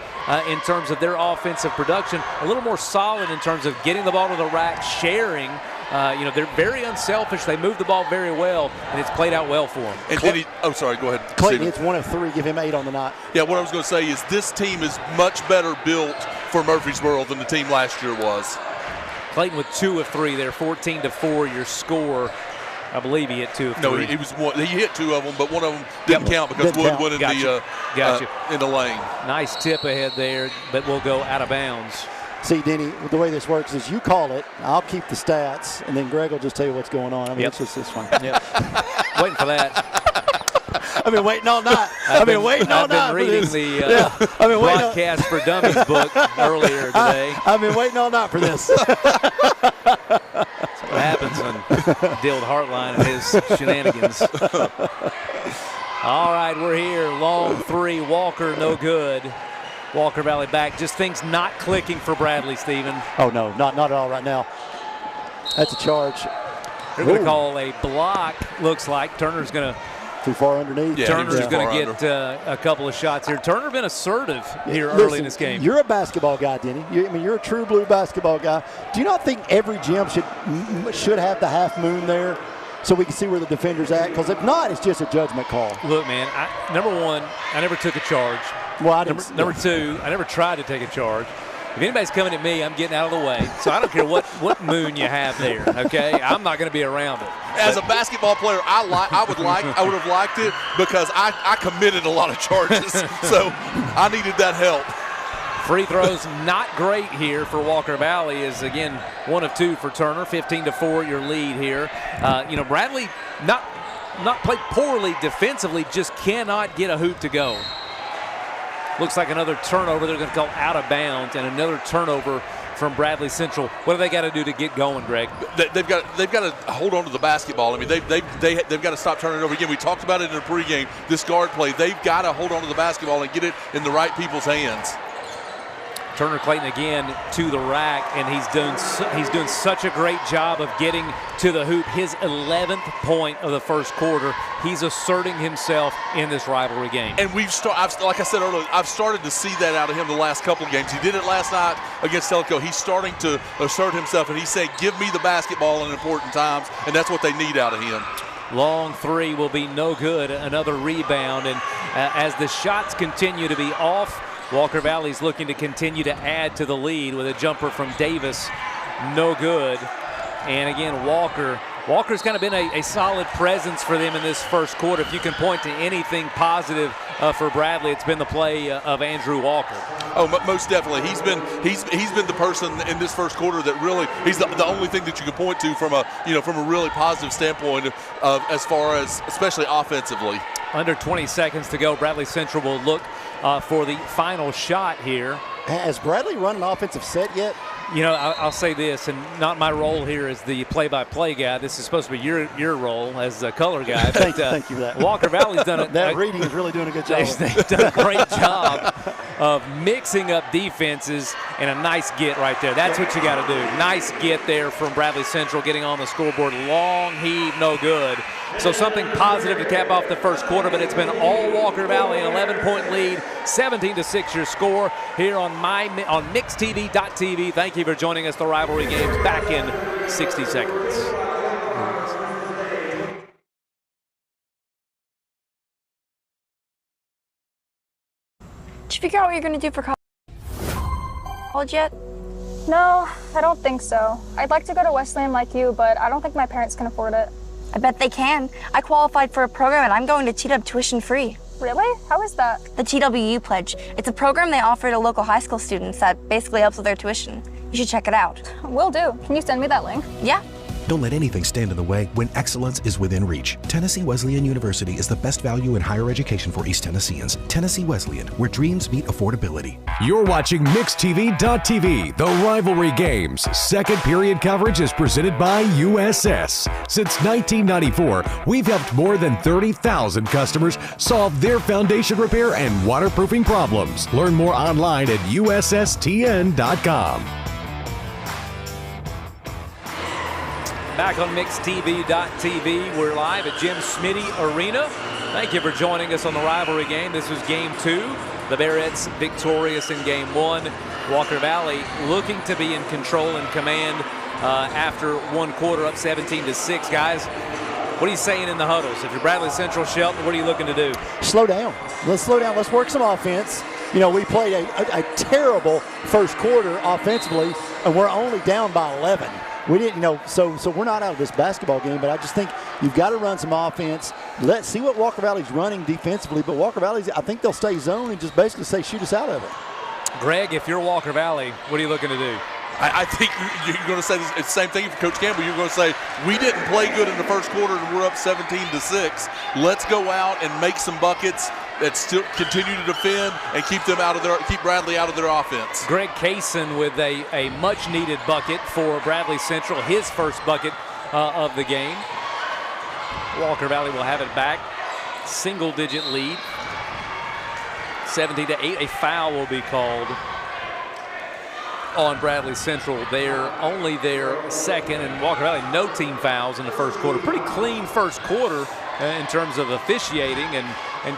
in terms of their offensive production, a little more solid in terms of getting the ball to the rack, sharing. They're very unselfish. They move the ball very well, and it's played out well for them. And sorry, go ahead. Clayton hits 1 of 3, give him 8 on the night. Yeah, what I was going to say is this team is much better built for Murfreesboro than the team last year was. Clayton with 2 of 3 there, 14-4 your score. I believe he hit 2 of 3. No, he was one. He hit 2 of them, but one of them didn't count because Wood went in the lane. Nice tip ahead there, but we'll go out of bounds. See, Denny, the way this works is you call it, I'll keep the stats, and then Greg will just tell you what's going on. It's fun. Yep. Waiting for that. I've been waiting all night. I've been reading the Broadcast for Dummies book earlier today. I've been waiting all night for this. That's what happens on Dilled Heartline and his shenanigans. All right, we're here. Long 3, Walker, no good. Walker Valley back. Just things not clicking for Bradley, Stephen. Oh, no, not at all right now. That's a charge. They're going to call a block, looks like. Turner's going to. Too far underneath. Yeah, Turner's going to get a couple of shots here. Turner been assertive here early in this game. You're a basketball guy, Denny. You're a true blue basketball guy. Do you not think every gym should have the half moon there so we can see where the defender's at? Because if not, it's just a judgment call. Look, man, number one, I never took a charge. Well, I didn't. Number two, I never tried to take a charge. If anybody's coming at me, I'm getting out of the way. So I don't care what moon you have there, okay? I'm not going to be around it. As a basketball player, I would have liked it because I committed a lot of charges. So I needed that help. Free throws not great here for Walker Valley is, again, 1 of 2 for Turner. 15-4 your lead here. Bradley not played poorly defensively, just cannot get a hoop to go. Looks like another turnover. They're going to call out of bounds, and another turnover from Bradley Central. What do they got to do to get going, Greg? They've got to hold on to the basketball. I mean, they've got to stop turning it over. Again, we talked about it in the pregame. This guard play, they've got to hold on to the basketball and get it in the right people's hands. Turner Clayton again to the rack, and he's doing such a great job of getting to the hoop. His 11th point of the first quarter. He's asserting himself in this rivalry game. And like I said earlier, I've started to see that out of him the last couple of games. He did it last night against Telco. He's starting to assert himself, and he's saying, "Give me the basketball in important times," and that's what they need out of him. Long 3 will be no good. Another rebound, and as the shots continue to be off, Walker Valley's looking to continue to add to the lead with a jumper from Davis. No good. And again, Walker's kind of been a solid presence for them in this first quarter. If you can point to anything positive for Bradley, it's been the play of Andrew Walker. Oh, most definitely. He's been the person in this first quarter that really, he's the only thing that you can point to from a really positive standpoint of as far as especially offensively. Under 20 seconds to go. Bradley Central will look for the final shot here. Has Bradley run an offensive set yet? I'll say this, and not my role here as the play-by-play guy. This is supposed to be your role as the color guy. Thank you for that. Walker Valley's done it. That reading is really doing a good job. They've done a great job of mixing up defenses, and a nice get right there. That's what you got to do. Nice get there from Bradley Central, getting on the scoreboard. Long heave, no good. So something positive to cap off the first quarter, but it's been all Walker Valley, an 11-point lead, 17-6 your score here on MixTV.tv. Thank you for joining us. The rivalry games back in 60 seconds. Did you figure out what you're going to do for college yet? No, I don't think so. I'd like to go to Wesleyan like you, but I don't think my parents can afford it. I bet they can. I qualified for a program and I'm going to TW tuition free. Really? How is that? The TWU Pledge. It's a program they offer to local high school students that basically helps with their tuition. You should check it out. Will do. Can you send me that link? Yeah. Don't let anything stand in the way when excellence is within reach. Tennessee Wesleyan University is the best value in higher education for East Tennesseans. Tennessee Wesleyan, where dreams meet affordability. You're watching MixedTV.tv, the rivalry games. Second period coverage is presented by USS. Since 1994, we've helped more than 30,000 customers solve their foundation repair and waterproofing problems. Learn more online at USSTN.com. Back on MixedTV.tv, we're live at Jim Smiddy Arena. Thank you for joining us on the rivalry game. This was game 2. The Bearets victorious in game 1. Walker Valley looking to be in control and command after one quarter, up 17-6. Guys, what are you saying in the huddles? If you're Bradley Central, Shelton, what are you looking to do? Slow down. Let's slow down. Let's work some offense. You know, we played a terrible first quarter offensively, and we're only down by 11. We didn't, you know, so we're not out of this basketball game, but I just think you've got to run some offense. Let's see what Walker Valley's running defensively, but Walker Valley's, I think they'll stay zone and just basically say shoot us out of it. Greg, if you're Walker Valley, what are you looking to do? I think you're going to say the same thing for Coach Campbell. You're going to say, we didn't play good in the first quarter and we're up 17-6. Let's go out and make some buckets that still continue to defend and keep Bradley out of their offense. Greg Kaysen with a much-needed bucket for Bradley Central, his first bucket of the game. Walker Valley will have it back. Single-digit lead. 17-8. A foul will be called on Bradley Central. They're only their second, and Walker Valley no team fouls in the first quarter. Pretty clean first quarter in terms of officiating and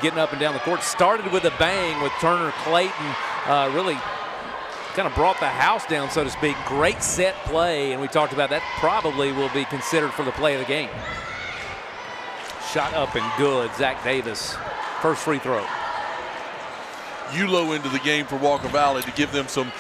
getting up and down the court. Started with a bang with Turner Clayton, really kind of brought the house down, so to speak. Great set play, and we talked about that probably will be considered for the play of the game. Shot up and good. Zach Davis, first free throw. Ulo into the game for Walker Valley to give them some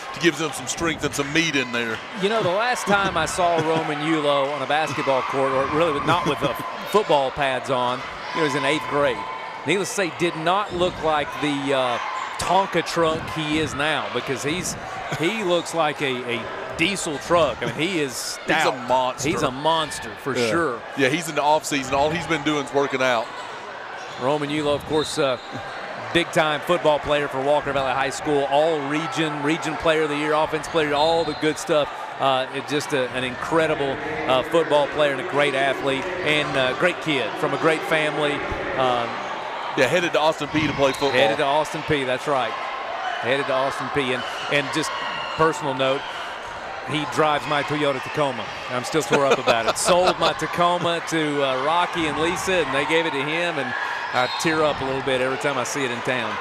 strength and some meat in there. You know, the last time I saw Roman Ulo on a basketball court, or really not with the football pads on, it was in 8th grade. Needless to say, did not look like the Tonka truck he is now, because he looks like a diesel truck. I mean, he is stout. He's a monster. He's a monster for sure. Yeah, he's in the offseason. All he's been doing is working out. Roman Ulo, of course, big-time football player for Walker Valley High School, all-region player of the year, offense player, all the good stuff. Just an incredible football player and a great athlete and great kid from a great family. Headed to Austin Peay to play football. Headed to Austin Peay, that's right. Headed to Austin Peay. And just personal note, he drives my Toyota Tacoma. I'm still tore up about it. Sold my Tacoma to Rocky and Lisa, and they gave it to him, and I tear up a little bit every time I see it in town.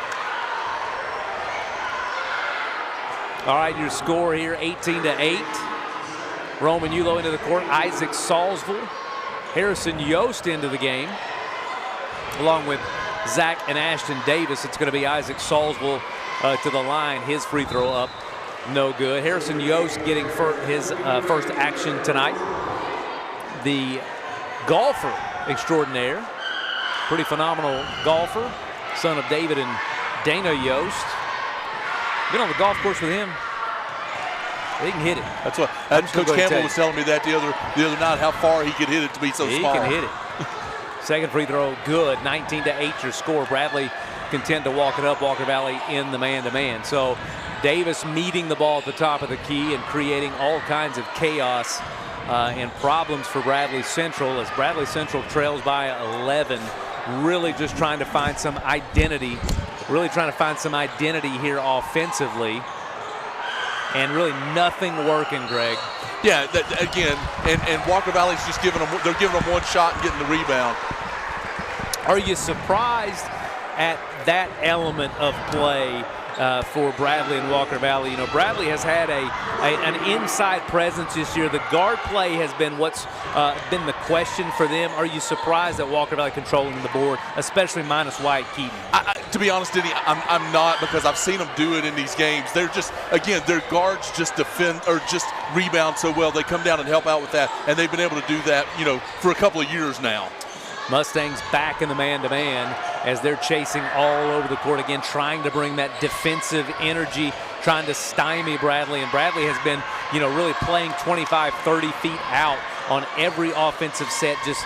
All right, your score here, 18-8. Roman Ulo into the court. Isaac Salzville. Harrison Yost into the game, along with Zach and Ashton Davis. It's going to be Isaac Salzville to the line. His free throw up, no good. Harrison Yost getting his first action tonight. The golfer extraordinaire. Pretty phenomenal golfer, son of David and Dana Yost. Been on the golf course with him. He can hit it. That's what Coach Campbell was telling me that the other night, how far he could hit it to be so small. He can hit it. Second free throw, good. 19-8 your score. Bradley content to walk it up. Walker Valley in the man-to-man. So Davis meeting the ball at the top of the key and creating all kinds of chaos and problems for Bradley Central, as Bradley Central trails by 11. Really just trying to find some identity. Here offensively. And really nothing working, Greg. Yeah, again, and Walker Valley's just giving them one shot and getting the rebound. Are you surprised at that element of play for Bradley and Walker Valley? You know, Bradley has had an inside presence this year. The guard play has been what's been the question for them. Are you surprised at Walker Valley controlling the board, especially minus Wyatt Keaton? To be honest, Denny, I'm not, because I've seen them do it in these games. They're just, again, their guards just defend or just rebound so well. They come down and help out with that, and they've been able to do that, for a couple of years now. Mustangs back in the man-to-man as they're chasing all over the court again, trying to bring that defensive energy, trying to stymie Bradley. And Bradley has been, really playing 25, 30 feet out on every offensive set. Just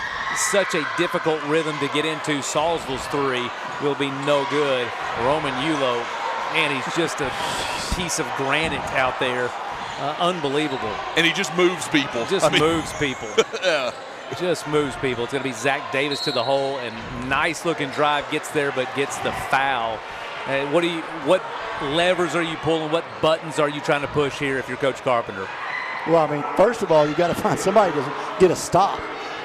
such a difficult rhythm to get into. Salisville's three will be no good. Roman Yulo, man, he's just a piece of granite out there. Unbelievable. And he just moves people. Moves people. Yeah. Just moves people. It's going to be Zach Davis to the hole, and nice looking drive, gets there but gets the foul. What levers are you pulling? What buttons are you trying to push here if you're Coach Carpenter? Well, first of all, you got to find somebody to get a stop.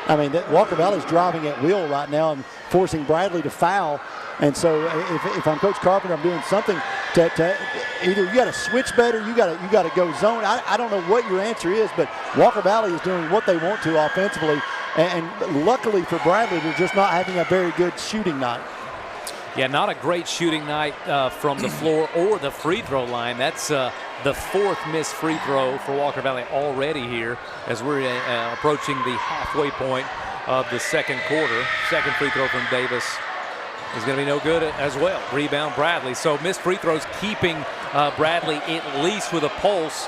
Walker Valley's driving at will right now and forcing Bradley to foul. And so if I'm Coach Carpenter, I'm doing something to either you got to switch better, you got to go zone. I don't know what your answer is, but Walker Valley is doing what they want to offensively. And luckily for Bradley, they're just not having a very good shooting night. Yeah, not a great shooting night from the floor or the free throw line. That's the fourth missed free throw for Walker Valley already here as we're approaching the halfway point of the second quarter. Second free throw from Davis is going to be no good as well. Rebound Bradley. So missed free throws keeping Bradley at least with a pulse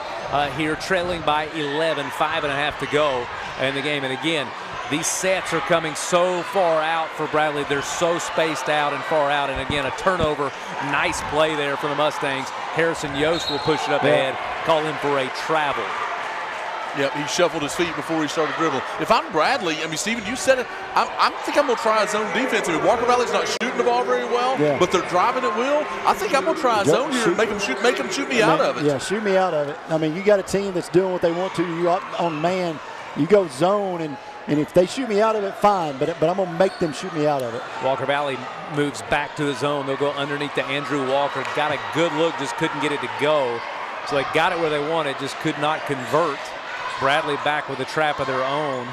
here, trailing by 11, 5.5 to go in the game. And again, these sets are coming so far out for Bradley. They're so spaced out and far out. And again, a turnover. Nice play there for the Mustangs. Harrison Yost will push it up ahead, call him for a travel. Yep, he shuffled his feet before he started dribbling. If I'm Bradley, Stephen, you said it, I think I'm going to try a zone defense. Walker Valley's not shooting the ball very well, but they're driving at will. I think I'm going to try a zone here and make them shoot me out of it. Yeah, shoot me out of it. You got a team that's doing what they want to. You on man, you go zone, and if they shoot me out of it, fine, but I'm going to make them shoot me out of it. Walker Valley moves back to the zone. They'll go underneath to Andrew Walker. Got a good look, just couldn't get it to go. So they got it where they wanted, just could not convert. Bradley back with a trap of their own.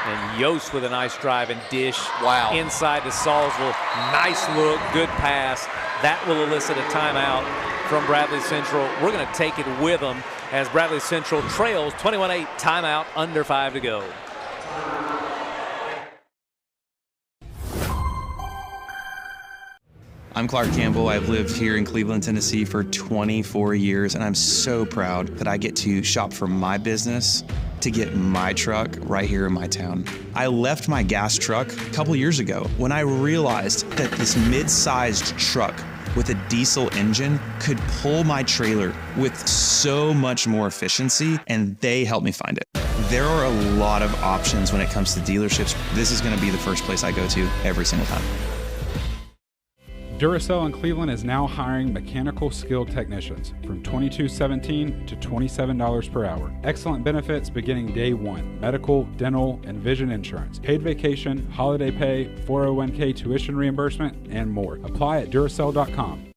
And Yost with a nice drive and dish. Wow. Inside to Salisville. Nice look, good pass. That will elicit a timeout from Bradley Central. We're going to take it with them as Bradley Central trails 21-8, timeout, under 5 to go. I'm Clark Campbell. I've lived here in Cleveland, Tennessee for 24 years, and I'm so proud that I get to shop for my business to get my truck right here in my town. I left my gas truck a couple years ago when I realized that this mid-sized truck with a diesel engine could pull my trailer with so much more efficiency, and they helped me find it. There are a lot of options when it comes to dealerships. This is going to be the first place I go to every single time. Duracell in Cleveland is now hiring mechanical skilled technicians from $22.17 to $27 per hour. Excellent benefits beginning day one: medical, dental, and vision insurance, paid vacation, holiday pay, 401k tuition reimbursement, and more. Apply at Duracell.com.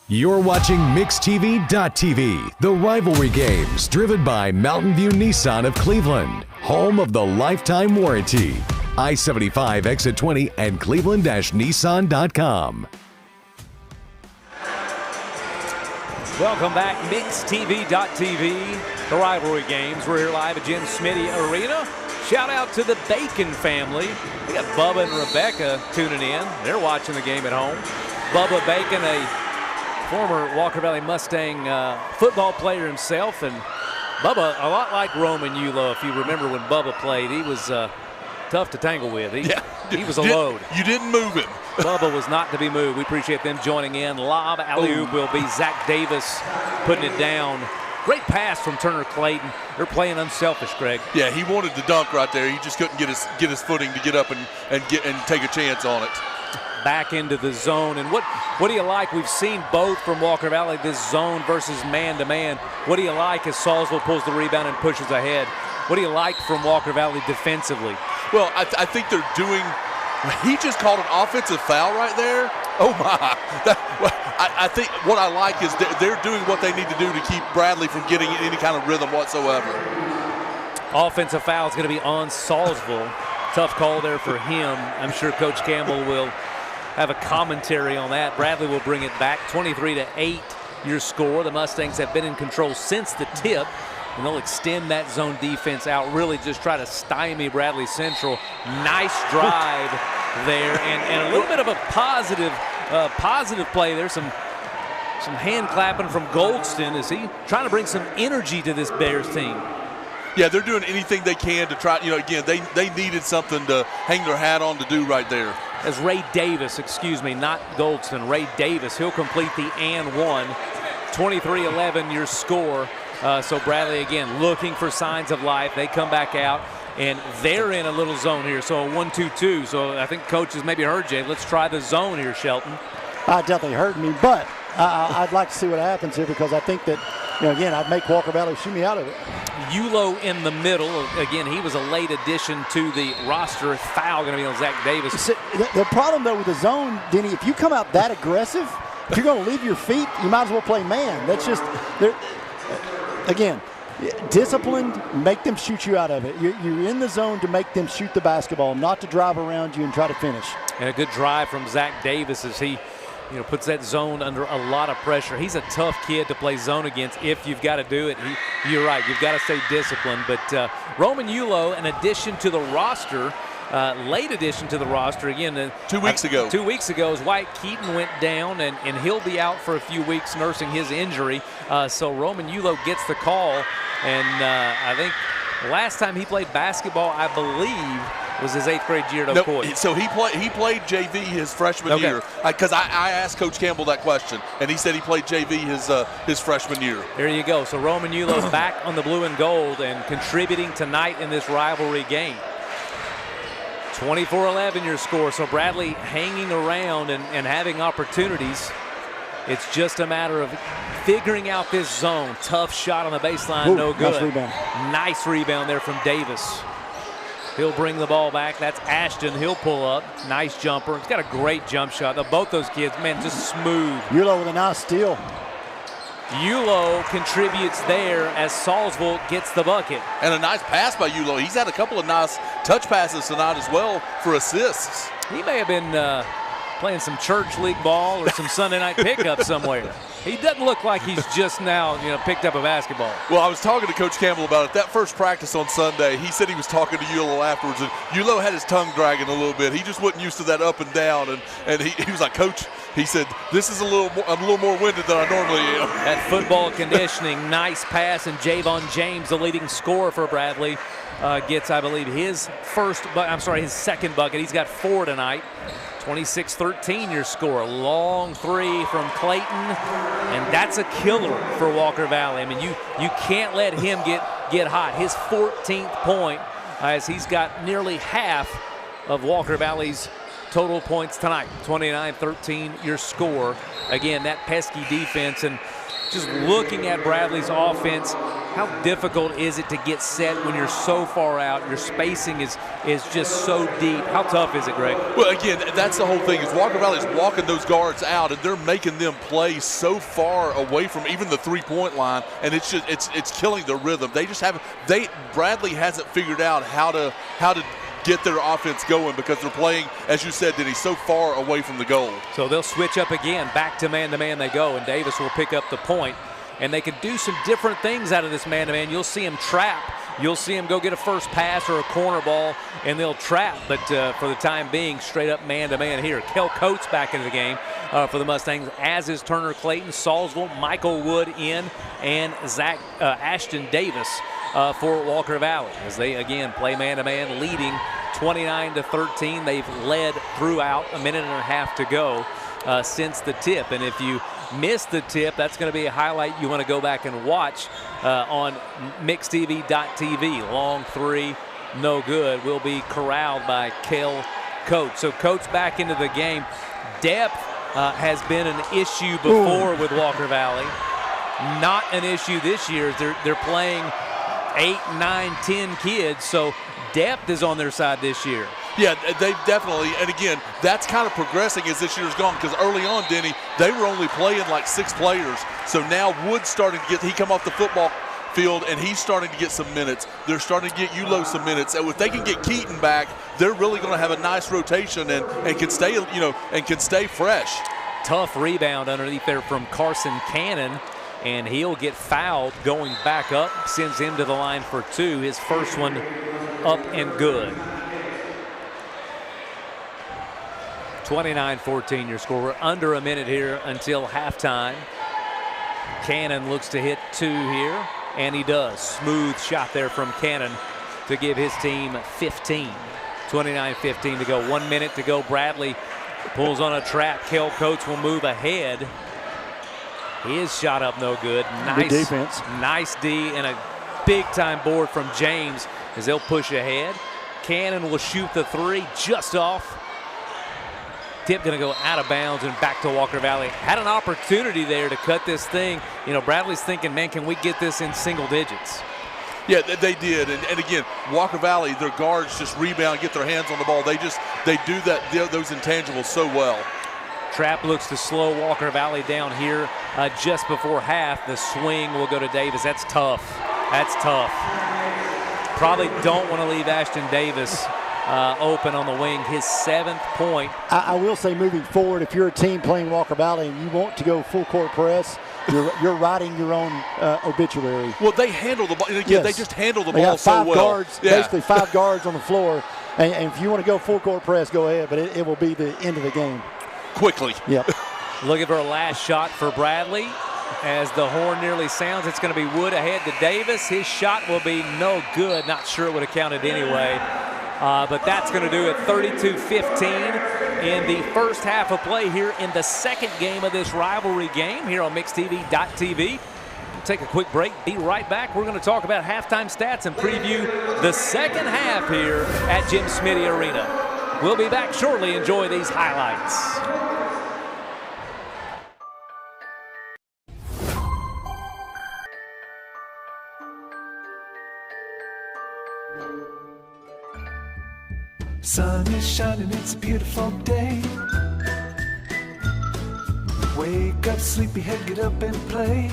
You're watching MixedTV.tv, the rivalry games driven by Mountain View Nissan of Cleveland, home of the lifetime warranty. I-75 exit 20 and Cleveland-Nissan.com. Welcome back, MixedTV.tv, the rivalry games. We're here live at Jim Smiddy Arena. Shout out to the Bacon family. We got Bubba and Rebecca tuning in. They're watching the game at home. Bubba Bacon, a former Walker Valley Mustang football player himself, and Bubba, a lot like Roman Yulo, if you remember when Bubba played. He was tough to tangle with. He was a load. You didn't move him. Bubba was not to be moved. We appreciate them joining in. Lob alley-oop will be Zach Davis putting it down. Great pass from Turner Clayton. They're playing unselfish, Greg. Yeah, he wanted the dunk right there. He just couldn't get his footing to get up and take a chance on it. Back into the zone. And what do you like? We've seen both from Walker Valley, this zone versus man-to-man. What do you like as Salisville pulls the rebound and pushes ahead? What do you like from Walker Valley defensively? Well, I think they're doing – he just called an offensive foul right there. Oh, my. I think what I like is they're doing what they need to do to keep Bradley from getting any kind of rhythm whatsoever. Offensive foul is going to be on Salisville. Tough call there for him. I'm sure Coach Campbell will have a commentary on that. Bradley will bring it back. 23-8 your score. The Mustangs have been in control since the tip, and they'll extend that zone defense out, really just try to stymie Bradley Central. Nice drive there, and a little bit of a positive play. There's some hand clapping from Goldston as he trying to bring some energy to this Bears team. Yeah, they're doing anything they can to try, again, they needed something to hang their hat on to do right there. As Ray Davis, not Goldston, Ray Davis, he'll complete the and one. 23-11 your score. So Bradley, again, looking for signs of life. They come back out, and they're in a little zone here. So a 1-2-2. So I think coaches maybe heard you. Let's try the zone here, Shelton. Definitely heard me, but I'd like to see what happens here, because I think that, again, I'd make Walker Valley shoot me out of it. Yulo in the middle. Again, he was a late addition to the roster. Foul going to be on Zach Davis. The problem, though, with the zone, Denny, if you come out that aggressive, if you're going to leave your feet, you might as well play man. That's just, again, disciplined, make them shoot you out of it. You're in the zone to make them shoot the basketball, not to drive around you and try to finish. And a good drive from Zach Davis as he puts that zone under a lot of pressure. He's a tough kid to play zone against if you've got to do it. You're right, you've got to stay disciplined. But Roman Yulo, an addition to the roster, late addition to the roster again. 2 weeks ago. 2 weeks ago, as White Keaton went down, and he'll be out for a few weeks nursing his injury. So Roman Yulo gets the call, and I think last time he played basketball, I believe, was his 8th grade year at Ocoee. So he played JV his freshman year. Because I asked Coach Campbell that question, and he said he played JV his freshman year. There you go. So Roman Yulo's back on the blue and gold and contributing tonight in this rivalry game. 24-11 your score. So Bradley hanging around and having opportunities. It's just a matter of figuring out this zone. Tough shot on the baseline, no good. Nice rebound. Nice rebound there from Davis. He'll bring the ball back. That's Ashton. He'll pull up. Nice jumper. He's got a great jump shot. Both those kids, man, just smooth. Yulo with a nice steal. Yulo contributes there as Salisville gets the bucket. And a nice pass by Yulo. He's had a couple of nice touch passes tonight as well for assists. He may have been playing some church league ball or some Sunday night pickup somewhere. He doesn't look like he's just now, picked up a basketball. Well, I was talking to Coach Campbell about it. That first practice on Sunday, he said he was talking to Yulo afterwards, and Yulo had his tongue dragging a little bit. He just wasn't used to that up and down, and he was like, Coach, he said, this is I'm a little more winded than I normally am. That football conditioning, nice pass, and Javon James, the leading scorer for Bradley, gets, I believe, his second bucket. He's got 4 tonight. 26-13 your score. Long three from Clayton, and that's a killer for Walker Valley. I mean, you can't let him get hot. His 14th point, as he's got nearly half of Walker Valley's total points tonight. 29-13 your score. Again, that pesky defense, and just looking at Bradley's offense, how difficult is it to get set when you're so far out? Your spacing is just so deep. How tough is it, Greg? Well, again, that's the whole thing, is Walker Valley's walking those guards out, and they're making them play so far away from even the three-point line, and it's killing the rhythm. Bradley hasn't figured out how to get their offense going, because they're playing, as you said, Denny, so far away from the goal. So they'll switch up again. Back to man-to-man they go, and Davis will pick up the point. And they can do some different things out of this man-to-man. You'll see him trap. You'll see him go get a first pass or a corner ball, and they'll trap. But for the time being, straight up man-to-man here. Kel Coates back into the game for the Mustangs, as is Turner Clayton, Salisville, Michael Wood in, and Ashton Davis for Walker Valley, as they, again, play man-to-man, leading 29-13. They've led throughout. A minute and a half to go since the tip. And if you missed the tip, that's going to be a highlight you want to go back and watch on mixtv.tv. Long three, no good. Will be corralled by Kel Coates. So Coates back into the game. Depth has been an issue before with Walker Valley. Not an issue this year. They're playing 8, 9, 10 kids, so depth is on their side this year. Yeah, they definitely, and again, that's kind of progressing as this year's gone, because early on, Denny, they were only playing like 6 players. So now Wood's starting to he come off the football field, and he's starting to get some minutes. They're starting to get Ulo some minutes. And if they can get Keaton back, they're really going to have a nice rotation and can stay, and can stay fresh. Tough rebound underneath there from Carson Cannon, and he'll get fouled going back up, sends him to the line for 2. His first one up and good. 29-14 your score. We're under a minute here until halftime. Cannon looks to hit 2 here, and he does. Smooth shot there from Cannon to give his team 15. 29-15 to go. 1 minute to go. Bradley pulls on a trap. Kel Coates will move ahead. His shot up no good. Nice defense. Nice D and a big-time board from James as they'll push ahead. Cannon will shoot the 3 just off. Tip going to go out of bounds and back to Walker Valley. Had an opportunity there to cut this thing. Bradley's thinking, man, can we get this in single digits? Yeah, they did. And again, Walker Valley, their guards just rebound, get their hands on the ball. They do those intangibles so well. Trap looks to slow Walker Valley down here just before half. The swing will go to Davis. That's tough. That's tough. Probably don't want to leave Ashton Davis open on the wing, his 7th point. I will say, moving forward, if you're a team playing Walker Valley and you want to go full court press, you're writing your own obituary. Well, they handle the ball. Again, yes. They just handle the they ball got so five well. Guards, basically 5 guards on the floor. And if you want to go full court press, go ahead, but it will be the end of the game. Quickly. Yep. Looking for a last shot for Bradley. As the horn nearly sounds, it's going to be Wood ahead to Davis. His shot will be no good. Not sure it would have counted anyway. But that's going to do it. 32-15 in the first half of play here in the second game of this rivalry game here on MixTV.tv. We'll take a quick break. Be right back. We're going to talk about halftime stats and preview the second half here at Jim Smiddy Arena. We'll be back shortly. Enjoy these highlights. Sun is shining, it's a beautiful day. Wake up, sleepyhead, get up and play.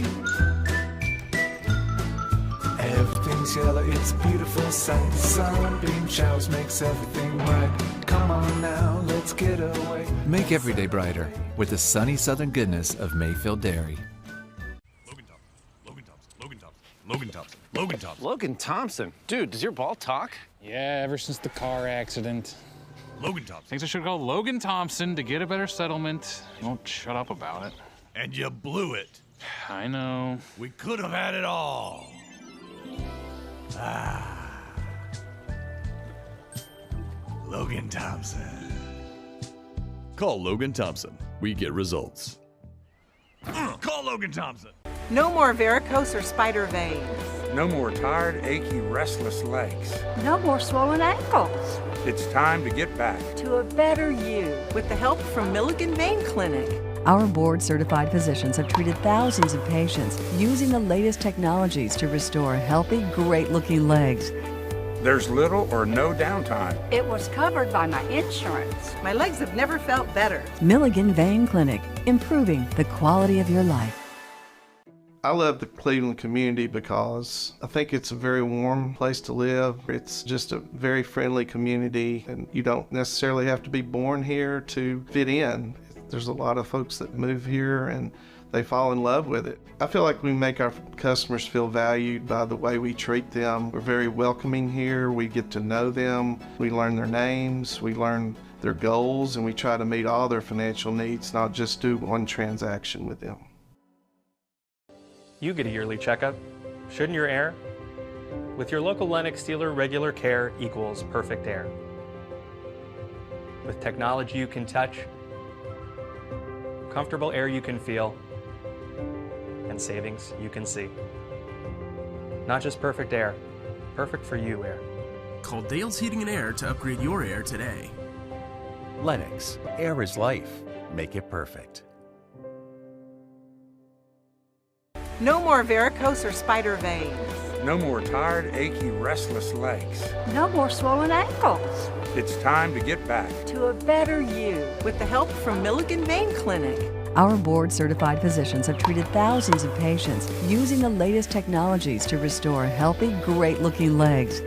Everything's yellow, it's a beautiful sight. Sunbeam showers makes everything right. Come on now, let's get away. Make every day brighter with the sunny southern goodness of Mayfield Dairy. Logan Thompson. Dude, does your ball talk? Yeah, ever since the car accident. Logan Thompson. Thinks I should call Logan Thompson to get a better settlement. He won't shut up about it. And you blew it. I know. We could have had it all. Logan Thompson. Call Logan Thompson. We get results. Call Logan Thompson. No more varicose or spider veins. No more tired, achy, restless legs. No more swollen ankles. It's time to get back to a better you with the help from Milligan Vein Clinic. Our board-certified physicians have treated thousands of patients using the latest technologies to restore healthy, great-looking legs. There's little or no downtime. It was covered by my insurance. My legs have never felt better. Milligan Vein Clinic, improving the quality of your life. I love the Cleveland community because I think it's a very warm place to live. It's just a very friendly community, and you don't necessarily have to be born here to fit in. There's a lot of folks that move here and they fall in love with it. I feel like we make our customers feel valued by the way we treat them. We're very welcoming here. We get to know them. We learn their names. We learn their goals, and we try to meet all their financial needs, not just do one transaction with them. You get a yearly checkup. Shouldn't your air? With your local Lennox dealer, regular care equals perfect air. With technology you can touch, comfortable air you can feel, and savings you can see. Not just perfect air, perfect for you air. Call Dale's Heating and Air to upgrade your air today. Lennox, air is life. Make it perfect. No more varicose or spider veins. No more tired, achy, restless legs. No more swollen ankles. It's time to get back to a better you with the help from Milligan Vein Clinic. Our board-certified physicians have treated thousands of patients using the latest technologies to restore healthy, great-looking legs.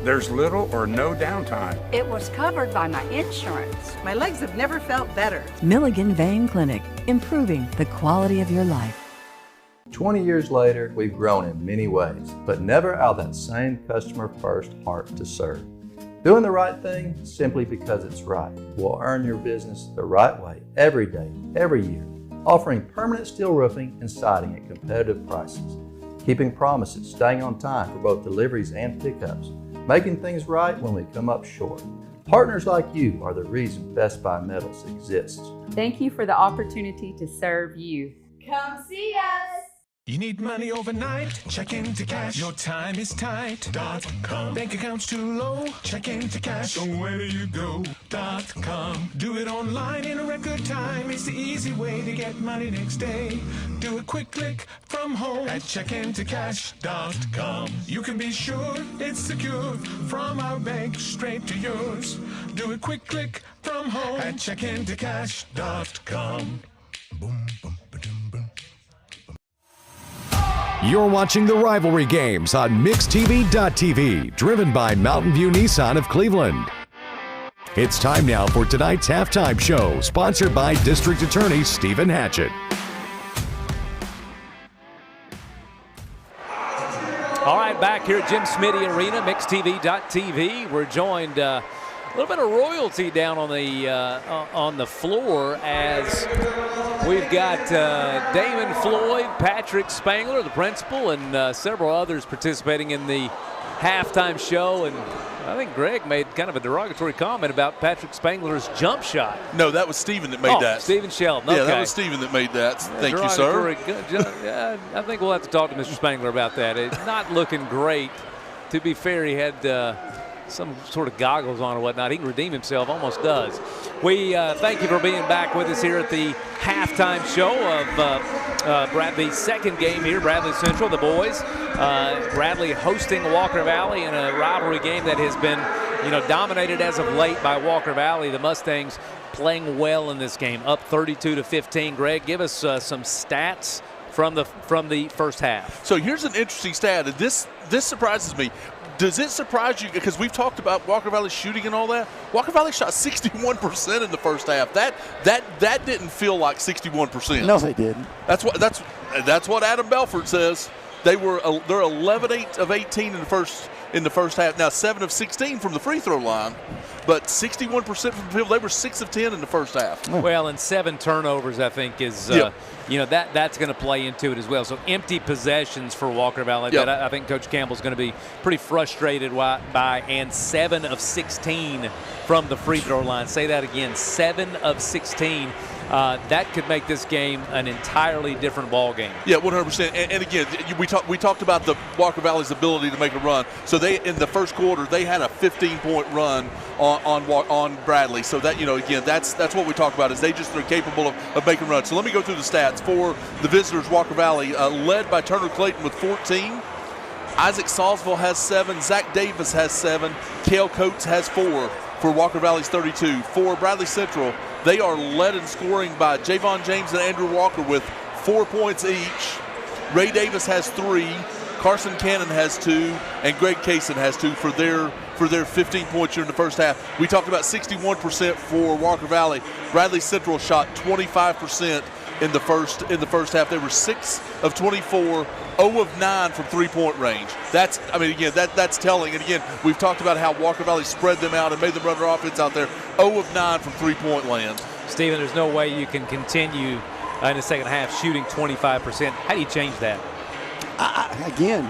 There's little or no downtime. It was covered by my insurance. My legs have never felt better. Milligan Vein Clinic, improving the quality of your life. 20 years later, we've grown in many ways, but never out of that same customer-first heart to serve. Doing the right thing simply because it's right will earn your business the right way every day, every year, offering permanent steel roofing and siding at competitive prices, keeping promises, staying on time for both deliveries and pickups, making things right when we come up short. Partners like you are the reason Best Buy Metals exists. Thank you for the opportunity to serve you. Come see us. You need money overnight? Check into cash. Your time is tight. .com. Bank account's too low? Check into cash. So where do you go? .com. Do it online in a record time. It's the easy way to get money next day. Do a quick click from home at checkintocash.com. You can be sure it's secure from our bank straight to yours. Do a quick click from home at checkintocash.com. Boom, boom, ba-dum, boom. You're watching the Rivalry games on MixTV.tv, driven by Mountain View Nissan of Cleveland. It's time now for tonight's halftime show, sponsored by District Attorney Stephen Hatchett. All right, back here at Jim Smiddy Arena, MixTV.tv. We're joined a little bit of royalty down on the floor as we've got Damon Floyd, Patrick Spangler, the principal, and several others participating in the halftime show. And I think Greg made kind of a derogatory comment about Patrick Spangler's jump shot. No, that was Stephen that made that. Stephen Sheldon. Okay. Yeah, that was Stephen that made that. Thank you, sir. I think we'll have to talk to Mr. Spangler about that. It's not looking great. To be fair, he had some sort of goggles on or whatnot. He can redeem himself, almost does. We thank you for being back with us here at the halftime show of Bradley's second game here, Bradley Central, the boys. Bradley hosting Walker Valley in a rivalry game that has been, dominated as of late by Walker Valley. The Mustangs playing well in this game, up 32-15. Greg, give us some stats from the first half. So here's an interesting stat, and this surprises me. Does it surprise you? Because we've talked about Walker Valley shooting and all that. Walker Valley shot 61% in the first half. That didn't feel like 61%. No, they didn't. That's what Adam Belford says. They're 11 of 18 in the first half. Now 7 of 16 from the free throw line, but 61% from the field. They were 6 of 10 in the first half. Well, and 7 turnovers, I think, is that's going to play into it as well. So empty possessions for Walker Valley that I think Coach Campbell's going to be pretty frustrated by, and 7 of 16 from the free throw line. Say that again, 7 of 16. That could make this game an entirely different ball game. Yeah, 100%. And again, we talked about the Walker Valley's ability to make a run. So they, in the first quarter, they had a 15-point run on Bradley. So that, again, that's what we talk about, is they're capable of making runs. So let me go through the stats for the visitors. Walker Valley led by Turner Clayton with 14. Isaac Salisville has 7. Zach Davis has 7. Cale Coates has 4 for Walker Valley's 32. For Bradley Central, they are led in scoring by Javon James and Andrew Walker with 4 points each. Ray Davis has 3. Carson Cannon has 2. And Greg Kaysen has 2 for their 15 points here in the first half. We talked about 61% for Walker Valley. Bradley Central shot 25% in the first half. They were 6 of 24, 0 of 9 from three-point range. That's telling. And again, we've talked about how Walker Valley spread them out and made them run their offense out there. 0 of 9 from three-point land. Stephen, there's no way you can continue in the second half shooting 25%. How do you change that? Again,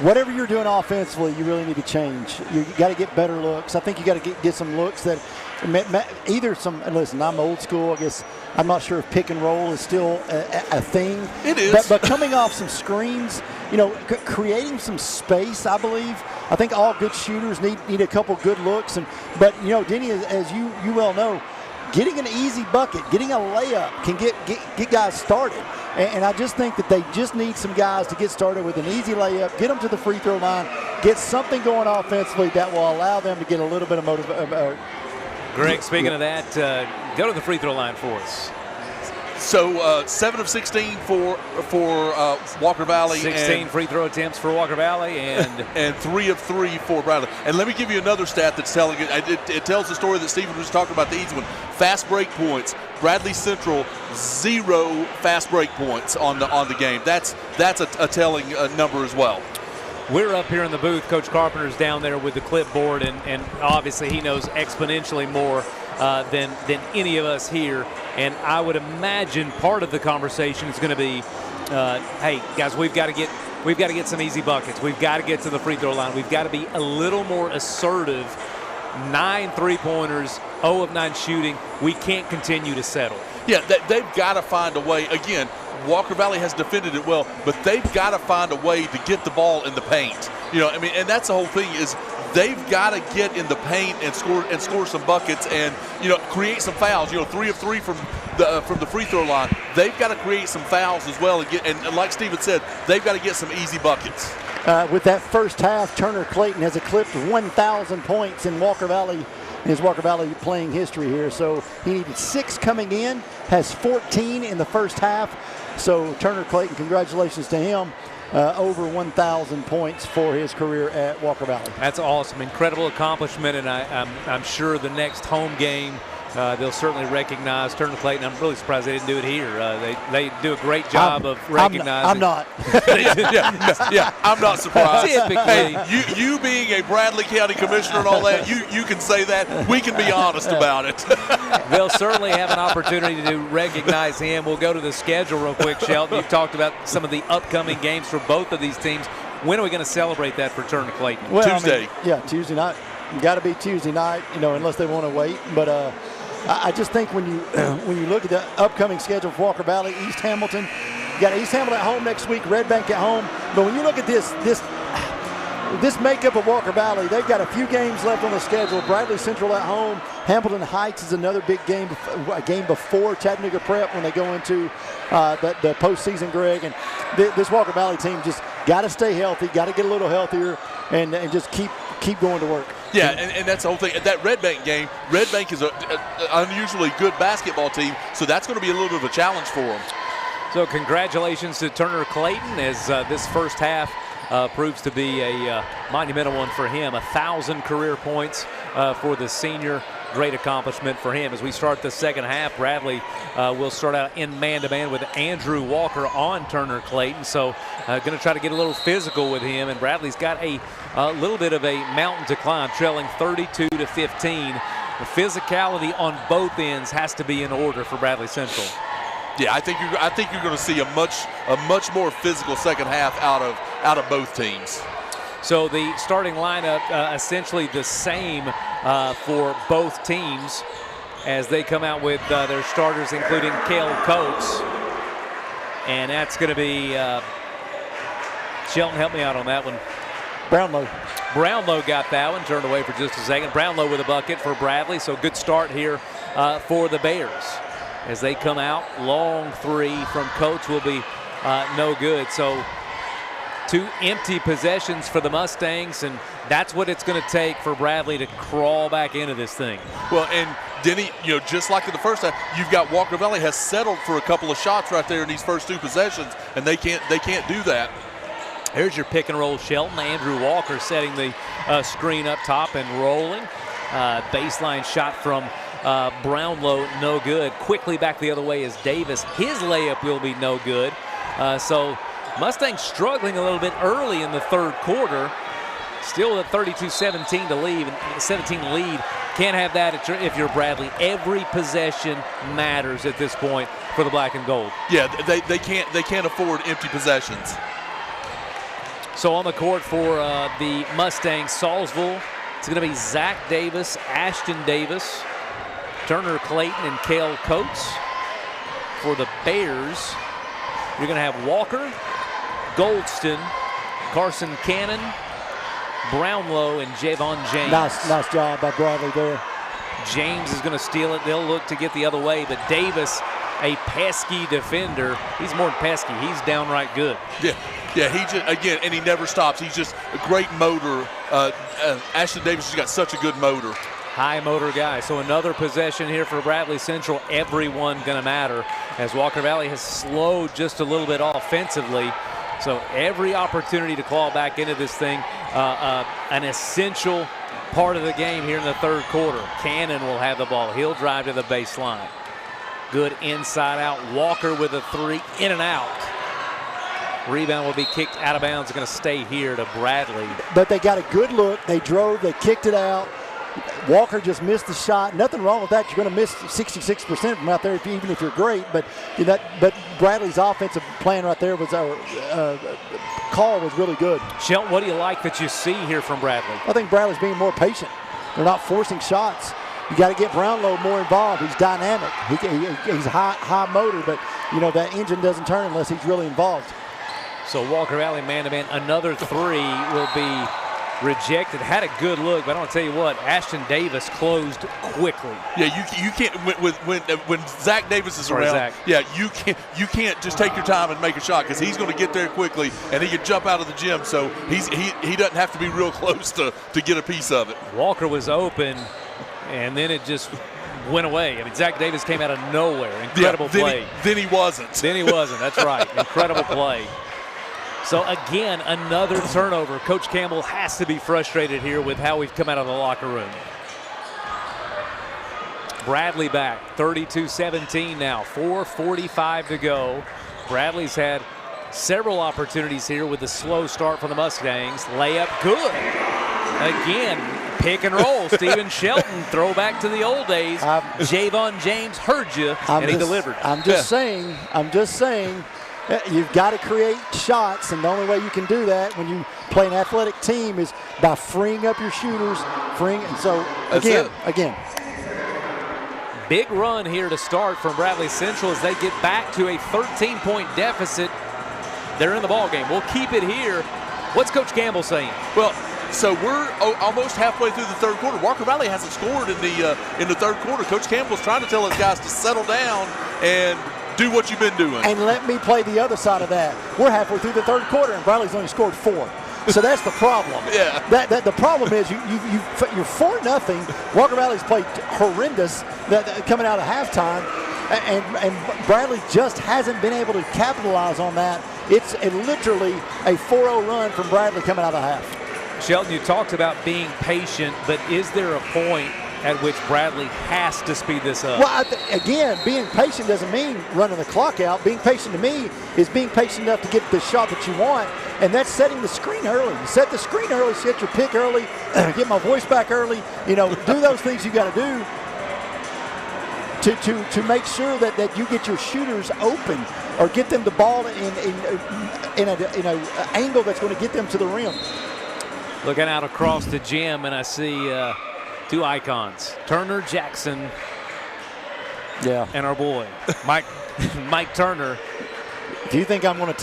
whatever you're doing offensively, you really need to change. You got to get better looks. I think you got to get some looks that either some. Listen, I'm old school. I guess I'm not sure if pick and roll is still a thing. It is. But coming off some screens, creating some space, I believe. I think all good shooters need a couple good looks. But Denny, as you well know, getting an easy bucket, getting a layup can get guys started. And I just think that they just need some guys to get started with an easy layup, get them to the free throw line, get something going offensively that will allow them to get a little bit of motivation. Greg, speaking of that, go to the free throw line for us. So 7 of 16 for Walker Valley. 16 free throw attempts for Walker Valley, and 3 of 3 for Bradley. And let me give you another stat that's telling it. It tells the story that Stephen was talking about, the easy one. Fast break points. Bradley Central 0 fast break points on the game. That's a telling number as well. We're up here in the booth. Coach Carpenter's down there with the clipboard, and obviously he knows exponentially more than any of us here. And I would imagine part of the conversation is going to be, hey guys, we've got to get some easy buckets. We've got to get to the free throw line. We've got to be a little more assertive. 9 3-pointers, 0 of 9 shooting. We can't continue to settle. Yeah, they've got to find a way. Again, Walker Valley has defended it well, but they've got to find a way to get the ball in the paint. And that's the whole thing is they've got to get in the paint and score some buckets and create some fouls. 3 of 3 from the free throw line. They've got to create some fouls as well and like Steven said, they've got to get some easy buckets. With that first half, Turner Clayton has eclipsed 1,000 points in his Walker Valley playing history here. So he needed 6 coming in, has 14 in the first half. So Turner Clayton, congratulations to him. Over 1,000 points for his career at Walker Valley. That's awesome. Incredible accomplishment, and I'm sure the next home game they'll certainly recognize Turner Clayton. I'm really surprised they didn't do it here. They do a great job of recognizing. I'm not. yeah, I'm not surprised. Typically. Hey, you being a Bradley County commissioner and all that, you can say that. We can be honest about it. They'll certainly have an opportunity to recognize him. We'll go to the schedule real quick, Shelton. You've talked about some of the upcoming games for both of these teams. When are we going to celebrate that for Turner Clayton? Well, Tuesday. Tuesday night. Got to be Tuesday night, unless they want to wait. But I just think when you look at the upcoming schedule for Walker Valley, East Hamilton, you got East Hamilton at home next week, Red Bank at home. But when you look at this makeup of Walker Valley, they've got a few games left on the schedule. Bradley Central at home. Hamilton Heights is another big game, a game before Chattanooga Prep when they go into the postseason, Greg. And this Walker Valley team just got to stay healthy, got to get a little healthier, and just keep going to work. Yeah, and that's the whole thing. That Red Bank game, Red Bank is an unusually good basketball team, so that's going to be a little bit of a challenge for them. So congratulations to Turner Clayton as this first half proves to be a monumental one for him. 1,000 career points for the senior. Great accomplishment for him. As we start the second half, Bradley will start out in man-to-man with Andrew Walker on Turner Clayton. So going to try to get a little physical with him. And Bradley's got a little bit of a mountain to climb, trailing 32-15. The physicality on both ends has to be in order for Bradley Central. Yeah, I think you're going to see a much more physical second half out of both teams. So the starting lineup essentially the same for both teams as they come out with their starters, including Cale Coates. And that's going to be Shelton, help me out on that one. Brownlow got that one. Turned away for just a second. Brownlow with a bucket for Bradley. So good start here for the Bears. As they come out, long three from Coates will be no good. So 2 empty possessions for the Mustangs, and that's what it's going to take for Bradley to crawl back into this thing. Well, and Denny, just like in the first half, you've got Walker Valley has settled for a couple of shots right there in these first 2 possessions, and they can't do that. Here's your pick and roll, Shelton. Andrew Walker setting the screen up top and rolling. Baseline shot from Brownlow, no good. Quickly back the other way is Davis. His layup will be no good. So Mustangs struggling a little bit early in the third quarter. Still at 32-17 to lead. 17 lead. Can't have that if you're Bradley. Every possession matters at this point for the black and gold. Yeah, they can't afford empty possessions. So on the court for the Mustangs, Salisville, it's going to be Zach Davis, Ashton Davis, Turner Clayton, and Cale Coates. For the Bears, you're going to have Walker, Goldston, Carson Cannon, Brownlow, and Javon James. Nice job by Bradley there. James is going to steal it. They'll look to get the other way, but Davis, a pesky defender. He's more than pesky. He's downright good. Yeah, he just, again, and he never stops. He's just a great motor. Ashton Davis has got such a good motor. high motor guy. So another possession here for Bradley Central. Everyone going to matter as Walker Valley has slowed just a little bit offensively. So every opportunity to claw back into this thing, an essential part of the game here in the third quarter. Cannon will have the ball. He'll drive to the baseline. Good inside out. Walker with a three, in and out. Rebound will be kicked out of bounds. Going to stay here to Bradley. But they got a good look. They drove. They kicked it out. Walker just missed the shot. Nothing wrong with that. You're going to miss 66% from out there, even if you're great. But but Bradley's offensive plan right there was call was really good. Shelton, what do you like that you see here from Bradley? I think Bradley's being more patient. They're not forcing shots. You got to get Brownlow more involved. He's dynamic. He's high motor, but that engine doesn't turn unless he's really involved. So Walker Valley man-to-man, another three will be rejected. Had a good look, but I'm going to tell you what, Ashton Davis closed quickly. Yeah, you can't when Zach Davis is around. Zach. Yeah, you can't just take your time and make a shot because he's going to get there quickly and he can jump out of the gym. So he doesn't have to be real close to get a piece of it. Walker was open, and then it just went away. I mean, Zach Davis came out of nowhere. Incredible play. Then he wasn't. Then he wasn't. That's right. Incredible play. So, again, another turnover. Coach Campbell has to be frustrated here with how we've come out of the locker room. Bradley back, 32-17 now, 4:45 to go. Bradley's had several opportunities here with the slow start for the Mustangs. Layup, good. Again, pick and roll. Stephen Shelton, throwback to the old days. Javon James heard you, and he delivered. I'm just saying. You've got to create shots, and the only way you can do that when you play an athletic team is by freeing up your shooters. And so, again. Big run here to start from Bradley Central as they get back to a 13-point deficit. They're in the ball game. We'll keep it here. What's Coach Campbell saying? Well, so we're almost halfway through the third quarter. Walker Valley hasn't scored in the third quarter. Coach Campbell's trying to tell his guys to settle down and do what you've been doing. And let me play the other side of that. We're halfway through the third quarter, and Bradley's only scored 4. So that's the problem. Yeah. The problem is you're 4-0. Walker Valley's played horrendous coming out of halftime, and Bradley just hasn't been able to capitalize on that. It's literally a 4-0 run from Bradley coming out of the half. Shelton, you talked about being patient, but is there a point at which Bradley has to speed this up? Well, again, being patient doesn't mean running the clock out. Being patient to me is being patient enough to get the shot that you want, and that's setting the screen early. You set the screen early, set your pick early, get my voice back early. Do those things you got to do to make sure that you get your shooters open or get them the ball in an angle that's going to get them to the rim. Looking out across the gym, and I see two icons, Turner Jackson, and our boy Mike Turner. If you think I'm going to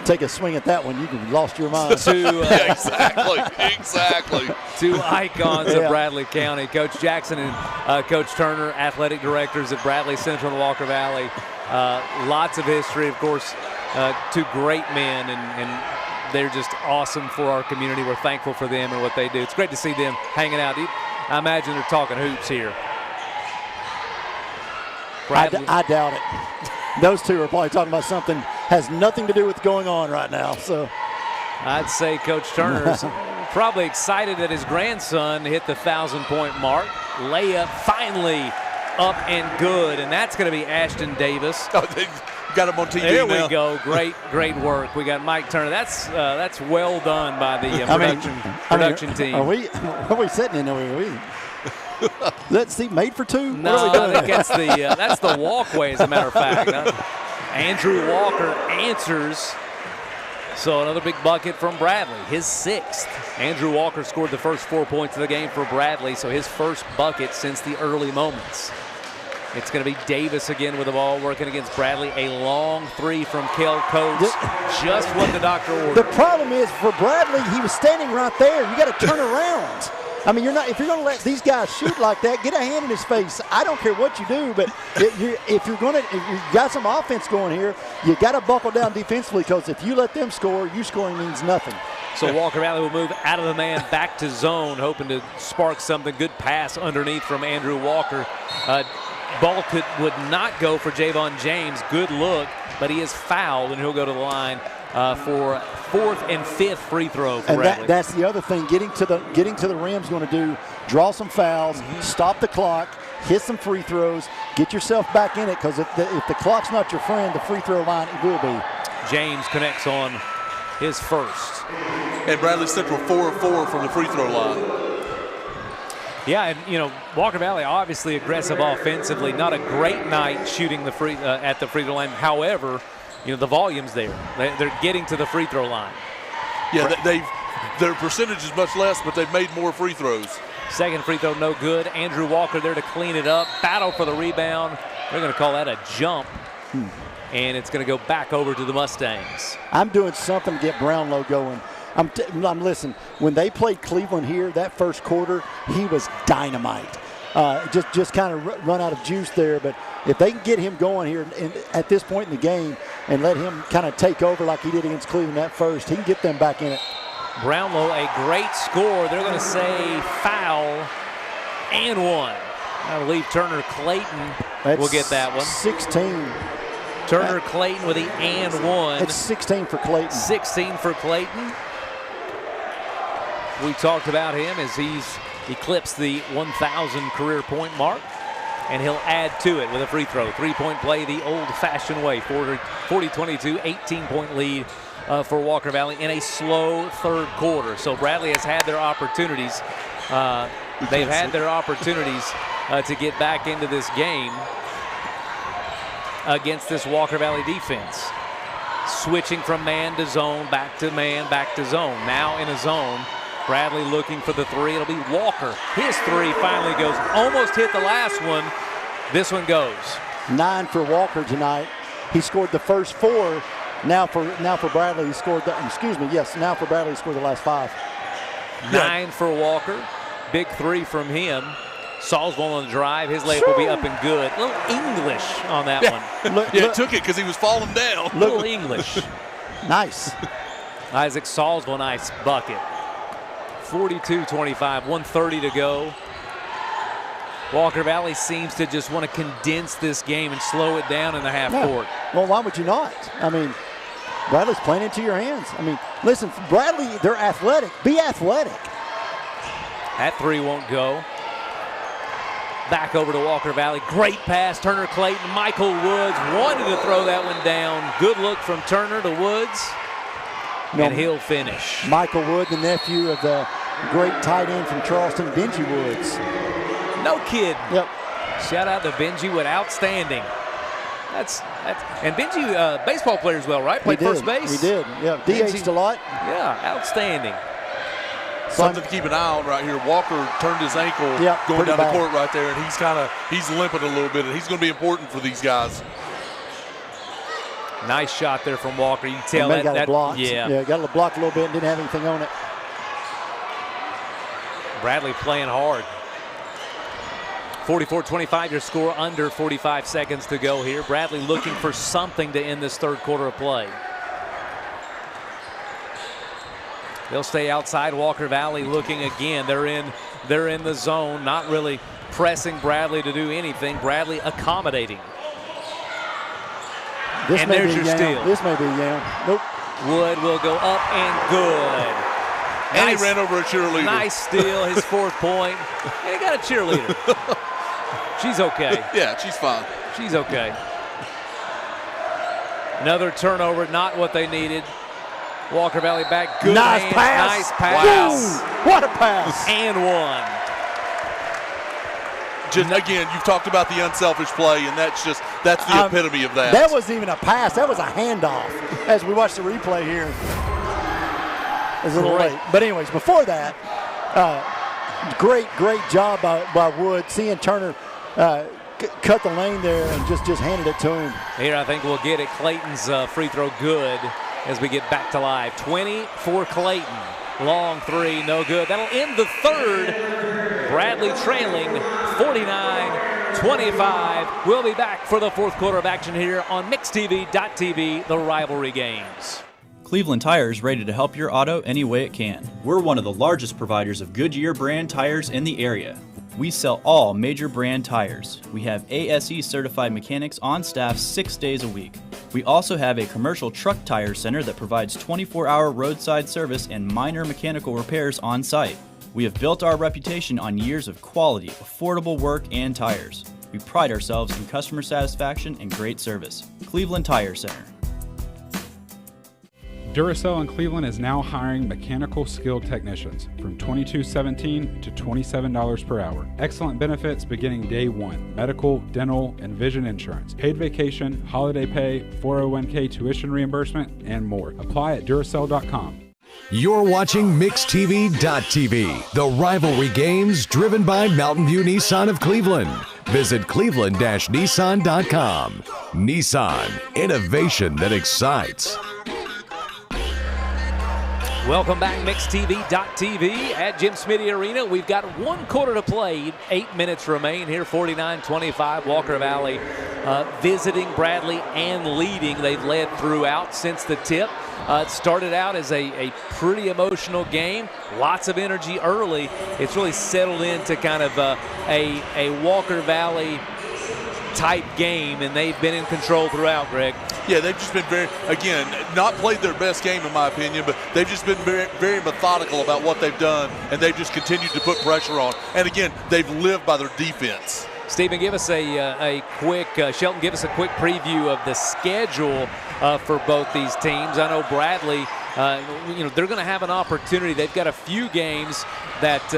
take a swing at that one, you've lost your mind. Exactly. Two icons of Bradley County, Coach Jackson and Coach Turner, athletic directors at Bradley Central and Walker Valley. Lots of history, of course. Two great men, and they're just awesome for our community. We're thankful for them and what they do. It's great to see them hanging out. I imagine they're talking hoops here. I doubt it. Those two are probably talking about something has nothing to do with going on right now. So I'd say Coach Turner's probably excited that his grandson hit the 1,000-point mark. Layup finally up and good, and that's going to be Ashton Davis. Oh, they got him on TV there now. We go. Great work. We got Mike Turner. That's well done by the production team. Are we sitting in there? Let's see, made for two? No, I think that's the walkway, as a matter of fact. Andrew Walker answers. So another big bucket from Bradley, his 6th. Andrew Walker scored the first 4 points of the game for Bradley, so his first bucket since the early moments. It's going to be Davis again with the ball working against Bradley. A long 3 from Kel Coates, just what the doctor ordered. The problem is for Bradley, he was standing right there. You got to turn around. I mean, if you're going to let these guys shoot like that, get a hand in his face. I don't care what you do, but if you've got some offense going here, you got to buckle down defensively, because if you let them score, you scoring means nothing. So Walker Valley will move out of the man back to zone, hoping to spark something. Good pass underneath from Andrew Walker. Ball would not go for Javon James. Good look, but he is fouled, and he'll go to the line for 4th and 5th free throw for Bradley. That's the other thing. Getting to the rim's going to do. Draw some fouls, stop the clock, hit some free throws, get yourself back in it, because if the clock's not your friend, the free throw line it will be. James connects on his first. And Bradley Central 4 of 4 from the free throw line. Yeah, and Walker Valley obviously aggressive offensively. Not a great night shooting the at the free throw line. However, the volume's there. They're getting to the free throw line. Yeah, their percentage is much less, but they've made more free throws. Second free throw, no good. Andrew Walker there to clean it up. Battle for the rebound. They're going to call that a jump. And it's going to go back over to the Mustangs. I'm doing something to get Brownlow going. Listen, when they played Cleveland here, that first quarter, he was dynamite. Just kind of run out of juice there. But if they can get him going here at this point in the game and let him kind of take over like he did against Cleveland that first, he can get them back in it. Brownlow, a great score. They're going to say foul and one. I believe Turner Clayton will get that one. 16. Turner Clayton with the and one. It's 16 for Clayton. 16 for Clayton. We talked about him as he's eclipsed the 1,000 career point mark, and he'll add to it with a free throw. 3-point play the old-fashioned way. 40-22, 18-point lead for Walker Valley in a slow third quarter. So Bradley has had their opportunities. They've had their opportunities to get back into this game against this Walker Valley defense. Switching from man to zone, back to man, back to zone. Now in a zone. Bradley looking for the three. It'll be Walker. His three finally goes. Almost hit the last one. This one goes. 9 for Walker tonight. He scored the first 4. Now for Bradley, he scored now for Bradley, he scored the last 5. 9 for Walker. Big 3 from him. Salisbury on the drive. His layup will be up and good. A little English on that one. Took it because he was falling down. A little English. Nice. Isaac Salisbury, nice bucket. 42-25, 1:30 to go. Walker Valley seems to just want to condense this game and slow it down in the half court. Well, why would you not? I mean, Bradley's playing into your hands. I mean, listen, Bradley, they're athletic. Be athletic. That three won't go. Back over to Walker Valley. Great pass. Turner Clayton. Michael Woods wanted to throw that one down. Good look from Turner to Woods. And he'll finish. Michael Wood, the nephew of the great tight end from Charleston, Benji Woods. No kid. Yep. Shout out to Benji Wood. Outstanding. And Benji, baseball player as well, right? Played first base. He did. Yeah. DH'd a lot. Yeah. Outstanding. Something to keep an eye on right here. Walker turned his ankle going down the court right there, and he's limping a little bit, and he's going to be important for these guys. Nice shot there from Walker. You can tell that got blocked. Yeah, got to block a little bit and didn't have anything on it. Bradley playing hard. 44-25, your score, under 45 seconds to go here. Bradley looking for something to end this third quarter of play. They'll stay outside. Walker Valley looking again. They're in the zone, not really pressing Bradley to do anything. Bradley accommodating. And there's your steal. This may be Yam. Nope. Wood will go up and good. And he ran over a cheerleader. Nice steal, his 4th point. And he got a cheerleader. She's okay. Yeah, she's fine. She's okay. Another turnover, not what they needed. Walker Valley back. Good nice hand, pass. Nice pass. Wow. What a pass. And one. Just again, you've talked about the unselfish play, and that's the epitome of that. That wasn't even a pass. That was a handoff. As we watch the replay here. It's a little late. But anyways, before that, great job by Wood. Seeing Turner cut the lane there and just handed it to him. Here I think we'll get it. Clayton's free throw good as we get back to live. 20 for Clayton. Long three, no good. That'll end the third. Bradley trailing 49-25. We'll be back for the fourth quarter of action here on MixTV.tv, the rivalry games. Cleveland Tire is ready to help your auto any way it can. We're one of the largest providers of Goodyear brand tires in the area. We sell all major brand tires. We have ASE certified mechanics on staff 6 days a week. We also have a commercial truck tire center that provides 24-hour roadside service and minor mechanical repairs on site. We have built our reputation on years of quality, affordable work and tires. We pride ourselves in customer satisfaction and great service. Cleveland Tire Center. Duracell in Cleveland is now hiring mechanical skilled technicians from $22.17 to $27 per hour. Excellent benefits beginning day one: medical, dental, and vision insurance, paid vacation, holiday pay, 401k tuition reimbursement, and more. Apply at Duracell.com. You're watching MixTV.tv, the rivalry games driven by Mountain View Nissan of Cleveland. Visit cleveland-nissan.com. Nissan, innovation that excites. Welcome back, MixTV.tv at Jim Smiddy Arena. We've got 1 quarter to play. 8 minutes remain here, 49-25. Walker Valley visiting Bradley and leading. They've led throughout since the tip. It started out as a pretty emotional game. Lots of energy early. It's really settled into kind of a Walker Valley type game, and they've been in control throughout, Greg. Yeah, they've just been not played their best game in my opinion, but they've just been very, very methodical about what they've done, and they've just continued to put pressure on. And again, they've lived by their defense. Stephen, give us a quick, Shelton, give us a quick preview of the schedule for both these teams. I know Bradley, they're going to have an opportunity. They've got a few games that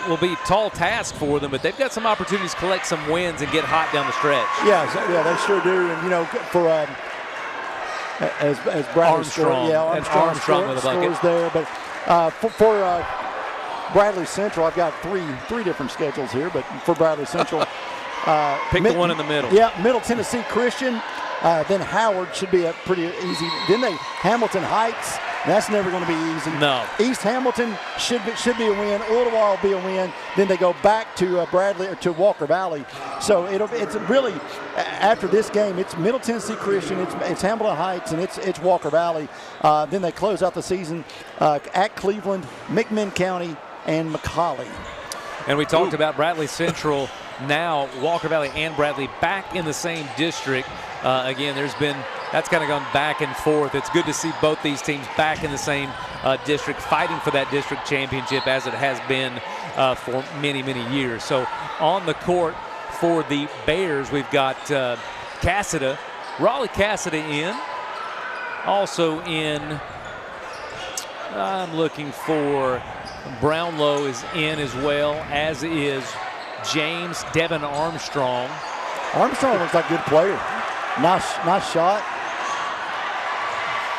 will be a tall task for them, but they've got some opportunities to collect some wins and get hot down the stretch. Yeah, they sure do. And for as Bradley Armstrong, Armstrong with a bucket scores there, but for Bradley Central, I've got three different schedules here, but for Bradley Central, pick the one in the middle. Yeah, Middle Tennessee Christian. Then Howard should be a pretty easy. Then Hamilton Heights. That's never going to be easy. No. East Hamilton should be a win. Ottawa will be a win. Then they go back to Bradley or to Walker Valley. So it's really after this game, it's Middle Tennessee Christian, it's Hamilton Heights, and it's Walker Valley. Then they close out the season at Cleveland, McMinn County, and McCallie. And we talked about Bradley Central. Now Walker Valley and Bradley back in the same district. Again, that's kind of gone back and forth. It's good to see both these teams back in the same district, fighting for that district championship as it has been for many, many years. So on the court for the Bears, we've got Cassida, Raleigh Cassida in. Also in, I'm looking for Brownlow is in as well, as is James Devin Armstrong. Armstrong looks like a good player. Nice shot.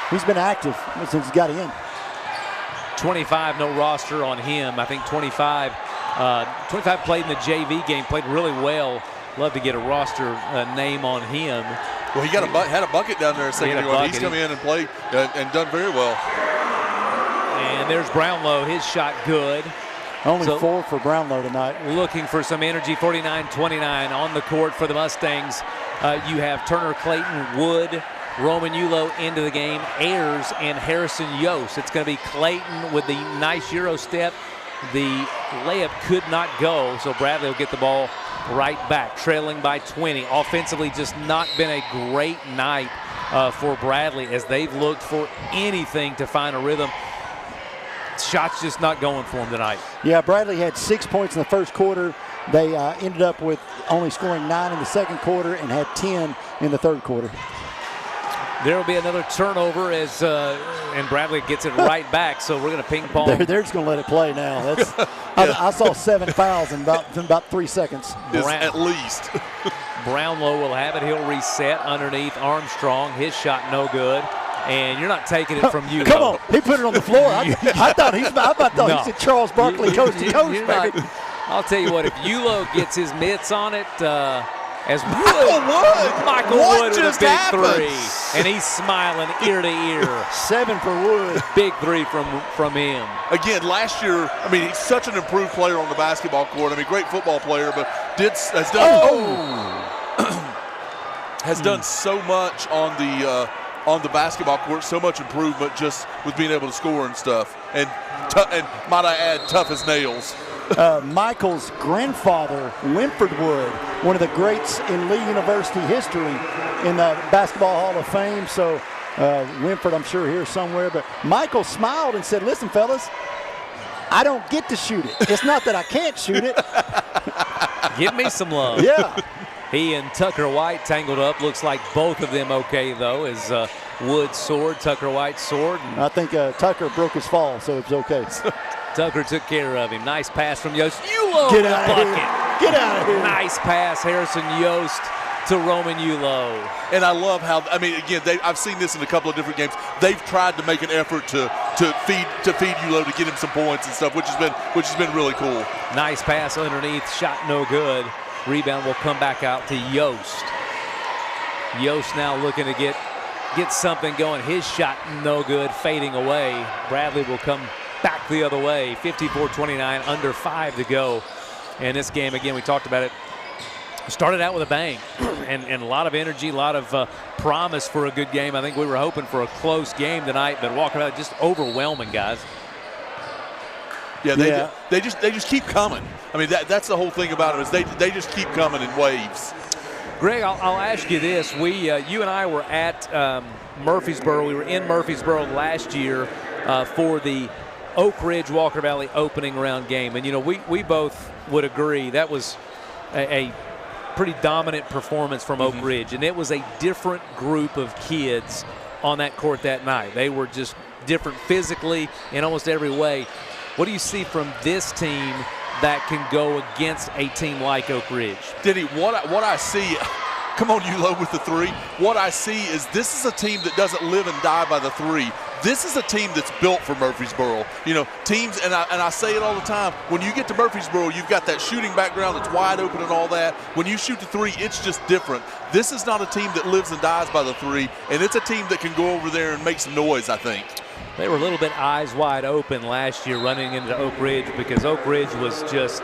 He's been active since he got in. 25, no roster on him. I think 25 played in the JV game, played really well. Love to get a roster name on him. Well, he had a bucket down there. He's come in and played and done very well. And there's Brownlow, his shot good. Only 4 for Brownlow tonight. Looking for some energy, 49-29 on the court for the Mustangs. You have Turner Clayton, Wood, Roman Yulo into the game, Ayers, and Harrison Yost. It's going to be Clayton with the nice Euro step. The layup could not go, so Bradley will get the ball right back, trailing by 20. Offensively, just not been a great night for Bradley as they've looked for anything to find a rhythm. Shots just not going for him tonight. Yeah, Bradley had 6 points in the first quarter. They ended up with only scoring 9 in the second quarter and had 10 in the third quarter. There will be another turnover as and Bradley gets it right back. So we're going to ping pong. They're just going to let it play now. That's I saw 7 fouls in about 3 seconds. At least. Brownlow will have it. He'll reset underneath Armstrong. His shot no good. And you're not taking it from you. Come on, he put it on the floor. I thought he said Charles Barkley coast to coast. I'll tell you what, if Yulo gets his mitts on it, as Michael Wood with a big three, and he's smiling ear to ear. 7 for Wood. Big three from him. Again, last year, I mean, he's such an improved player on the basketball court. I mean, great football player, but has done so much on the on the basketball court. So much improvement just with being able to score and stuff. And might I add, tough as nails. Michael's grandfather, Winford Wood, one of the greats in Lee University history in the Basketball Hall of Fame. So Winford, I'm sure, here somewhere. But Michael smiled and said, listen, fellas, I don't get to shoot it. It's not that I can't shoot it. Give me some love. Yeah. He and Tucker White tangled up. Looks like both of them okay, though, as Wood soared, Tucker White soared. I think Tucker broke his fall, so it's okay. Tucker took care of him. Nice pass from Yost. Yulo Get the out of bucket. here. Get out of here. Nice pass, Harrison Yost to Roman Yulo. And I love how, I mean, again, I've seen this in a couple of different games. They've tried to make an effort to feed Yulo to get him some points and stuff, which has been really cool. Nice pass underneath, shot no good. Rebound will come back out to Yost. Yost now looking to get something going. His shot no good, fading away. Bradley will come back the other way. 54-29, under 5 to go. And this game, again, we talked about it, started out with a bang and a lot of energy, a lot of promise for a good game. I think we were hoping for a close game tonight, but Walker Valley just overwhelming, guys. Yeah, they just keep coming. I mean, that's the whole thing about them is they just keep coming in waves. Greg, I'll ask you this. You and I were at Murfreesboro. We were in Murfreesboro last year for the Oak Ridge Walker Valley opening round game. And, you know, we both would agree that was a pretty dominant performance from Oak Ridge. And it was a different group of kids on that court that night. They were just different physically in almost every way. What do you see from this team that can go against a team like Oak Ridge? Denny, what I see, come on, Yulo with the three. What I see is this is a team that doesn't live and die by the three. This is a team that's built for Murfreesboro. You know, teams, and I say it all the time, when you get to Murfreesboro, you've got that shooting background that's wide open and all that. When you shoot the three, it's just different. This is not a team that lives and dies by the three, and it's a team that can go over there and make some noise, I think. They were a little bit eyes wide open last year running into Oak Ridge because Oak Ridge was just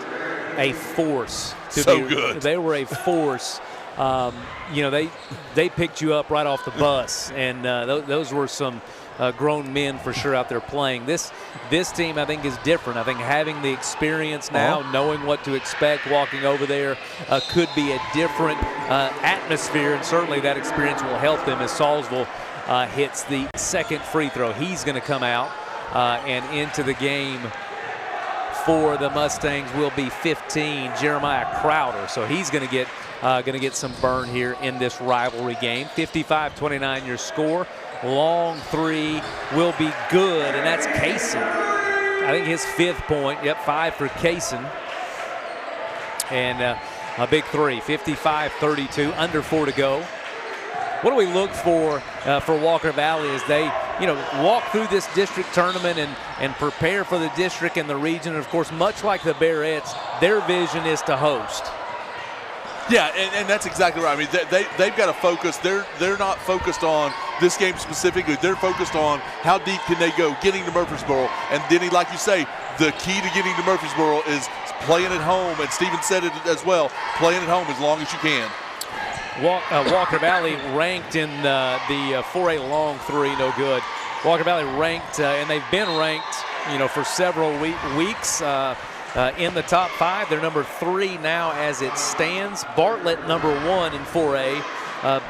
a force. Good. They were a force. You know, they picked you up right off the bus, and those were some grown men for sure out there playing. This team, I think, is different. I think having the experience now, knowing what to expect, walking over there, could be a different atmosphere, and certainly that experience will help them as Salisbury hits the second free throw. He's going to come out and into the game for the Mustangs will be 15, Jeremiah Crowder. So he's going to get some burn here in this rivalry game. 55-29 your score. Long three will be good, and that's Kaysen. I think his 5th point. Yep, 5 for Kaysen. And a big three, 55-32, under 4 to go. What do we look for Walker Valley as they, you know, walk through this district tournament and prepare for the district and the region? And, of course, much like the Barretts, their vision is to host. Yeah, and that's exactly right. I mean, they've got to focus. They're not focused on this game specifically. They're focused on how deep can they go, getting to Murfreesboro. And Denny, like you say, the key to getting to Murfreesboro is playing at home. And Steven said it as well, playing at home as long as you can. Walker Valley ranked in the 4A long three, no good. Walker Valley ranked, and they've been ranked, you know, for several weeks in the top 5. They're number 3 now as it stands. Bartlett number 1 in 4A.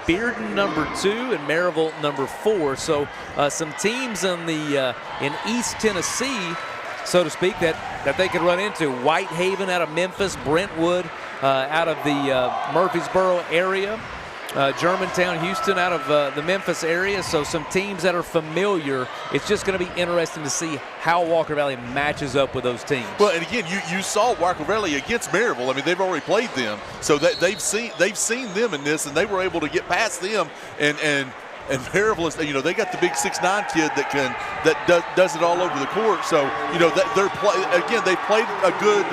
Bearden number 2 and Maryville number 4. So some teams in East Tennessee, so to speak, that they could run into. Whitehaven out of Memphis, Brentwood out of the Murfreesboro area, Germantown, Houston out of the Memphis area. So some teams that are familiar. It's just going to be interesting to see how Walker Valley matches up with those teams. Well, and again, you saw Walker Valley against Maryville. I mean, they've already played them, so they've seen them in this, and they were able to get past them. And Maryville is, you know, they got the big 6'9" kid that does it all over the court. So, you know, they played a good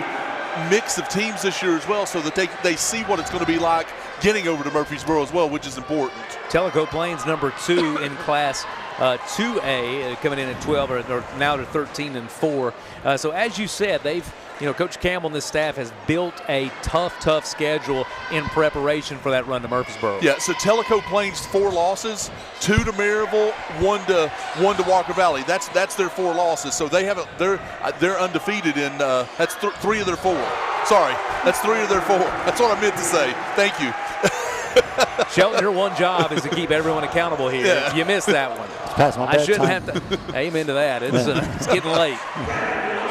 mix of teams this year as well, so that they see what it's going to be like getting over to Murfreesboro as well, which is important. Tellico Plains number 2 in Class 2A, coming in at 12, or now to 13-4. So as you said, they've Coach Campbell and his staff has built a tough schedule in preparation for that run to Murfreesboro. Yeah, so Tellico Plains 4 losses, 2 to Maryville, 1 to Walker Valley. That's their 4 losses. So they're undefeated in that's 3 of their 4. Sorry, that's 3 of their 4. That's what I meant to say. Thank you. Shelton, your one job is to keep everyone accountable here. Yeah. You missed that one. Past my I shouldn't bedtime. have to. Amen to that. It's getting late.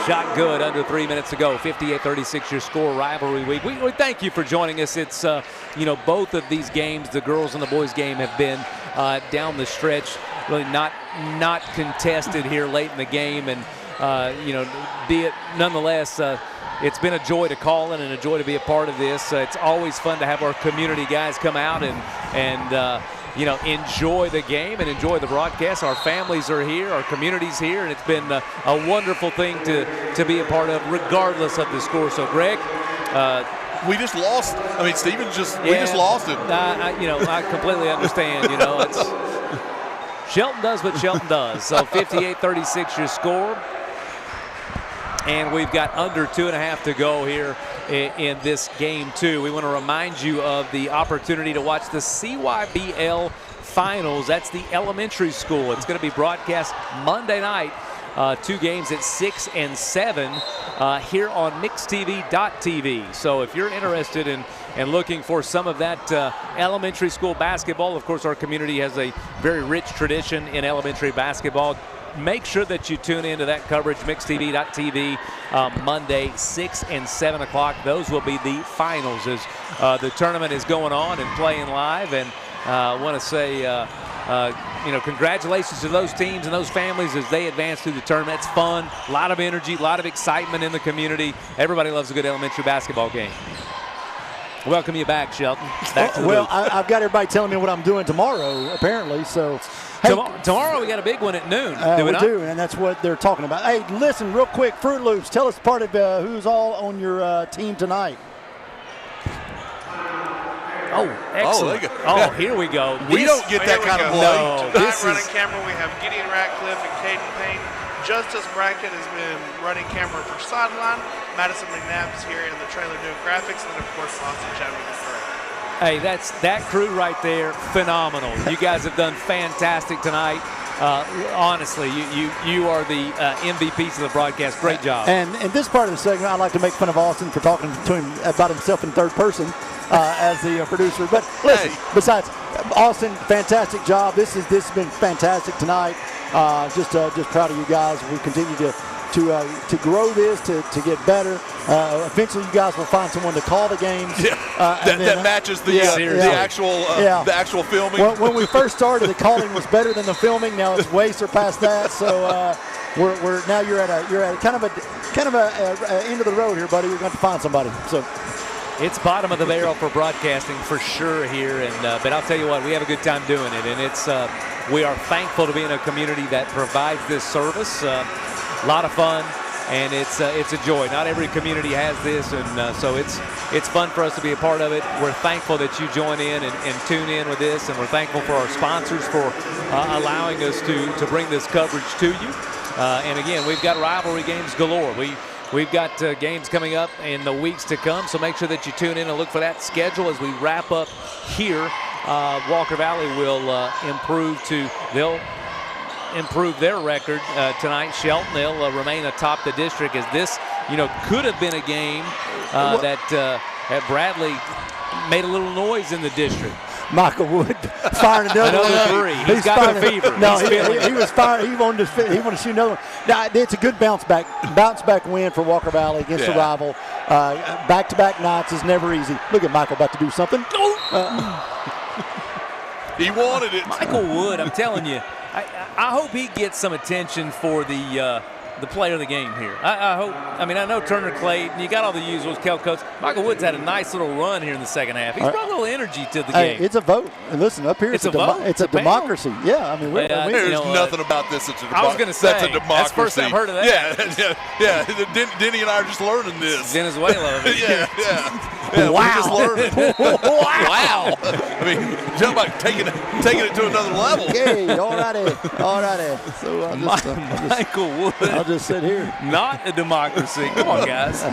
Shot good, under 3 minutes to go. 58-36 your score, rivalry week. We thank you for joining us. It's, both of these games, the girls and the boys game, have been down the stretch, really not contested here late in the game. And, be it nonetheless, it's been a joy to call in and a joy to be a part of this. It's always fun to have our community guys come out and enjoy the game and enjoy the broadcast. Our families are here, our community's here, and it's been a wonderful thing to be a part of, regardless of the score. So, Greg, we just lost. I mean, Steven we just lost him. I completely understand. It's Shelton does what Shelton does. So 58-36 your score. And we've got under 2.5 to go here in this game, too. We want to remind you of the opportunity to watch the CYBL Finals. That's the elementary school. It's going to be broadcast Monday night. 2 games at 6 and 7 here on mixtv.tv. So if you're interested in looking for some of that elementary school basketball, of course, our community has a very rich tradition in elementary basketball. Make sure that you tune into that coverage, mixtv.tv, Monday, 6 and 7 o'clock. Those will be the finals as the tournament is going on and playing live. And I want to say, congratulations to those teams and those families as they advance through the tournament. It's fun, a lot of energy, a lot of excitement in the community. Everybody loves a good elementary basketball game. Welcome you back, Shelton. Back to the booth. I've got everybody telling me what I'm doing tomorrow, apparently. So, hey, tomorrow we got a big one at noon. We do, and that's what they're talking about. Hey, listen, real quick, Fruit Loops, tell us part of who's all on your team tonight. Oh, excellent. Here we go. We don't get that kind of play. No, Tonight running camera, we have Gideon Ratcliffe and Caden Payne. Justice Brackett has been running camera for Sideline. Madison McNabb's here in the trailer doing graphics. And, of course, Austin Chadwick is correct. Hey, that crew right there, phenomenal. You guys have done fantastic tonight. Honestly, you are the MVPs of the broadcast. Great job. And in this part of the segment, I'd like to make fun of Austin for talking to him about himself in third person as the producer. But listen, besides, Austin, fantastic job. This has been fantastic tonight. Just proud of you guys. We continue to grow this, to get better. Eventually, you guys will find someone to call the games. Yeah, that matches the actual filming. When we first started, the calling was better than the filming. Now it's way surpassed that. So we're now you're at a kind of a end of the road here, buddy. You're going to find somebody. So. It's bottom of the barrel for broadcasting for sure here, but I'll tell you what, we have a good time doing it, and we are thankful to be in a community that provides this service. A lot of fun, and it's a joy. Not every community has this, and so it's fun for us to be a part of it. We're thankful that you join in and tune in with this, and we're thankful for our sponsors for allowing us to bring this coverage to you. And again, we've got rivalry games galore. We've got games coming up in the weeks to come, so make sure that you tune in and look for that schedule as we wrap up here. Walker Valley will they'll improve their record tonight. Shelton, they'll remain atop the district, as this, could have been a game that Bradley made a little noise in the district. Michael Wood firing another three. He's got a fever. No, he was firing. He wanted to shoot another one. Now, it's a good bounce back win for Walker Valley against a rival. Back-to-back nights is never easy. Look at Michael about to do something. He wanted it. Michael Wood, I'm telling you, I hope he gets some attention for the player of the game here. I hope. I mean, I know Turner Clayton, you got all the usuals, Kel Coates. Michael Woods had a nice little run here in the second half. He's brought a little energy to the game. It's a vote. And listen, up here, it's a vote. It's a democracy. Yeah, I mean, there's nothing about this that's a democracy. I was going to say, that's a democracy. That's the first I've heard of that. Yeah. Denny and I are just learning this. Venezuela. yeah. Yeah, Wow. we just learned. Wow. I mean, talk about taking it to another level. Okay, all righty. So Michael Wood. I'll just sit here. Not a democracy. Come on, guys.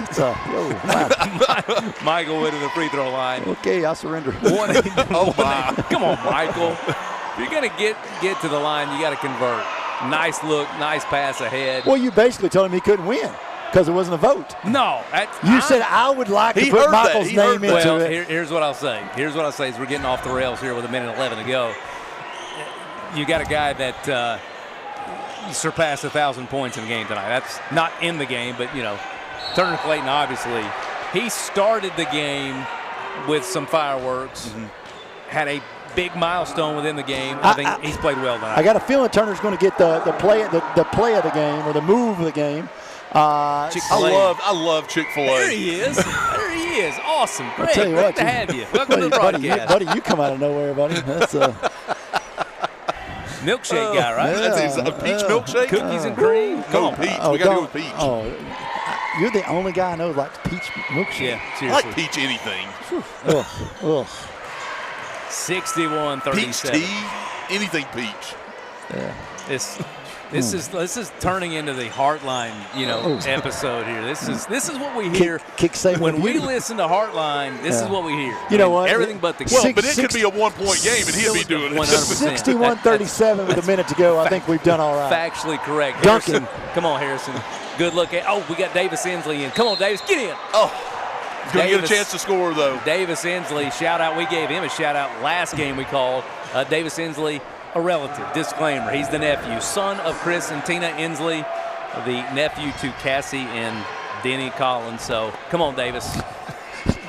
Michael Wood to the free throw line. Okay, I surrender. Oh, my. Come on, Michael. If you're going to get to the line, you got to convert. Nice look, nice pass ahead. Well, you basically told him he couldn't win because it wasn't a vote. No. You said I would like to put Michael's name into well, it. Here's what I'll say. As we're getting off the rails here with 1:11 to go. You got a guy that surpassed 1,000 points in the game tonight. That's not in the game, but, Turner Clayton, obviously, he started the game with some fireworks, had a big milestone within the game. I think he's played well tonight. I got a feeling Turner's going to get the play of the game or the move of the game. I love Chick-fil-A. There he is. Awesome. Great. I'll tell you Great what, to have you. Welcome to the broadcast. Buddy, you come out of nowhere, buddy. That's milkshake guy, right? That's a peach milkshake? Cookies and cream. Go peach. We got to go with peach. Oh, you're the only guy I know who likes peach milkshake. Yeah, seriously. I like peach anything. 61-37. Peach tea, anything peach. Yeah. This is turning into the Heartline, episode here. This is what we hear when we listen to Heartline. This is what we hear. You know what? Everything but the game. Well, but it could be a 1-point game, and he'll be doing it. 61-37 with a minute to go. I think we've done all right. Factually correct. Duncan. Harrison, come on, Harrison. Good look at. Oh, we got Davis Inslee in. Come on, Davis, get in. Oh, he's going to get a chance to score though. Davis Inslee, shout out. We gave him a shout out last game. We called Davis Inslee. A relative, disclaimer, he's the nephew, son of Chris and Tina Inslee, the nephew to Cassie and Denny Collins. So, come on, Davis.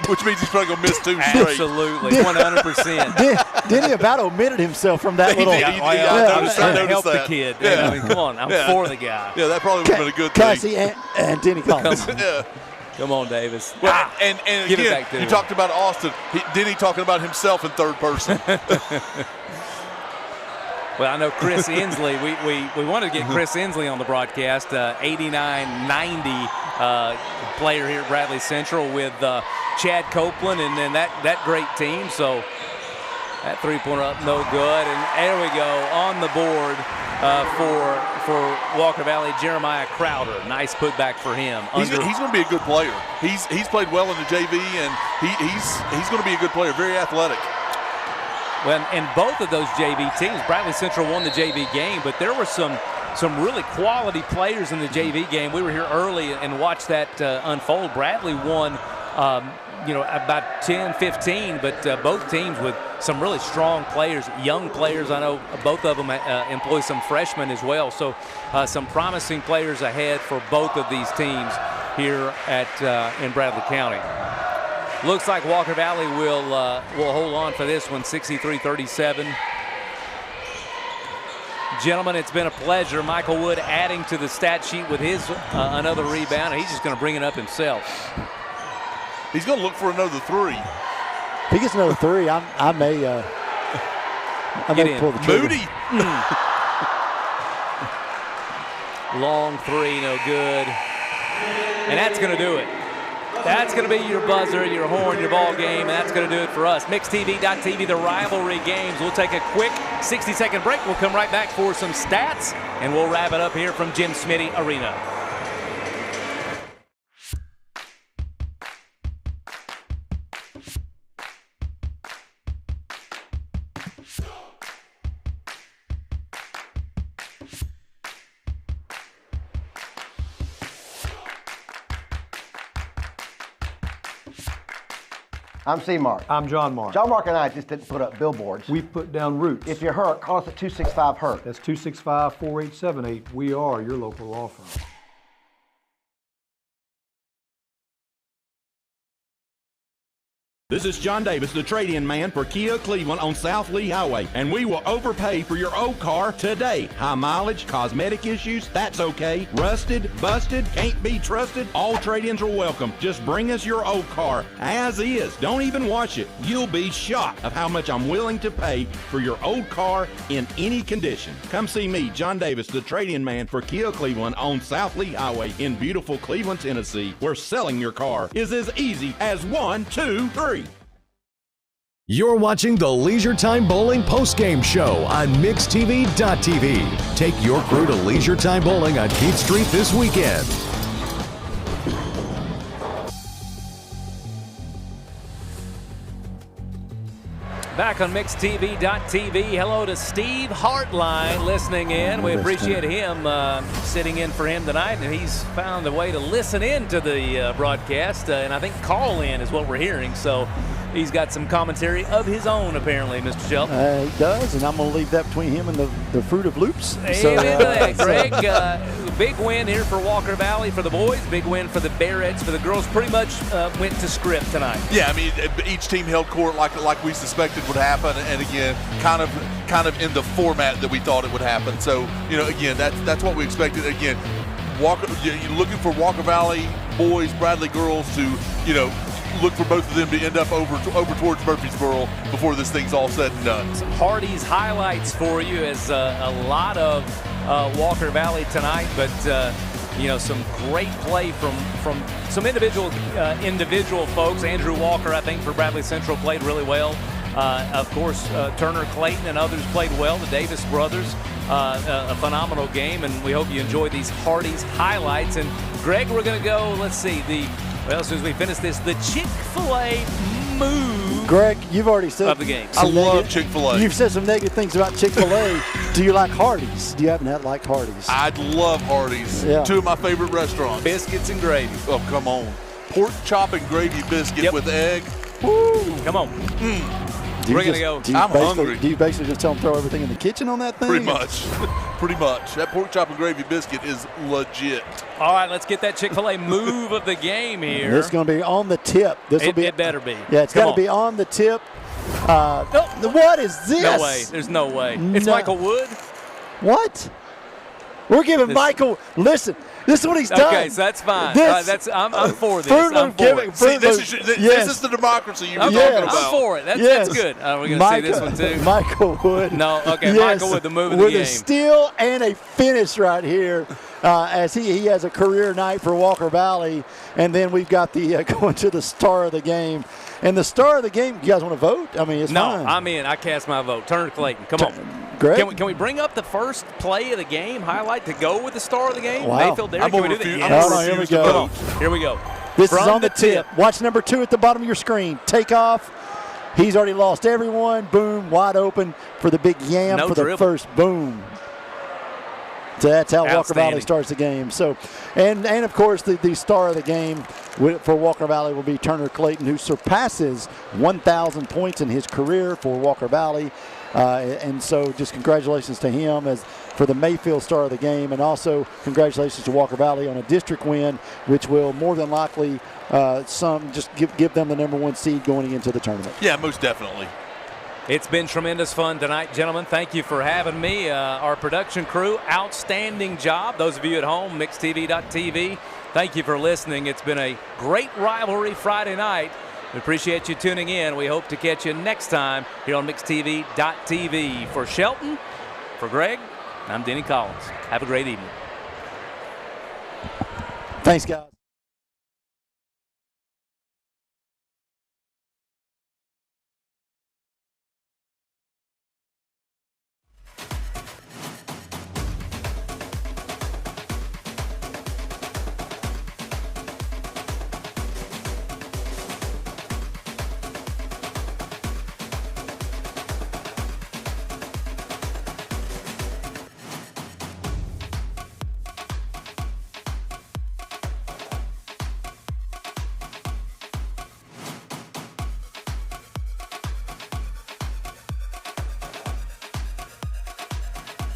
Which means he's probably going to miss 2 straight. Absolutely, 100%. Denny about omitted himself from that little. I was trying to help the kid. Yeah. I mean, come on, I'm for the guy. Yeah, that probably would have been a good Cassie thing. and Denny Collins. Come on, Davis. Well, and again, you talked about Austin. Denny talking about himself in third person. Well, I know Chris Inslee. We wanted to get Chris Inslee on the broadcast, 89-90 player here at Bradley Central with Chad Copeland and then that great team. So that three-pointer up, no good. And there we go on the board for Walker Valley, Jeremiah Crowder. Nice putback for him. He's going to be a good player. He's played well in the JV, and he's going to be a good player. Very athletic. Well, and both of those JV teams, Bradley Central won the JV game, but there were some really quality players in the JV game. We were here early and watched that unfold. Bradley won, about 10-15, but both teams with some really strong players, young players. I know both of them employ some freshmen as well. So some promising players ahead for both of these teams here in Bradley County. Looks like Walker Valley will hold on for this one, 63-37. Gentlemen, it's been a pleasure. Michael Wood adding to the stat sheet with his another rebound, and he's just going to bring it up himself. He's going to look for another 3. If he gets another 3, I may pull the trigger. Moody. Long 3, no good. And that's going to do it. That's going to be your buzzer, your horn, your ball game, and that's going to do it for us. MixTV.tv, the rivalry games. We'll take a quick 60-second break. We'll come right back for some stats, and we'll wrap it up here from Jim Smiddy Arena. I'm C-Mark. I'm John Mark. John Mark and I just didn't put up billboards. We put down roots. If you're hurt, call us at 265-HURT. That's 265-4878. We are your local law firm. This is John Davis, the trade-in man for Kia Cleveland on South Lee Highway, and we will overpay for your old car today. High mileage, cosmetic issues, that's okay. Rusted, busted, can't be trusted, all trade-ins are welcome. Just bring us your old car as is. Don't even wash it. You'll be shocked of how much I'm willing to pay for your old car in any condition. Come see me, John Davis, the trade-in man for Kia Cleveland on South Lee Highway in beautiful Cleveland, Tennessee, where selling your car is as easy as 1, 2, 3. You're watching the Leisure Time Bowling postgame show on MixTV.tv. Take your crew to Leisure Time Bowling on Keith Street this weekend. Back on MixTV.tv. Hello to Steve Hartline listening in. We appreciate him sitting in for him tonight, and he's found a way to listen in to the broadcast, and I think call in is what we're hearing. So he's got some commentary of his own, apparently, Mr. Shelton. He does, and I'm going to leave that between him and the Fruit of Loops. Amen to that, Greg. Big win here for Walker Valley for the boys. Big win for the Barretts. For the girls, pretty much went to script tonight. Yeah, I mean, each team held court like we suspected would happen, and again, kind of in the format that we thought it would happen. So, again, that's what we expected. Again, you're looking for Walker Valley boys, Bradley girls to, look for both of them to end up over towards Murfreesboro before this thing's all said and done. Some Hardy's highlights for you as a lot of Walker Valley tonight, but some great play from some individual folks. Andrew Walker, I think, for Bradley Central played really well. Of course, Turner Clayton and others played well. The Davis brothers, a phenomenal game, and we hope you enjoy these Hardy's highlights. And Greg, we're going to go, let's see, as soon as we finish this, the Chick-fil-A move. Greg, you've already said of the game. I love Chick-fil-A. You've said some negative things about Chick-fil-A. Do you like Hardee's? Do you haven't liked Hardee's? I'd love Hardee's. Yeah. Two of my favorite restaurants. Biscuits and gravy. Oh, come on. Pork chop and gravy biscuit with egg. Woo! Come on. We're going to go. I'm hungry. Do you basically just tell them throw everything in the kitchen on that thing? Pretty much. Pretty much. That pork chop and gravy biscuit is legit. All right, let's get that Chick-fil-A move of the game here. It's going to be on the tip. It better be. Yeah, it's got to be on the tip. What is this? No way. There's no way. It's Michael Wood. What? We're giving Michael. Listen. This is what he's done. Okay, so that's fine. I'm for this. I'm for it. See, this is the democracy you were talking about. I'm for it. That's good. We're going to see this one, too. Michael Wood. No, okay, Michael Wood, the move of the game. With a steal and a finish right here as he has a career night for Walker Valley. And then we've got the going to the star of the game. And the star of the game, you guys want to vote? I mean, it's fine. No, I'm in. I cast my vote. Turner Clayton. Come on. Greg? Can we bring up the first play of the game highlight to go with the star of the game? Wow. Mayfield there. Can we do that? Yes. Here we go. Come on. Here we go. This is on the tip. Watch number 2 at the bottom of your screen. Take off. He's already lost everyone. Boom. Wide open for the big yam for the first. Boom. So that's how Walker Valley starts the game. So, and of course, the star of the game for Walker Valley will be Turner Clayton, who surpasses 1,000 points in his career for Walker Valley. And so just congratulations to him for the Mayfield star of the game, and also congratulations to Walker Valley on a district win, which will more than likely give them the #1 seed going into the tournament. Yeah, most definitely. It's been tremendous fun tonight, gentlemen. Thank you for having me. Our production crew, outstanding job. Those of you at home, MixTV.tv, thank you for listening. It's been a great rivalry Friday night. We appreciate you tuning in. We hope to catch you next time here on MixTV.tv. For Shelton, for Greg, I'm Denny Collins. Have a great evening. Thanks, guys.